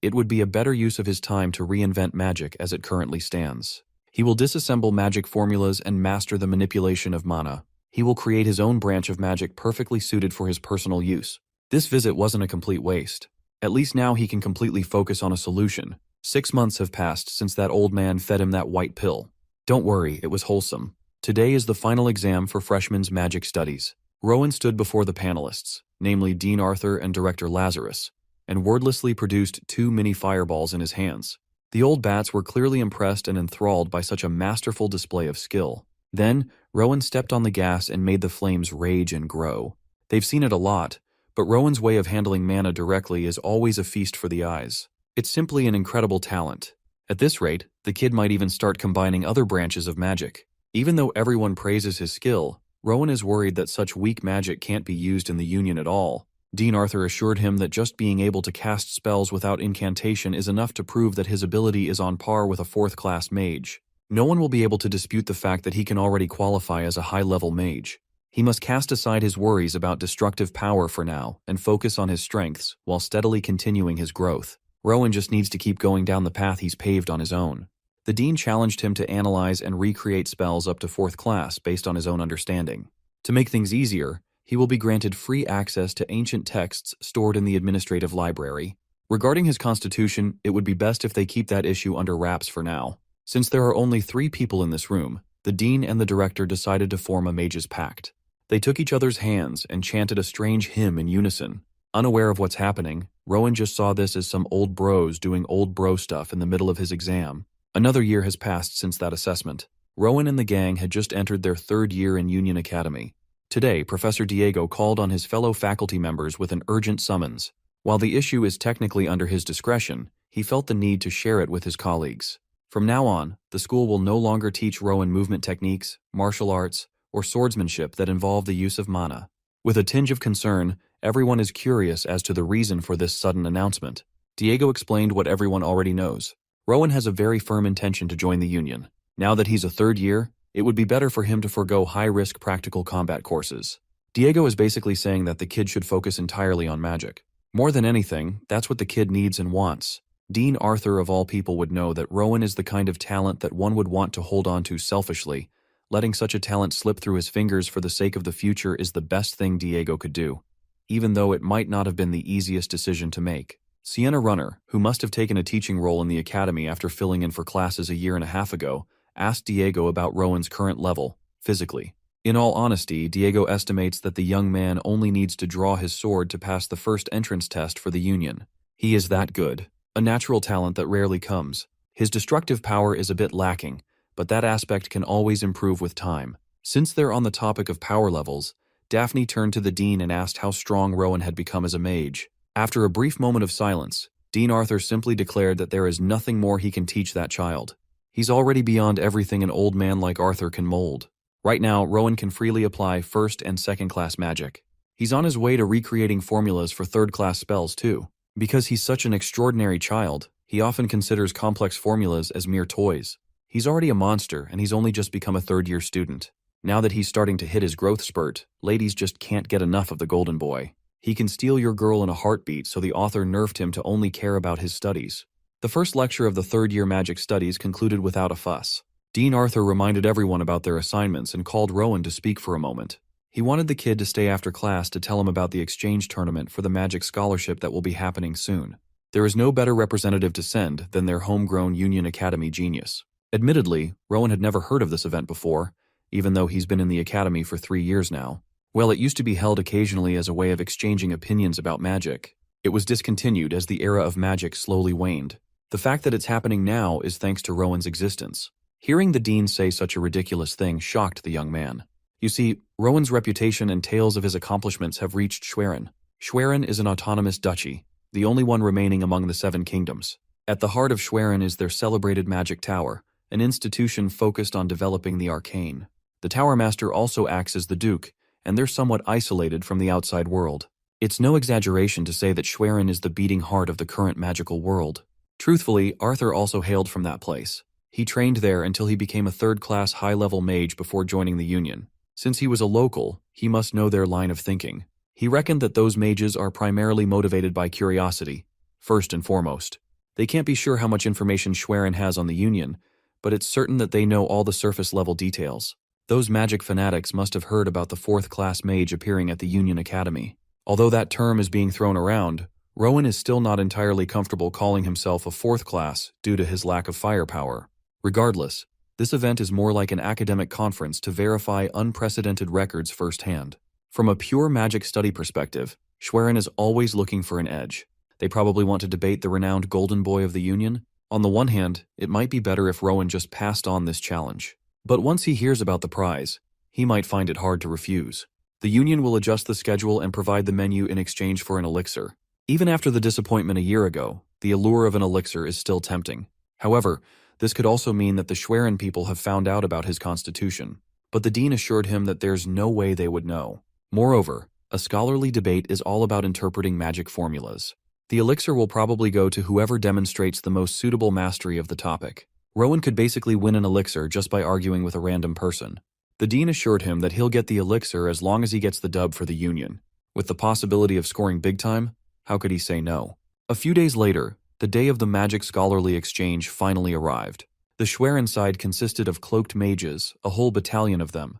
it would be a better use of his time to reinvent magic as it currently stands. He will disassemble magic formulas and master the manipulation of mana. He will create his own branch of magic perfectly suited for his personal use. This visit wasn't a complete waste. At least now he can completely focus on a solution. 6 months have passed since that old man fed him that white pill. Don't worry, it was wholesome. Today is the final exam for freshmen's magic studies. Rowan stood before the panelists, namely Dean Arthur and Director Lazarus, and wordlessly produced 2 mini fireballs in his hands. The old bats were clearly impressed and enthralled by such a masterful display of skill. Then, Rowan stepped on the gas and made the flames rage and grow. They've seen it a lot, but Rowan's way of handling mana directly is always a feast for the eyes. It's simply an incredible talent. At this rate, the kid might even start combining other branches of magic. Even though everyone praises his skill, Rowan is worried that such weak magic can't be used in the Union at all. Dean Arthur assured him that just being able to cast spells without incantation is enough to prove that his ability is on par with a 4th-class mage. No one will be able to dispute the fact that he can already qualify as a high-level mage. He must cast aside his worries about destructive power for now and focus on his strengths while steadily continuing his growth. Rowan just needs to keep going down the path he's paved on his own. The dean challenged him to analyze and recreate spells up to 4th class based on his own understanding. To make things easier, he will be granted free access to ancient texts stored in the administrative library. Regarding his constitution, it would be best if they keep that issue under wraps for now. Since there are only 3 people in this room, the dean and the director decided to form a mage's pact. They took each other's hands and chanted a strange hymn in unison. Unaware of what's happening, Rowan just saw this as some old bros doing old bro stuff in the middle of his exam. Another year has passed since that assessment. Rowan and the gang had just entered their 3rd year in Union Academy. Today, Professor Diego called on his fellow faculty members with an urgent summons. While the issue is technically under his discretion, he felt the need to share it with his colleagues. From now on, the school will no longer teach Rowan movement techniques, martial arts, or swordsmanship that involve the use of mana. With a tinge of concern, Everyone is curious as to the reason for this sudden announcement. Diego explained what everyone already knows. Rowan has a very firm intention to join the Union. Now that he's a third year, it would be better for him to forego high-risk practical combat courses. Diego is basically saying that the kid should focus entirely on magic. More than anything, that's what the kid needs and wants. Dean Arthur of all people would know that Rowan is the kind of talent that one would want to hold on to selfishly. Letting such a talent slip through his fingers for the sake of the future is the best thing Diego could do, even though it might not have been the easiest decision to make. Sienna Runner, who must have taken a teaching role in the academy after filling in for classes a year and a half ago, asked Diego about Rowan's current level, physically. In all honesty, Diego estimates that the young man only needs to draw his sword to pass the first entrance test for the Union. He is that good, a natural talent that rarely comes. His destructive power is a bit lacking, but that aspect can always improve with time. Since they're on the topic of power levels, Daphne turned to the Dean and asked how strong Rowan had become as a mage. After a brief moment of silence, Dean Arthur simply declared that there is nothing more he can teach that child. He's already beyond everything an old man like Arthur can mold. Right now, Rowan can freely apply first and second class magic. He's on his way to recreating formulas for third class spells too. Because he's such an extraordinary child, he often considers complex formulas as mere toys. He's already a monster and he's only just become a third-year student. Now that he's starting to hit his growth spurt, ladies just can't get enough of the golden boy. He can steal your girl in a heartbeat, so the author nerfed him to only care about his studies. The first lecture of the third-year magic studies concluded without a fuss. Dean Arthur reminded everyone about their assignments and called Rowan to speak for a moment. He wanted the kid to stay after class to tell him about the exchange tournament for the magic scholarship that will be happening soon. There is no better representative to send than their homegrown Union Academy genius. Admittedly, Rowan had never heard of this event before, even though he's been in the academy for 3 years now. Well, it used to be held occasionally as a way of exchanging opinions about magic. It was discontinued as the era of magic slowly waned. The fact that it's happening now is thanks to Rowan's existence. Hearing the dean say such a ridiculous thing shocked the young man. You see, Rowan's reputation and tales of his accomplishments have reached Schwerin. Schwerin is an autonomous duchy, the only one remaining among the 7 kingdoms. At the heart of Schwerin is their celebrated magic tower, an institution focused on developing the arcane. The Tower Master also acts as the Duke, and they're somewhat isolated from the outside world. It's no exaggeration to say that Schwerin is the beating heart of the current magical world. Truthfully, Arthur also hailed from that place. He trained there until he became a third-class high-level mage before joining the Union. Since he was a local, he must know their line of thinking. He reckoned that those mages are primarily motivated by curiosity, first and foremost. They can't be sure how much information Schwerin has on the Union, but it's certain that they know all the surface-level details. Those magic fanatics must have heard about the 4th-class mage appearing at the Union Academy. Although that term is being thrown around, Rowan is still not entirely comfortable calling himself a 4th class due to his lack of firepower. Regardless, this event is more like an academic conference to verify unprecedented records firsthand. From a pure magic study perspective, Schwerin is always looking for an edge. They probably want to debate the renowned Golden Boy of the Union. On the one hand, it might be better if Rowan just passed on this challenge. But once he hears about the prize, he might find it hard to refuse. The Union will adjust the schedule and provide the menu in exchange for an elixir. Even after the disappointment a year ago, the allure of an elixir is still tempting. However, this could also mean that the Schwerin people have found out about his constitution. But the dean assured him that there's no way they would know. Moreover, a scholarly debate is all about interpreting magic formulas. The elixir will probably go to whoever demonstrates the most suitable mastery of the topic. Rowan could basically win an elixir just by arguing with a random person. The dean assured him that he'll get the elixir as long as he gets the dub for the Union. With the possibility of scoring big time, how could he say no? A few days later, the day of the magic scholarly exchange finally arrived. The Schwerin side consisted of cloaked mages, a whole battalion of them,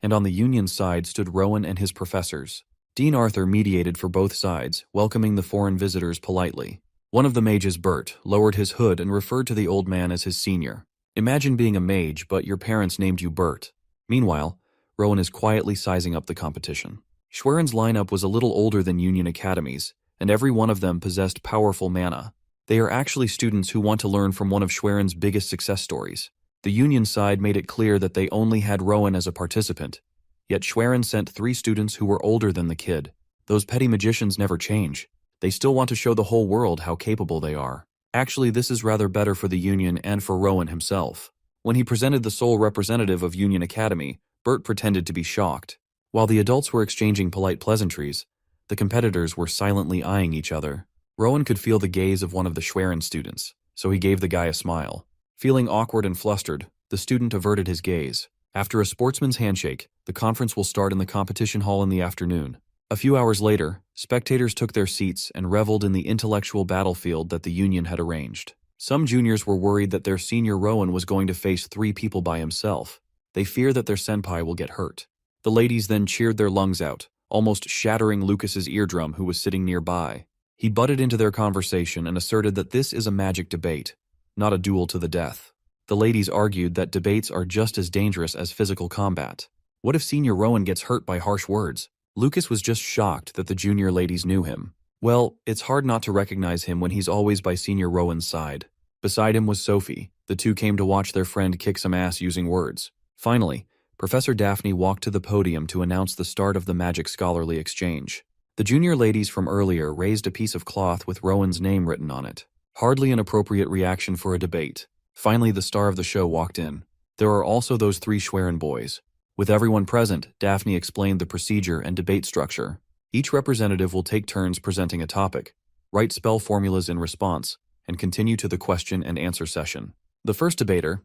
and on the Union side stood Rowan and his professors. Dean Arthur mediated for both sides, welcoming the foreign visitors politely. One of the mages, Bert, lowered his hood and referred to the old man as his senior. Imagine being a mage, but your parents named you Bert. Meanwhile, Rowan is quietly sizing up the competition. Schwerin's lineup was a little older than Union academies, and every one of them possessed powerful mana. They are actually students who want to learn from one of Schwerin's biggest success stories. The Union side made it clear that they only had Rowan as a participant, yet Schwerin sent 3 students who were older than the kid. Those petty magicians never change. They still want to show the whole world how capable they are. Actually, this is rather better for the Union and for Rowan himself. When he presented the sole representative of Union Academy, Bert pretended to be shocked. While the adults were exchanging polite pleasantries, The competitors were silently eyeing each other. Rowan could feel the gaze of one of the Schwerin students, so he gave the guy a smile. Feeling awkward and flustered, the student averted his gaze. After a sportsman's handshake, the conference will start in the competition hall in the afternoon. A few hours later, spectators took their seats and reveled in the intellectual battlefield that the union had arranged. Some juniors were worried that their senior Rowan was going to face 3 people by himself. They fear that their senpai will get hurt. The ladies then cheered their lungs out, almost shattering Lucas's eardrum, who was sitting nearby. He butted into their conversation and asserted that this is a magic debate, not a duel to the death. The ladies argued that debates are just as dangerous as physical combat. What if Senior Rowan gets hurt by harsh words? Lucas was just shocked that the junior ladies knew him. Well, it's hard not to recognize him when he's always by Senior Rowan's side. Beside him was Sophie. The two came to watch their friend kick some ass using words. Finally, Professor Daphne walked to the podium to announce the start of the Magic Scholarly Exchange. The junior ladies from earlier raised a piece of cloth with Rowan's name written on it. Hardly an appropriate reaction for a debate. Finally, the star of the show walked in. There are also those 3 Schwerin boys. With everyone present, Daphne explained the procedure and debate structure. Each representative will take turns presenting a topic, write spell formulas in response, and continue to the question and answer session. The first debater,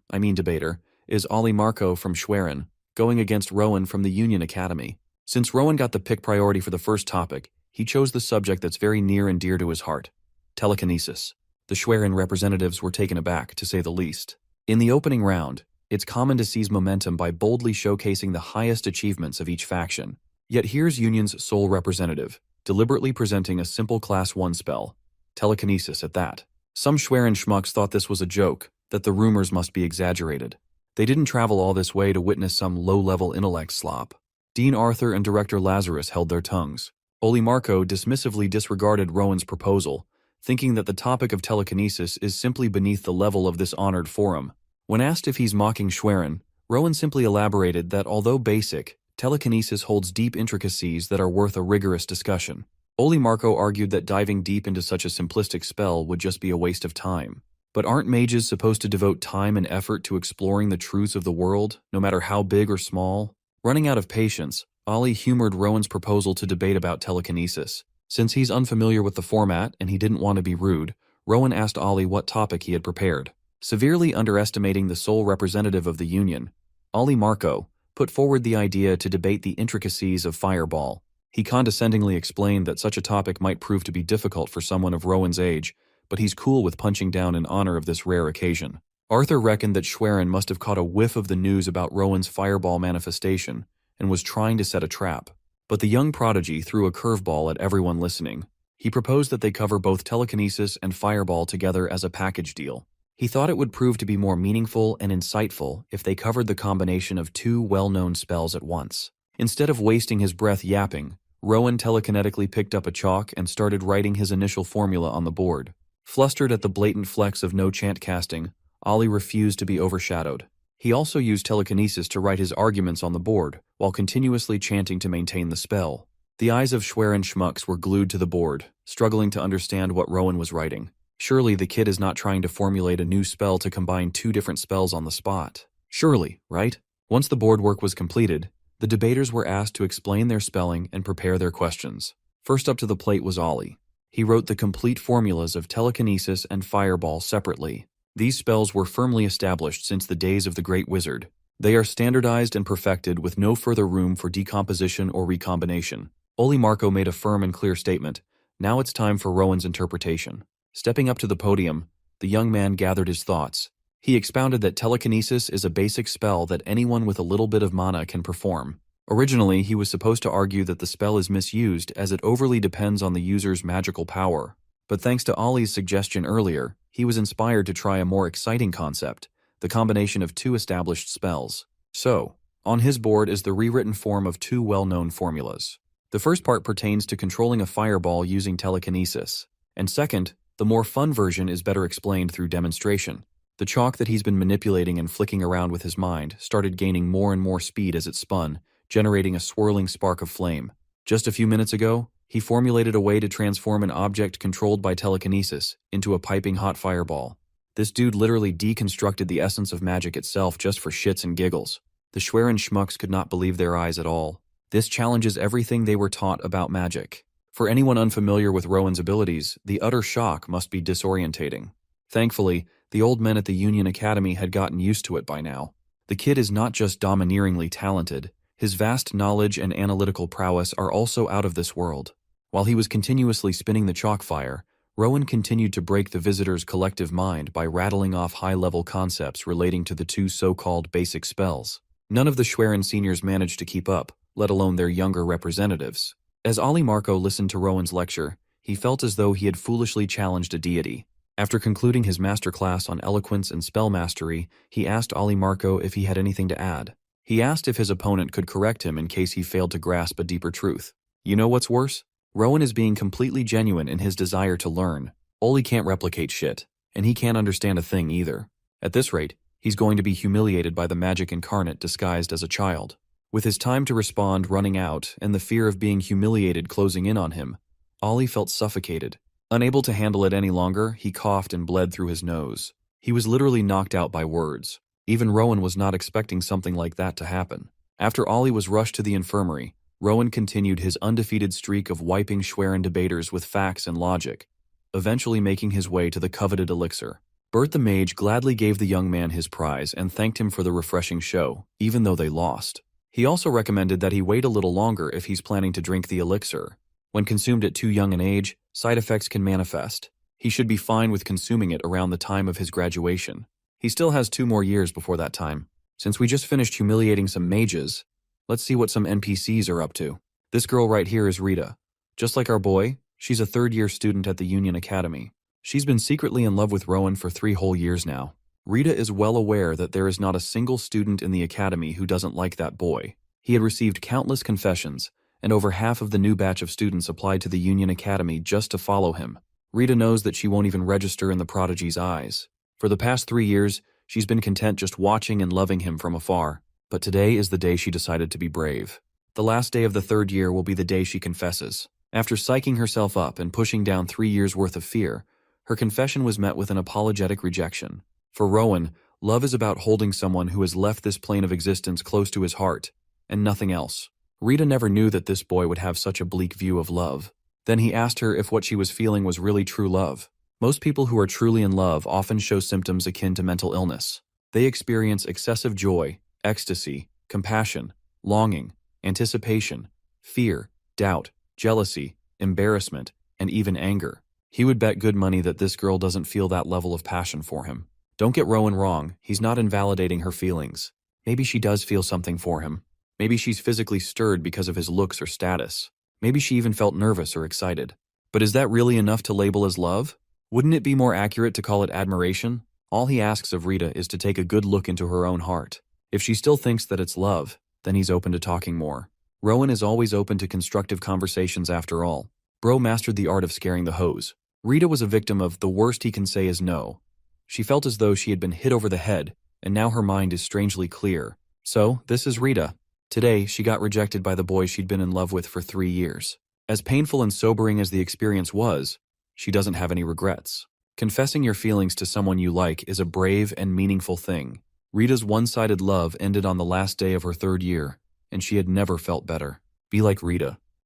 is Ollie Marco from Schwerin, going against Rowan from the Union Academy. Since Rowan got the pick priority for the first topic, he chose the subject that's very near and dear to his heart: telekinesis. The Schwerin representatives were taken aback, to say the least. In the opening round, it's common to seize momentum by boldly showcasing the highest achievements of each faction. Yet here's Union's sole representative, deliberately presenting a simple Class 1 spell, telekinesis at that. Some Schwerin schmucks thought this was a joke, that the rumors must be exaggerated. They didn't travel all this way to witness some low-level intellect slop. Dean Arthur and Director Lazarus held their tongues. Ollie Marco dismissively disregarded Rowan's proposal, thinking that the topic of telekinesis is simply beneath the level of this honored forum. When asked if he's mocking Schwerin, Rowan simply elaborated that although basic, telekinesis holds deep intricacies that are worth a rigorous discussion. Ollie Marco argued that diving deep into such a simplistic spell would just be a waste of time. But aren't mages supposed to devote time and effort to exploring the truths of the world, no matter how big or small? Running out of patience, Ollie humored Rowan's proposal to debate about telekinesis. Since he's unfamiliar with the format and he didn't want to be rude, Rowan asked Ollie what topic he had prepared. Severely underestimating the sole representative of the Union, Ollie Marco put forward the idea to debate the intricacies of Fireball. He condescendingly explained that such a topic might prove to be difficult for someone of Rowan's age, but he's cool with punching down in honor of this rare occasion. Arthur reckoned that Schwerin must have caught a whiff of the news about Rowan's Fireball manifestation and was trying to set a trap. But the young prodigy threw a curveball at everyone listening. He proposed that they cover both telekinesis and Fireball together as a package deal. He thought it would prove to be more meaningful and insightful if they covered the combination of 2 well-known spells at once. Instead of wasting his breath yapping, Rowan telekinetically picked up a chalk and started writing his initial formula on the board. Flustered at the blatant flex of no chant casting, Ollie refused to be overshadowed. He also used telekinesis to write his arguments on the board, while continuously chanting to maintain the spell. The eyes of Schwerin schmucks were glued to the board, struggling to understand what Rowan was writing. Surely the kid is not trying to formulate a new spell to combine 2 different spells on the spot. Surely, right? Once the board work was completed, the debaters were asked to explain their spelling and prepare their questions. First up to the plate was Ollie. He wrote the complete formulas of telekinesis and Fireball separately. These spells were firmly established since the days of the Great Wizard. They are standardized and perfected with no further room for decomposition or recombination. Ollie Marco made a firm and clear statement. Now it's time for Rowan's interpretation. Stepping up to the podium, the young man gathered his thoughts. He expounded that telekinesis is a basic spell that anyone with a little bit of mana can perform. Originally, he was supposed to argue that the spell is misused as it overly depends on the user's magical power. But thanks to Ollie's suggestion earlier, he was inspired to try a more exciting concept, the combination of 2 established spells. So, on his board is the rewritten form of 2 well-known formulas. The first part pertains to controlling a fireball using telekinesis. And second, the more fun version is better explained through demonstration. The chalk that he's been manipulating and flicking around with his mind started gaining more and more speed as it spun, generating a swirling spark of flame. Just a few minutes ago, he formulated a way to transform an object controlled by telekinesis into a piping hot fireball. This dude literally deconstructed the essence of magic itself just for shits and giggles. The Schwerin schmucks could not believe their eyes at all. This challenges everything they were taught about magic. For anyone unfamiliar with Rowan's abilities, the utter shock must be disorientating. Thankfully, the old men at the Union Academy had gotten used to it by now. The kid is not just domineeringly talented, his vast knowledge and analytical prowess are also out of this world. While he was continuously spinning the chalk fire, Rowan continued to break the visitor's collective mind by rattling off high-level concepts relating to the two so-called basic spells. None of the Schwerin seniors managed to keep up, let alone their younger representatives. As Ollie Marco listened to Rowan's lecture, he felt as though he had foolishly challenged a deity. After concluding his masterclass on eloquence and spell mastery, he asked Ollie Marco if he had anything to add. He asked if his opponent could correct him in case he failed to grasp a deeper truth. You know what's worse? Rowan is being completely genuine in his desire to learn. Ollie can't replicate shit, and he can't understand a thing either. At this rate, he's going to be humiliated by the magic incarnate disguised as a child. With his time to respond running out and the fear of being humiliated closing in on him, Ollie felt suffocated. Unable to handle it any longer, he coughed and bled through his nose. He was literally knocked out by words. Even Rowan was not expecting something like that to happen. After Ollie was rushed to the infirmary, Rowan continued his undefeated streak of wiping Schwerin debaters with facts and logic, eventually making his way to the coveted elixir. Bert the Mage gladly gave the young man his prize and thanked him for the refreshing show, even though they lost. He also recommended that he wait a little longer if he's planning to drink the elixir. When consumed at too young an age, side effects can manifest. He should be fine with consuming it around the time of his graduation. He still has 2 more years before that time. Since we just finished humiliating some mages, let's see what some NPCs are up to. This girl right here is Rita. Just like our boy, she's a third-year student at the Union Academy. She's been secretly in love with Rowan for 3 whole years now. Rita is well aware that there is not a single student in the academy who doesn't like that boy. He had received countless confessions, and over half of the new batch of students applied to the Union Academy just to follow him. Rita knows that she won't even register in the prodigy's eyes. For the past 3 years, she's been content just watching and loving him from afar. But today is the day she decided to be brave. The last day of the 3rd year will be the day she confesses. After psyching herself up and pushing down 3 years' worth of fear, her confession was met with an apologetic rejection. For Rowan, love is about holding someone who has left this plane of existence close to his heart, and nothing else. Rita never knew that this boy would have such a bleak view of love. Then he asked her if what she was feeling was really true love. Most people who are truly in love often show symptoms akin to mental illness. They experience excessive joy, ecstasy, compassion, longing, anticipation, fear, doubt, jealousy, embarrassment, and even anger. He would bet good money that this girl doesn't feel that level of passion for him. Don't get Rowan wrong, he's not invalidating her feelings. Maybe she does feel something for him. Maybe she's physically stirred because of his looks or status. Maybe she even felt nervous or excited. But is that really enough to label as love? Wouldn't it be more accurate to call it admiration? All he asks of Rita is to take a good look into her own heart. If she still thinks that it's love, then he's open to talking more. Rowan is always open to constructive conversations after all. Bro mastered the art of scaring the hoes. Rita was a victim of the worst he can say is no. She felt as though she had been hit over the head, and now her mind is strangely clear. So, this is Rita. Today, she got rejected by the boy she'd been in love with for 3 years. As painful and sobering as the experience was, she doesn't have any regrets. Confessing your feelings to someone you like is a brave and meaningful thing. Rita's one-sided love ended on the last day of her 3rd year, and she had never felt better. Be like Rita.